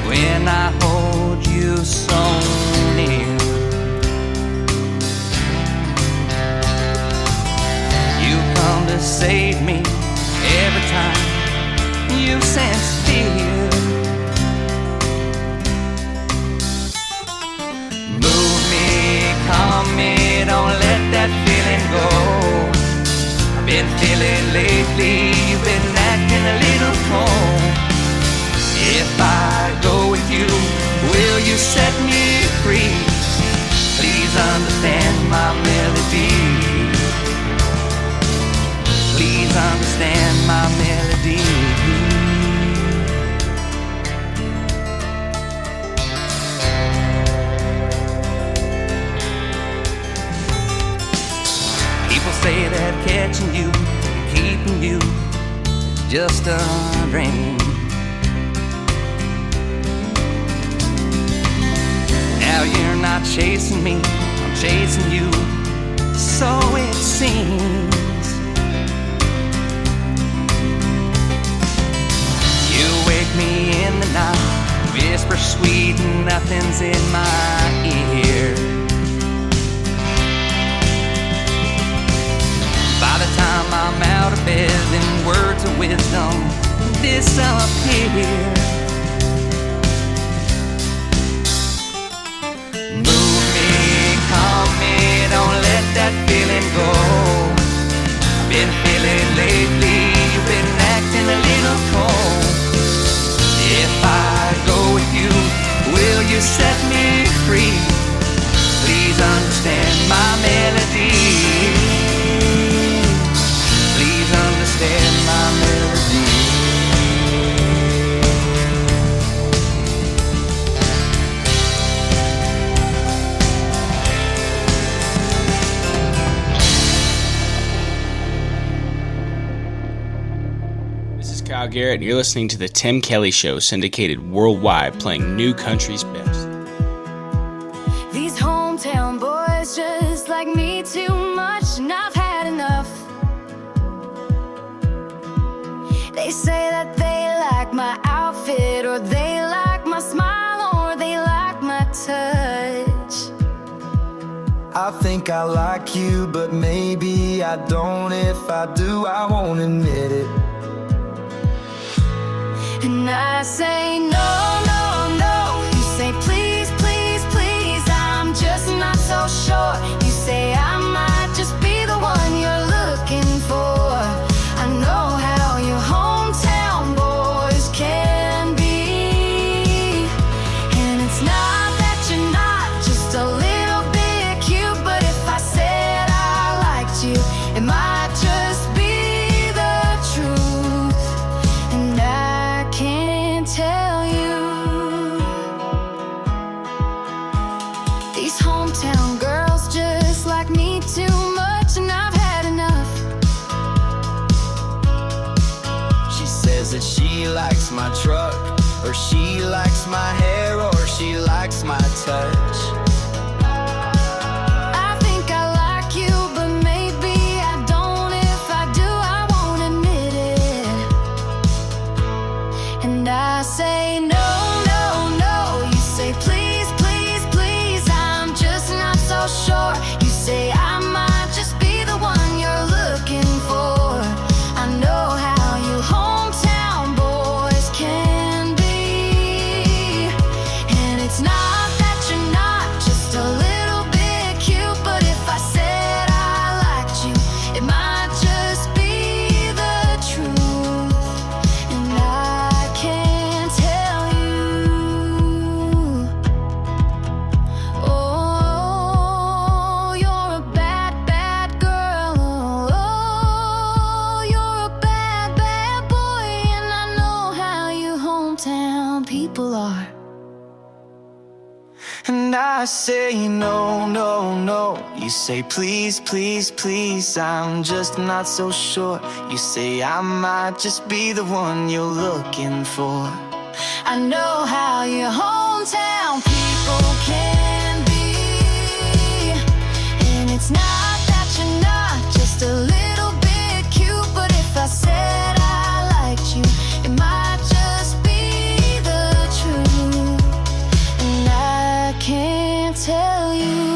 when I hold you so near. You come to save me every time you sense fear. Move me, calm me, don't let that feeling go. I've been feeling lately, you've been acting a little cold. If I go with you, will you set me free? Please understand my melody. Please understand my melody. People say that catching you, keeping you, just a dream. Now you're not chasing me, I'm chasing you, so it seems. You wake me in the night, whisper sweet, nothing's in my ear. By the time I'm out of bed, then words of wisdom disappear. Move me, calm me, don't let that feeling go. I've been feeling lately, you've been acting a little cold. If I go with you, will you set me free? Please understand my melody. Please understand my melody. Kyle Garrett, and you're listening to The Tim Kelly Show, syndicated worldwide, playing new country's best. These hometown boys just like me too much, and I've had enough. They say that they like my outfit, or they like my smile, or they like my touch. I think I like you, but maybe I don't. If I do, I won't admit it. And I say no, no, no. You say please, please, please. I'm just not so sure. You say I might just be the one you're looking for. I know how your hometown boys can be. And it's not that you're not just a little bit cute, but if I said I liked you, it might just be the truth. And I can't tell you. These hometown girls just like me too much, and I've had enough. She says that she likes my truck, or she likes my hair, or she likes my touch. I think I like you, but maybe I don't. If I do, I won't admit it. And I say no, no, no. You say please, please, please. I'm just not so sure. You say I might just be the one you're looking for. I know how you hometown boys can be. And it's not that you're not just a little bit cute, but if I said I liked you, it might just be the truth. And I can't tell you. Oh, you're a bad, bad girl. Oh, you're a bad, bad boy. And I know how you hometown people are. And I say no, no, no. You say please, please, please. I'm just not so sure. You say I might just be the one you're looking for. I know how your hometown people can be. And it's not that you're not just a little bit cute, but if I said I liked you, it might just be the truth. And I can't tell you.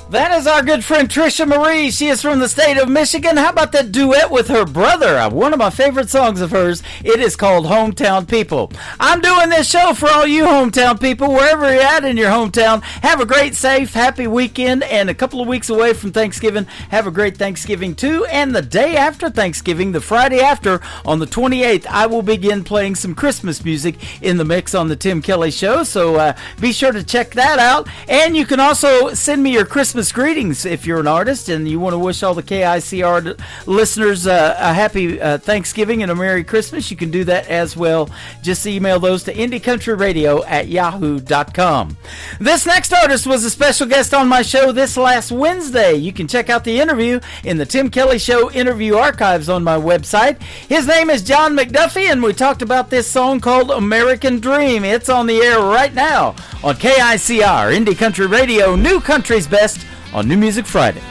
That is our good friend Trisha Marie. She is from the state of Michigan. How about that duet with her brother? One of my favorite songs of hers. It is called Hometown People. I'm doing this show for all you hometown people, wherever you're at in your hometown. Have a great, safe, happy weekend, and a couple of weeks away from Thanksgiving. Have a great Thanksgiving too. And the day after Thanksgiving, the Friday after, on the 28th, I will begin playing some Christmas music in the mix on the Tim Kelly Show. So be sure to check that out. And you can also send me your Christmas Christmas greetings if you're an artist and you want to wish all the KICR listeners a happy Thanksgiving and a Merry Christmas, you can do that as well. Just email those to IndieCountryRadio@yahoo.com. This next artist was a special guest on my show this last Wednesday. You can check out the interview in the Tim Kelly Show interview archives on my website. His name is John McDuffie, and we talked about this song called American Dream. It's on the air right now on KICR, Indie Country Radio, New Country's Best on New Music Friday.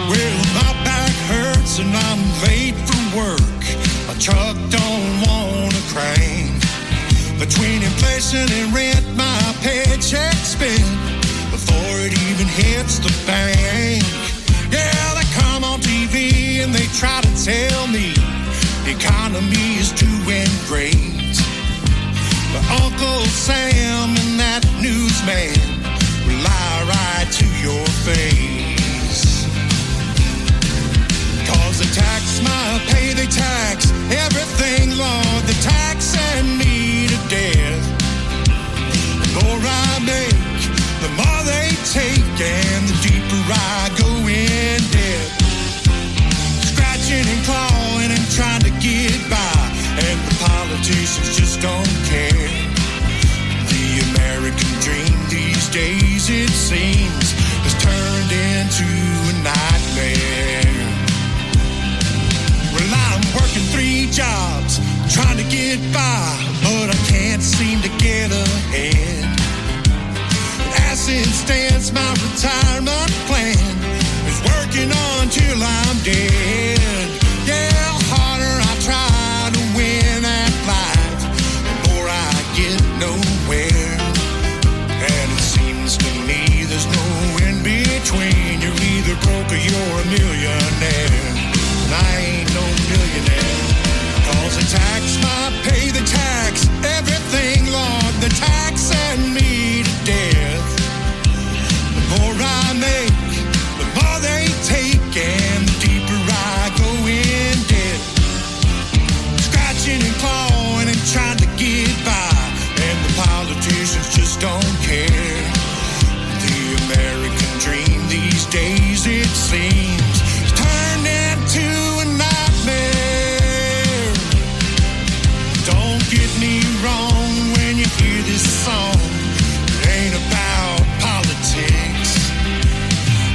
Well, my back hurts and I'm late for work. My truck don't want to crank. Between inflation and rent, my paycheck spent before it even hits the bank. Yeah, they come on TV and they try to tell me the economy is doing great. But Uncle Sam and that newsman will lie right to your face. 'Cause they tax my pay, they tax everything, Lord. They tax and me to death. The more I make, the more they take, and the deeper I go in debt. Scratching and clawing and trying to get by, and the politicians just don't care. The American dream these days, it seems, has turned into a nightmare. Well, I'm working 3 jobs, trying to get by, but I can't seem to get ahead. As it stands, my retirement plan is working on till I'm dead. Yeah, the harder I try to win at life, the more I get nowhere. And it seems to me there's no in between. You're either broke or you're a millionaire. And I ain't no millionaire. 'Cause they tax my pay, they tax everything, Lord. They tax and me to death. The more I make, the more they take, and the deeper I go in debt. Scratching and clawing and trying to get by, and the politicians just don't care. The American dream these days, it seems, has turned into a nightmare. Don't get me wrong when you hear this song. It ain't about politics.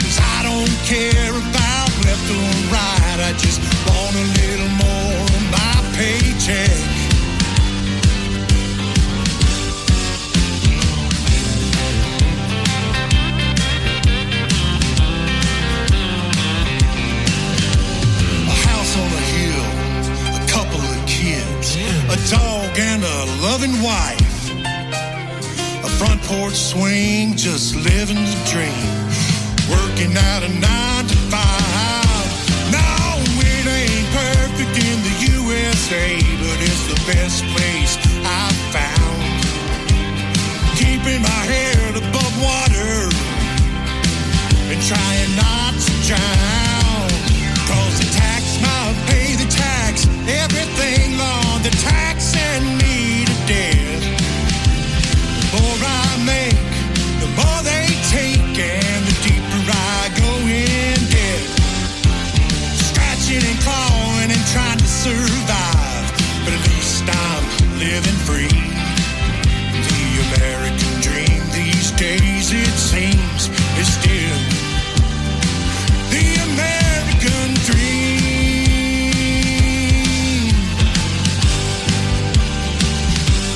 'Cause I don't care about left or right. I just want a little more of my paycheck. A house on a hill, a couple of kids, a dog and a loving wife. A front porch swing, just living the dream. Working out a 9 to 5. No, it ain't perfect in the USA, but it's the best place I've found. Keeping my head above water and trying not to drown. 'Cause the tax my pay, the tax everything, Lord. The tax and me to death. The more I make, the more they take, and the deeper I go in debt. Scratching and clawing and trying to survive, but at least I'm living free. The American dream these days, it seems, is still the American dream.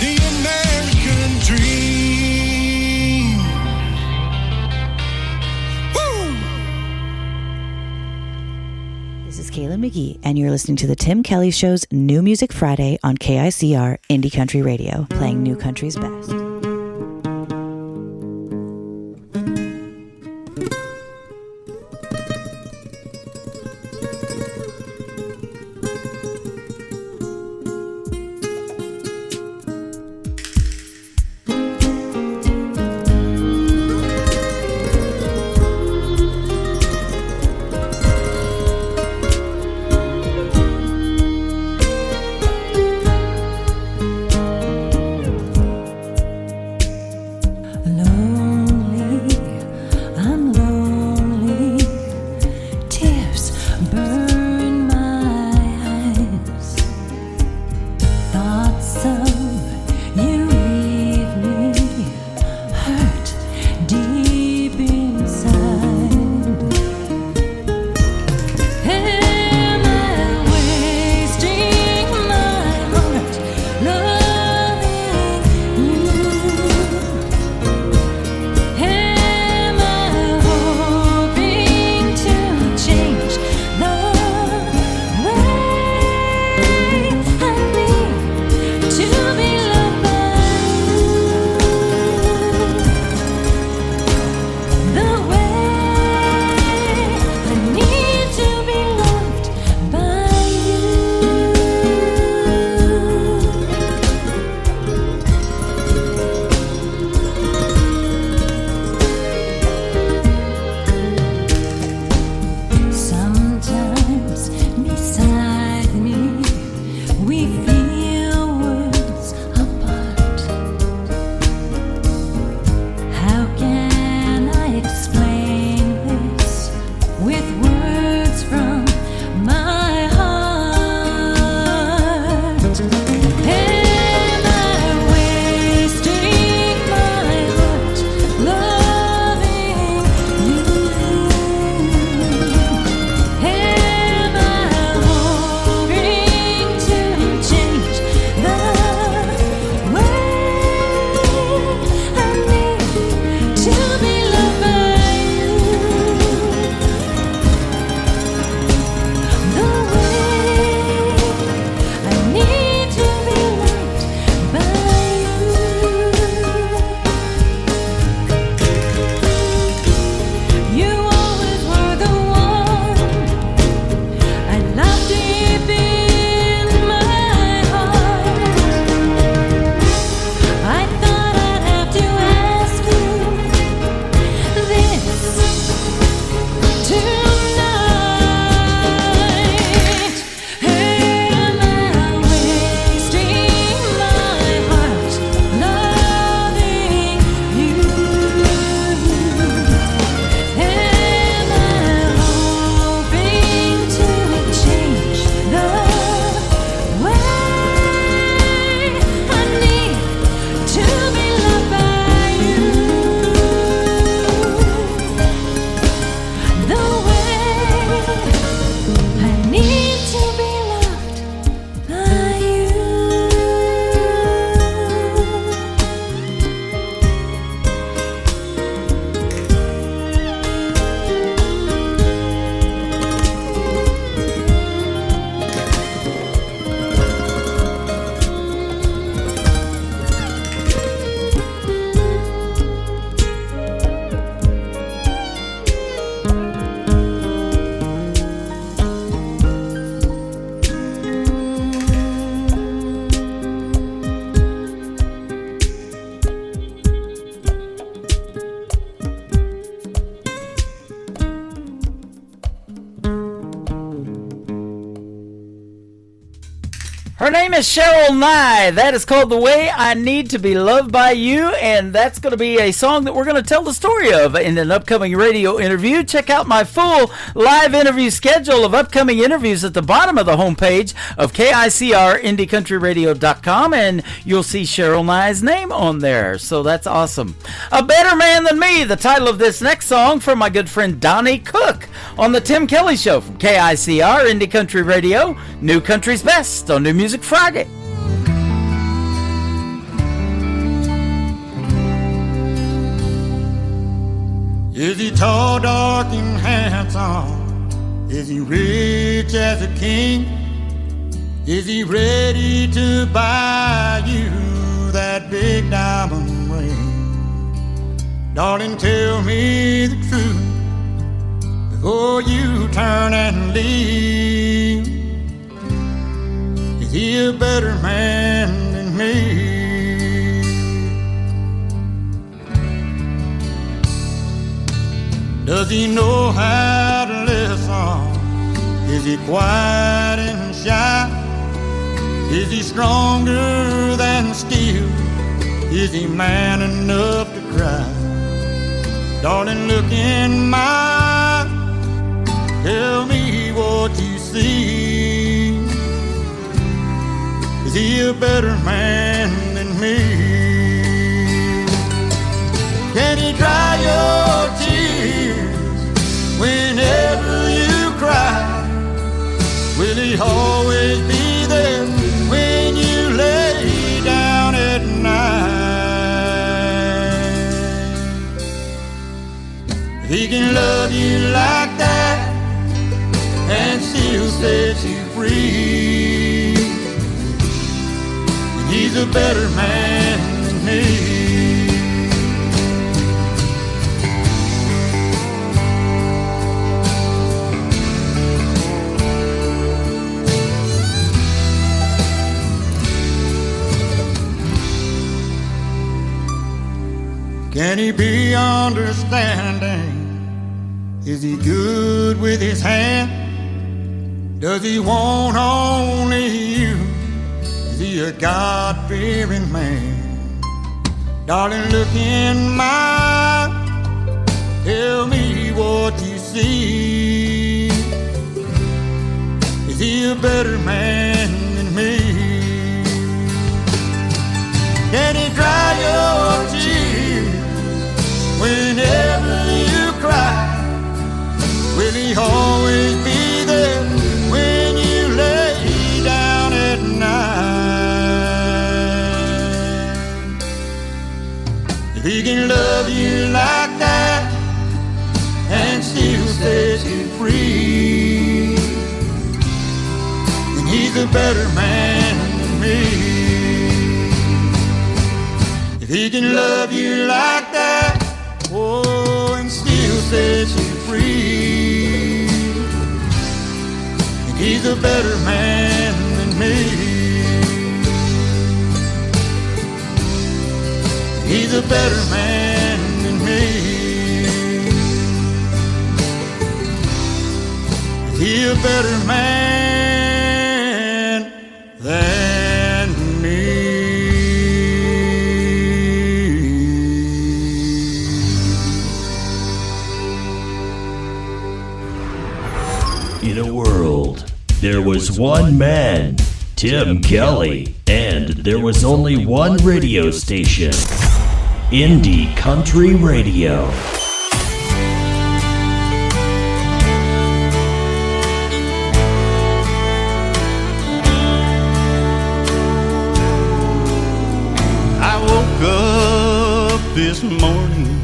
The American dream. Woo! This is Kaylin McGee, and you're listening to the Tim Kelly Show's New Music Friday on KICR Indie Country Radio, playing New Country's best. Her name is Cheryl Nye. That is called The Way I Need to Be Loved by You, and that's going to be a song that we're going to tell the story of in an upcoming radio interview. Check out my full live interview schedule of upcoming interviews at the bottom of the homepage of KICR-IndieCountryRadio.com, and you'll see Cheryl Nye's name on there, so that's awesome. A Better Man Than Me, the title of this next song from my good friend Donnie Cook on the Tim Kelly Show from KICR Indie Country Radio, New Country's Best on New Music Friday. Is he tall, dark, and handsome? Is he rich as a king? Is he ready to buy you that big diamond ring? Darling, tell me the truth before you turn and leave. Is he a better man than me? Does he know how to listen? Is he quiet and shy? Is he stronger than steel? Is he man enough to cry? Darling, look in my eyes. Tell me what you see. Is he a better man than me? Can he dry your tears whenever you cry? Will he always be there when you lay down at night? If he can love you like that and still set you free, he's a better man than me. Can he be understanding? Is he good with his hand? Does he want only you? Is he a God-fearing man? Darling, look in my eyes. Tell me what you see. Is he a better man than me? Can he dry your tears whenever you cry? Will he always be there when you lay down at night? If he can love you like that and still set you free, then he's a better man than me. If he can love you like that, oh, and still set you free, then he's a better man than me. He's a better man than me. He's a better man than me. In a world, there was one man, Tim Kelly, and there was only one radio station, Indie Country Radio. I woke up this morning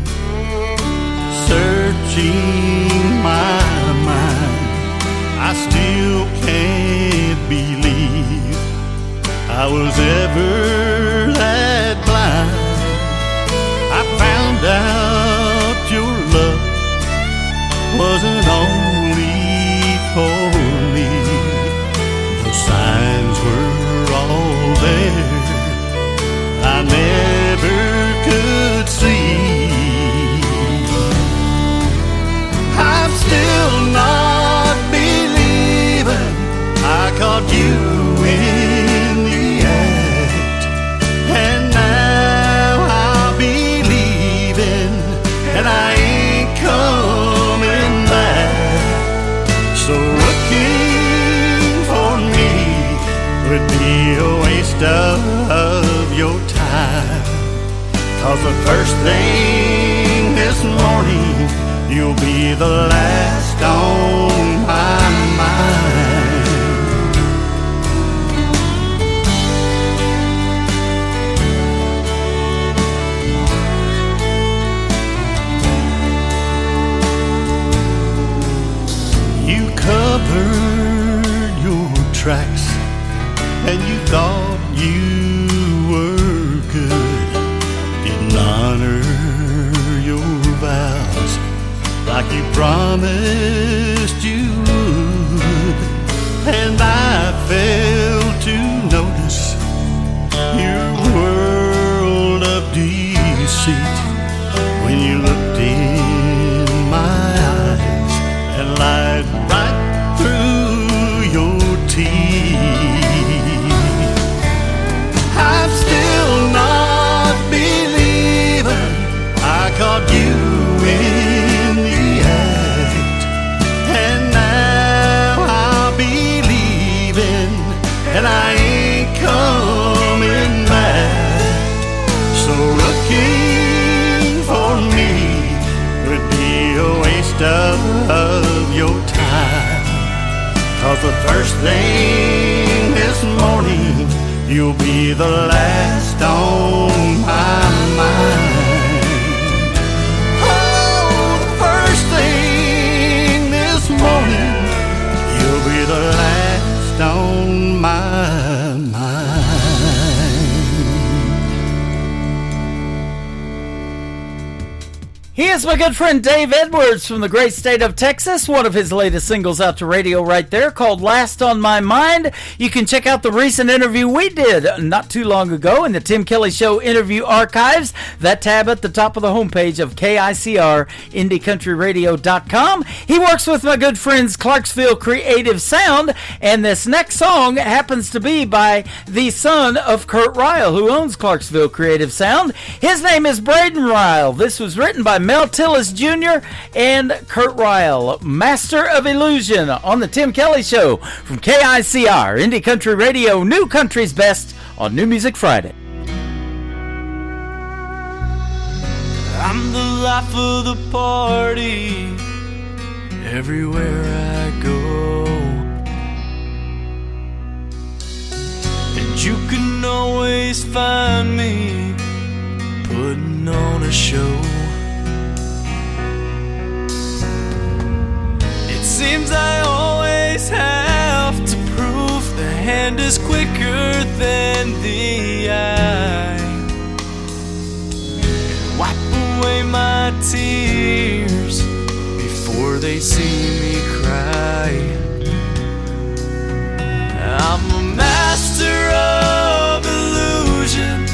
searching my mind. I still can't believe I was ever that blind. I found out your love wasn't only for me. The signs were all there I never could see. I'm still not believing I caught you in and I ain't coming back. So looking for me would be a waste of your time. 'Cause the first thing this morning, you'll be the last on my mind. You covered your tracks and you thought you were good. Didn't honor your vows like you promised you would. And I failed to notice your world of deceit when you looked in my eyes and lied right through your teeth. I'm still not believing I caught you in the act, and now I'll be leaving, and I ain't coming back. So looking for me would be a waste of your time. 'Cause the first thing this morning, you'll be the last on my mind. Oh, the first thing this morning, you'll be the last on my mind. He is my good friend Dave Edwards from the great state of Texas. One of his latest singles out to radio right there called Last on My Mind. You can check out the recent interview we did not too long ago in the Tim Kelly Show interview archives. That tab at the top of the homepage of KICR, IndieCountryRadio.com. He works with my good friends Clarksville Creative Sound, and this next song happens to be by the son of Kurt Ryle, who owns Clarksville Creative Sound. His name is Braden Ryle. This was written by Mel Tillis Jr. and Kurt Ryle, Master of Illusion, on the Tim Kelly Show from KICR, Indie Country Radio, New Country's Best on New Music Friday. I'm the life of the party everywhere I go, and you can always find me putting on a show. Seems I always have to prove the hand is quicker than the eye, and wipe away my tears before they see me cry. I'm a master of illusion.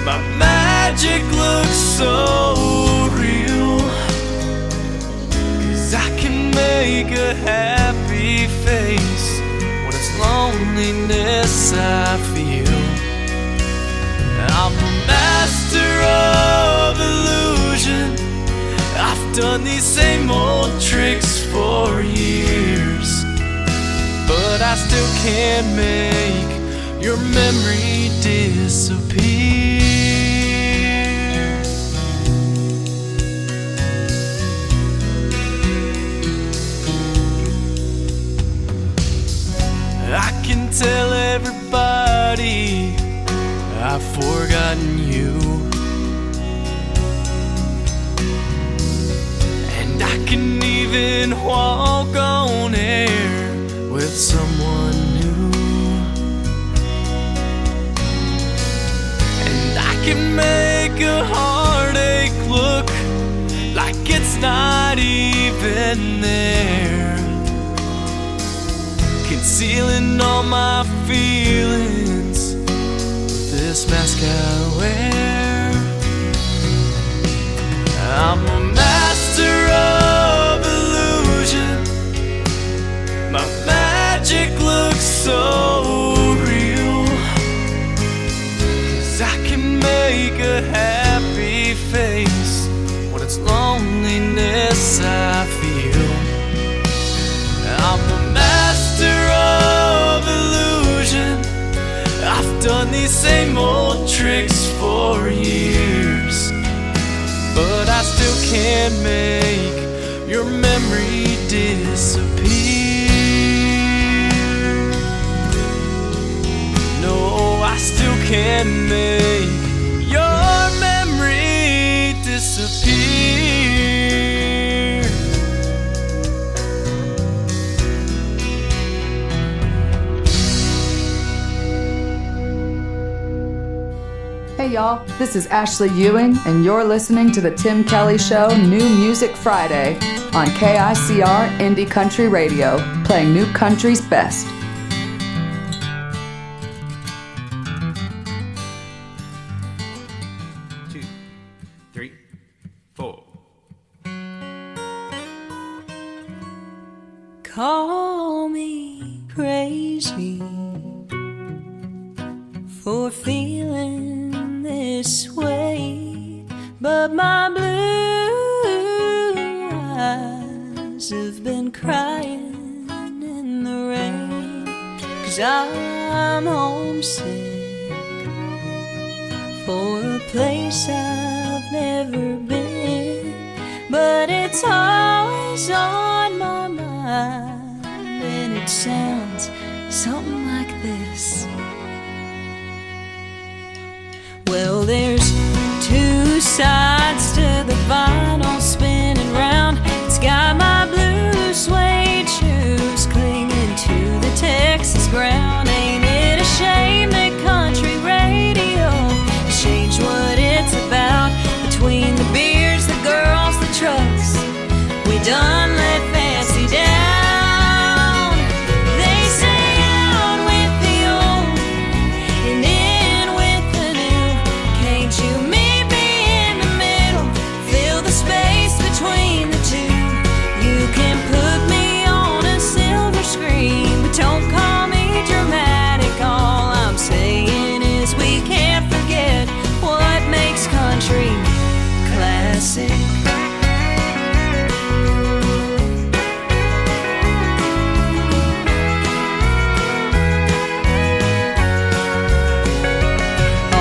My magic looks so real, 'cause I can make a happy face when it's loneliness I feel. I'm a master of illusion. I've done these same old tricks for years, but I still can't make your memory disappear. I can tell everybody I've forgotten you, and I can even walk on air with someone new, and I can make a heartache look like it's not even there, concealing all my feelings with this mask I wear. I'm a master of illusion. My magic looks so real, 'cause I can make a happy face can't make your memory disappear. No, I still can't make your memory disappear. Hey y'all, this is Ashley Ewing, and you're listening to the Tim Kelly Show New Music Friday on KICR Indie Country Radio, playing new country's best. Call me crazy for feeling this way, but my blue eyes have been crying in the rain, 'cause I'm homesick for a place I've never been, but it's always on my mind, and it sounds something like this. Well, there's two sides to the vinyl spinning round. It's got my blue suede shoes clinging to the Texas ground. Ain't it a shame that country radio changed what it's about? Between the beers, the girls, the trucks, we done let fancy down. They say out with the old and in with the new. Can't you meet me in the middle? Fill the space between the two. You can put me on a silver screen, but don't call me dramatic. All I'm saying is we can't forget what makes country classic.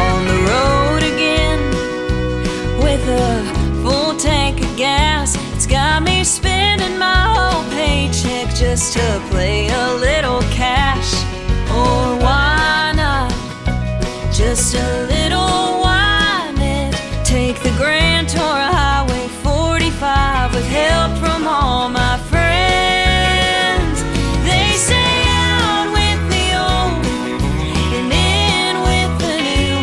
On the road again with a full tank of gas. It's got me spending my whole paycheck just to play a little cash. Or why not just a little whine it? Take the Grand Tour Highway 45 with help from all my friends. They say out with the old and in with the new.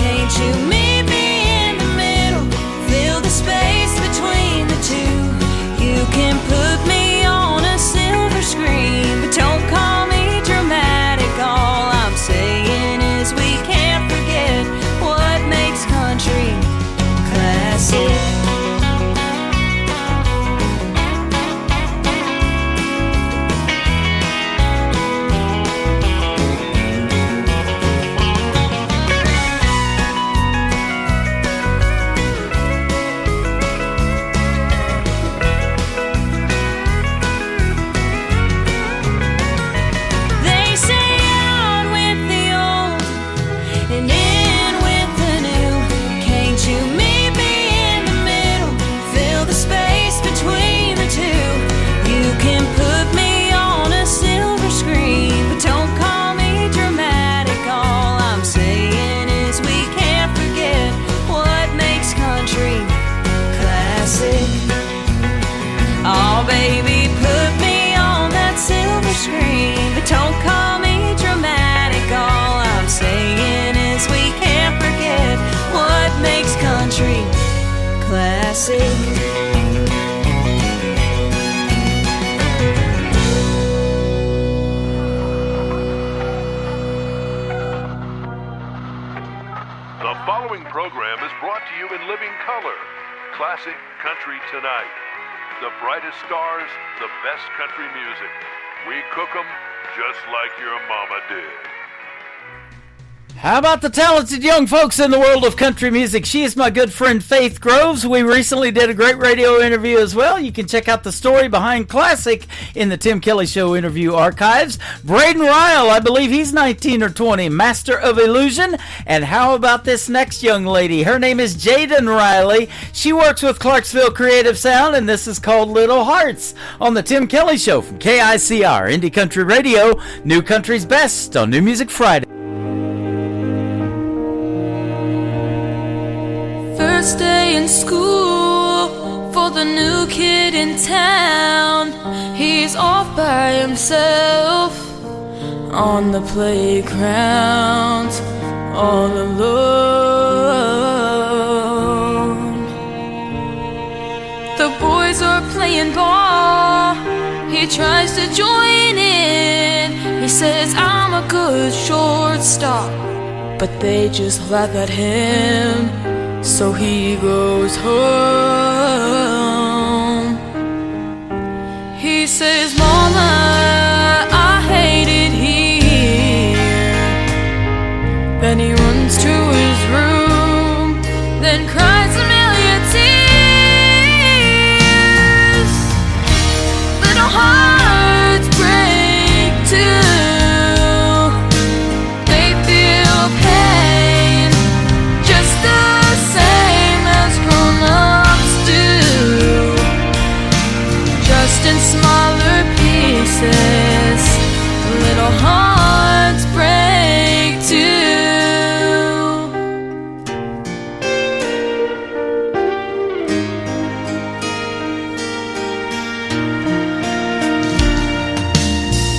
Can't you meet me in the middle? Fill the space between the two. You can put me on a silver screen, but don't call me dramatic. All I'm saying is we can't forget what makes country classic. They say out with the old and in with the new. Can't you meet me in the middle? Fill the space between the two. You can put me on a silver screen, but don't call me dramatic. All I'm saying is we can't forget what makes country classic. Oh, baby, put me on that silver screen, but don't call me dramatic. All I'm saying is we can't forget what makes country classic. The following program is brought to you in living color. Classic Country Tonight. The brightest stars, the best country music. We cook 'em just like your mama did. How about the talented young folks in the world of country music? She is my good friend Faith Groves. We recently did a great radio interview as well. You can check out the story behind Classic in the Tim Kelly Show interview archives. Braden Ryle, I believe he's 19 or 20, Master of Illusion. And how about this next young lady? Her name is Jaden Riley. She works with Clarksville Creative Sound, and this is called Little Hearts on the Tim Kelly Show from KICR, Indie Country Radio, New Country's Best on New Music Friday. First day in school for the new kid in town. He's off by himself on the playground, all alone. The boys are playing ball. He tries to join in. He says, I'm a good shortstop, but they just laugh at him. So he goes home. He says, Mama, I hate it here. Then he runs to his room, then cries a million tears. Little hearts break too. They feel pain just the in smaller pieces, little hearts break too.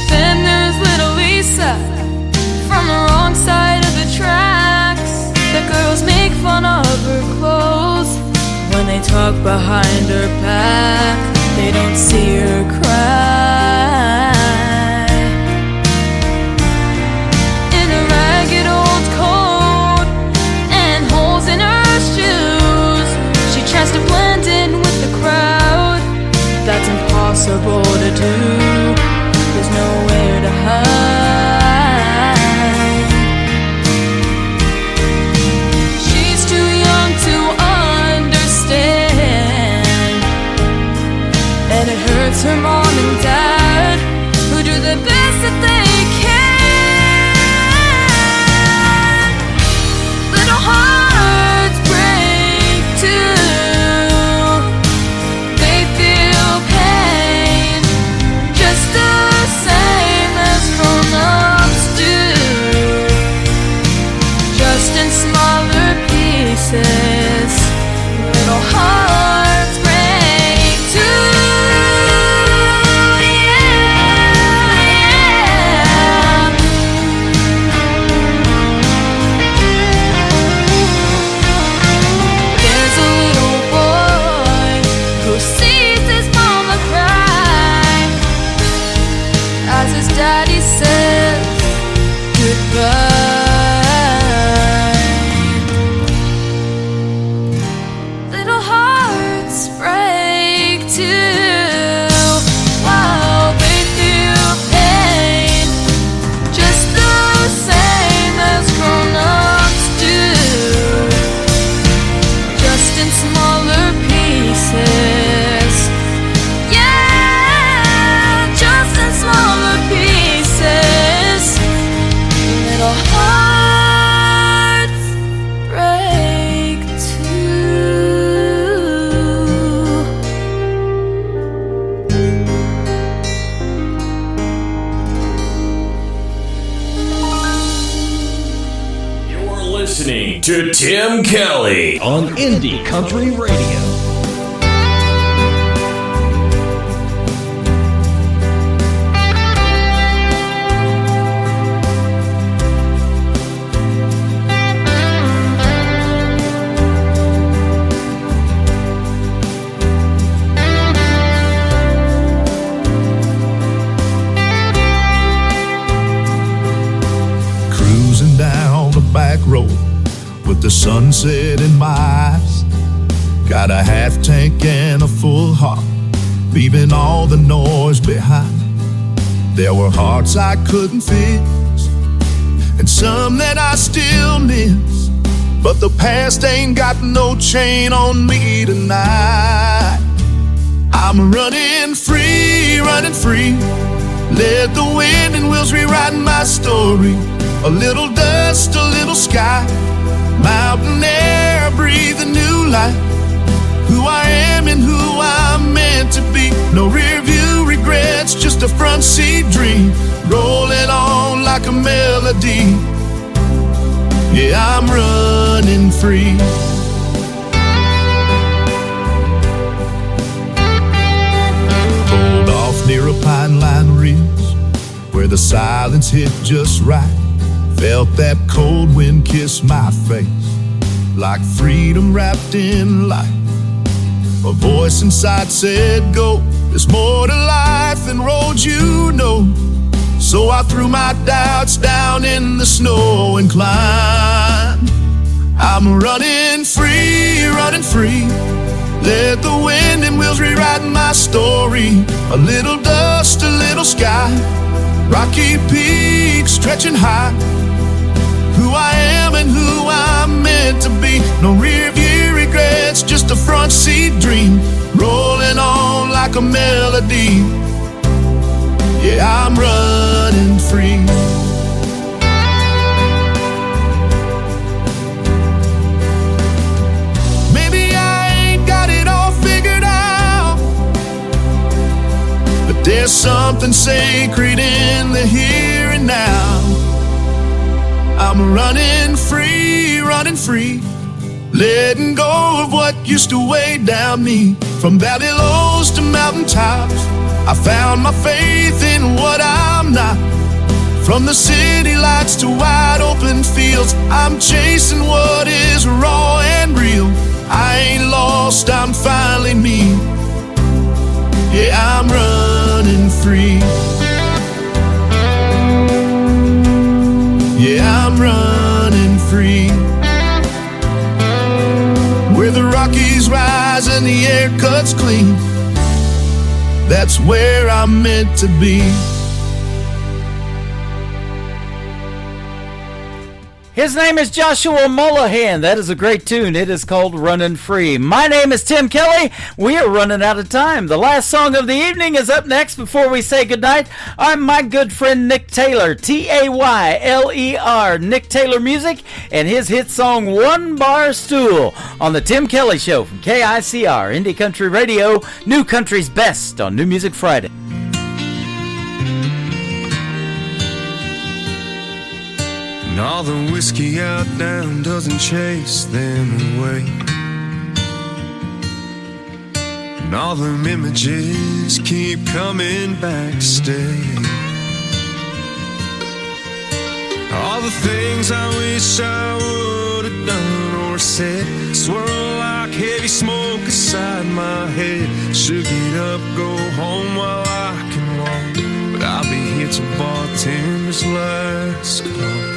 Then there's little Lisa from the wrong side of the tracks. The girls make fun of her clothes when they talk behind her back. They don't see her cry. In a ragged old coat and holes in her shoes, she tries to blend in with the crowd. That's impossible to do. There's nowhere to hide. She's too young to understand, and it hurts her mom and dad, who do the best that they can. Little hearts break too. They feel pain just the same as grown-ups do, just in smaller pieces. Little hearts break too. Daddy says goodbye. Little hearts break too. Wow, they feel pain just the same as grown-ups do, just in smaller pieces. Yeah, just in smaller pieces. Little hearts break too. You're listening to Tim Kelly on Indie Country Radio. Cruising down the back road with the sunset in my eyes. Got a half tank and a full heart, leaving all the noise behind. There were hearts I couldn't fix, and some that I still miss. But the past ain't got no chain on me tonight. I'm running free, running free. Let the wind and wheels rewrite my story. A little dust, a little sky, mountain air, breathe a new life. Who I am and who I'm meant to be. No rear view regrets, just a front seat dream, rolling on like a melody. Yeah, I'm running free. Pulled off near a pine line ridge where the silence hit just right. Felt that cold wind kiss my face like freedom wrapped in light. A voice inside said, go, there's more to life than roads you know. So I threw my doubts down in the snow and climbed. I'm running free, running free. Let the wind and wheels rewrite my story. A little dust, a little sky, rocky peaks stretching high. Who I am and who I'm meant to be. No rear view regrets, just a front seat dream, rolling on like a melody. Yeah, I'm running free. Maybe I ain't got it all figured out, but there's something sacred in the here and now. I'm running free, letting go of what used to weigh down me. From valley lows to mountain tops, I found my faith in what I'm not. From the city lights to wide open fields, I'm chasing what is raw and real. I ain't lost, I'm finally me. Yeah, I'm running free. Yeah, I'm running free. Where the Rockies rise and the air cuts clean, that's where I'm meant to be. His name is Joshua Mullahan. That is a great tune. It is called Runnin' Free. My name is Tim Kelly. We are running out of time. The last song of the evening is up next before we say goodnight. I'm my good friend Nick Taylor, Tayler, Nick Taylor Music, and his hit song One Bar Stool on the Tim Kelly Show from KICR, Indie Country Radio, New Country's Best on New Music Friday. And all the whiskey out down doesn't chase them away. And all them images keep coming back to stay. All the things I wish I would have done or said swirl like heavy smoke inside my head. Should get up, go home while I can walk, but I'll be here till bartender's last call.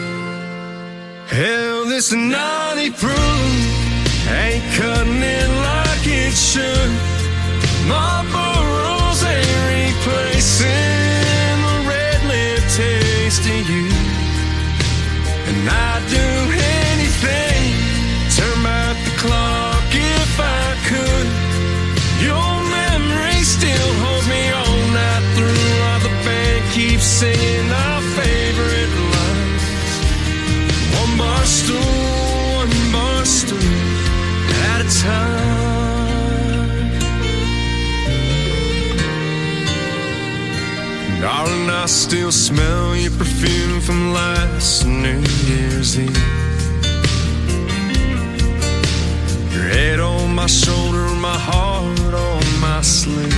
Hell, this naughty proof ain't cutting it like it should. My burrows ain't replacing the red lip taste of you. And I'd do anything, turn back the clock if I could. Your memory still holds me all night through, while the band keeps singing our favorite lines. One bar stool at a time. Darling, I still smell your perfume from last New Year's Eve. Your head on my shoulder, my heart on my sleeve.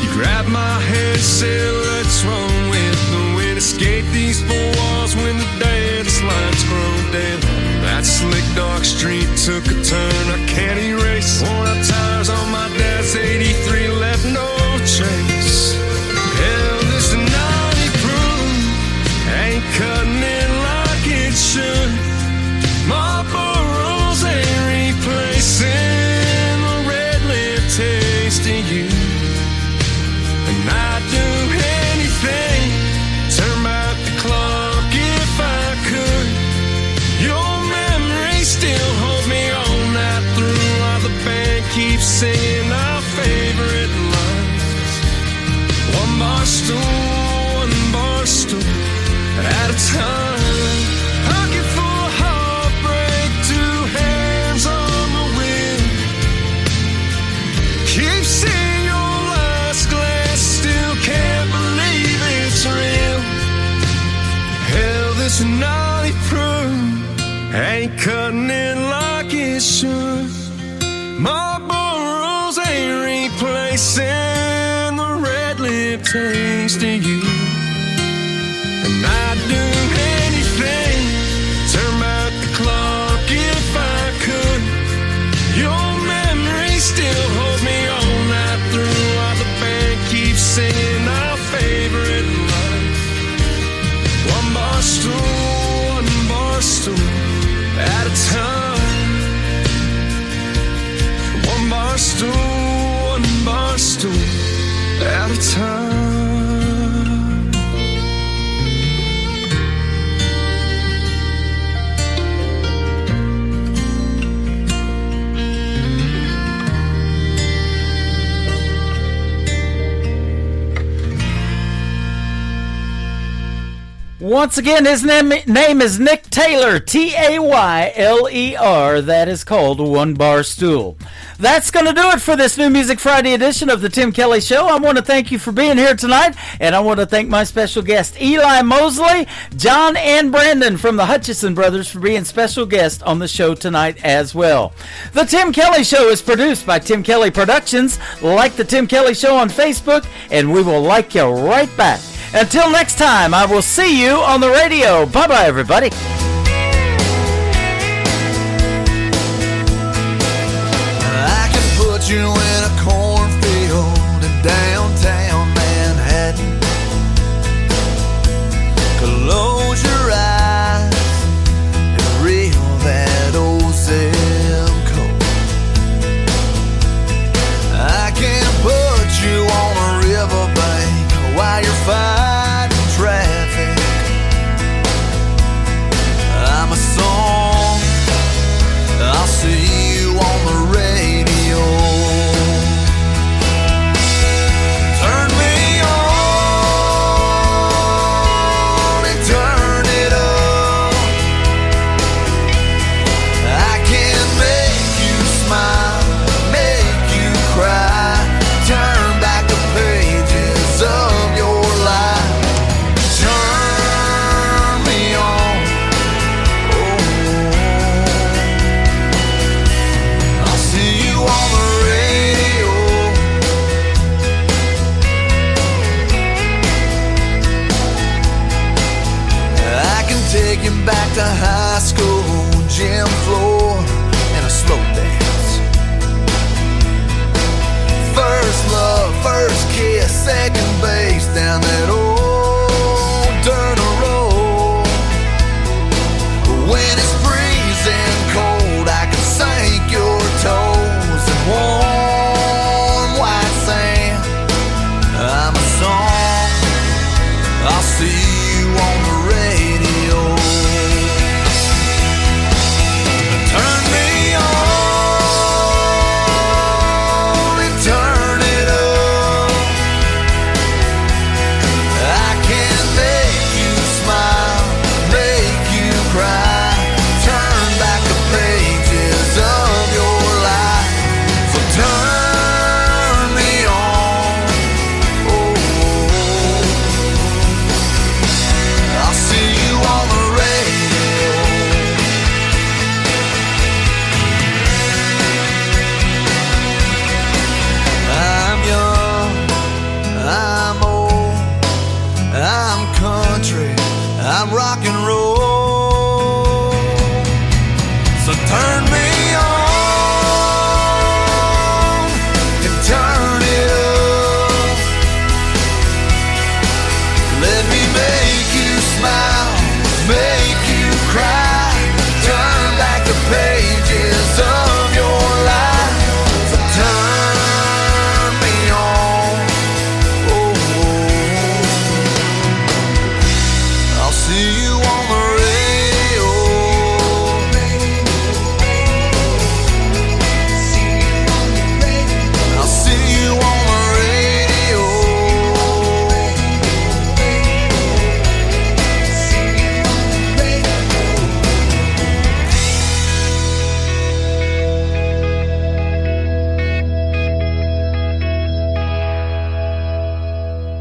You grabbed my head, said, let's run with the wind. Escape these four walls when the dance lines grow dim. That slick dark street took a turn I can't erase. Worn out tires on my dad's 83 left no trace. Hell, this 90 proof ain't cutting it like it should. My burrows ain't replacing the red lip taste of you. And I'd do anything, turn keep singing our favorite lines. One bar stool at a time. Pocket full of heartbreak, two hands on the wheel. Keep seeing your last glass, still can't believe it's real. Hell, this naughty prune ain't cutting it like it should. Marlboros ain't replacing the red lip taste of you. And I'd do anything, turn back the clock if I could. Your memory still holds me all night through, while the band keeps singing our favorite line. One bar stool at a time. One bar stool at a time. Once again, his name is Nick Taylor, Tayler. That is called One Bar Stool. That's going to do it for this New Music Friday edition of the Tim Kelly Show. I want to thank you for being here tonight, and I want to thank my special guests, Eli Mosley, John, and Brandon from the Hutchison Brothers for being special guests on the show tonight as well. The Tim Kelly Show is produced by Tim Kelly Productions. Like the Tim Kelly Show on Facebook, and we will like you right back. Until next time, I will see you on the radio. Bye-bye, everybody. I can put you in a cornfield in downtown Manhattan. Close your eyes and reel that old zip code. I can put you on a riverbank while you're fighting traffic. I'm a song, I'll see you on the radio. Turn me on and turn it up. I can make you smile, make you cry, turn back the pages of your life. Turn me on, oh, I'll see you on the radio. I can take you back to high school, gym floor, and a slow dance. First love, first kiss, second base down that old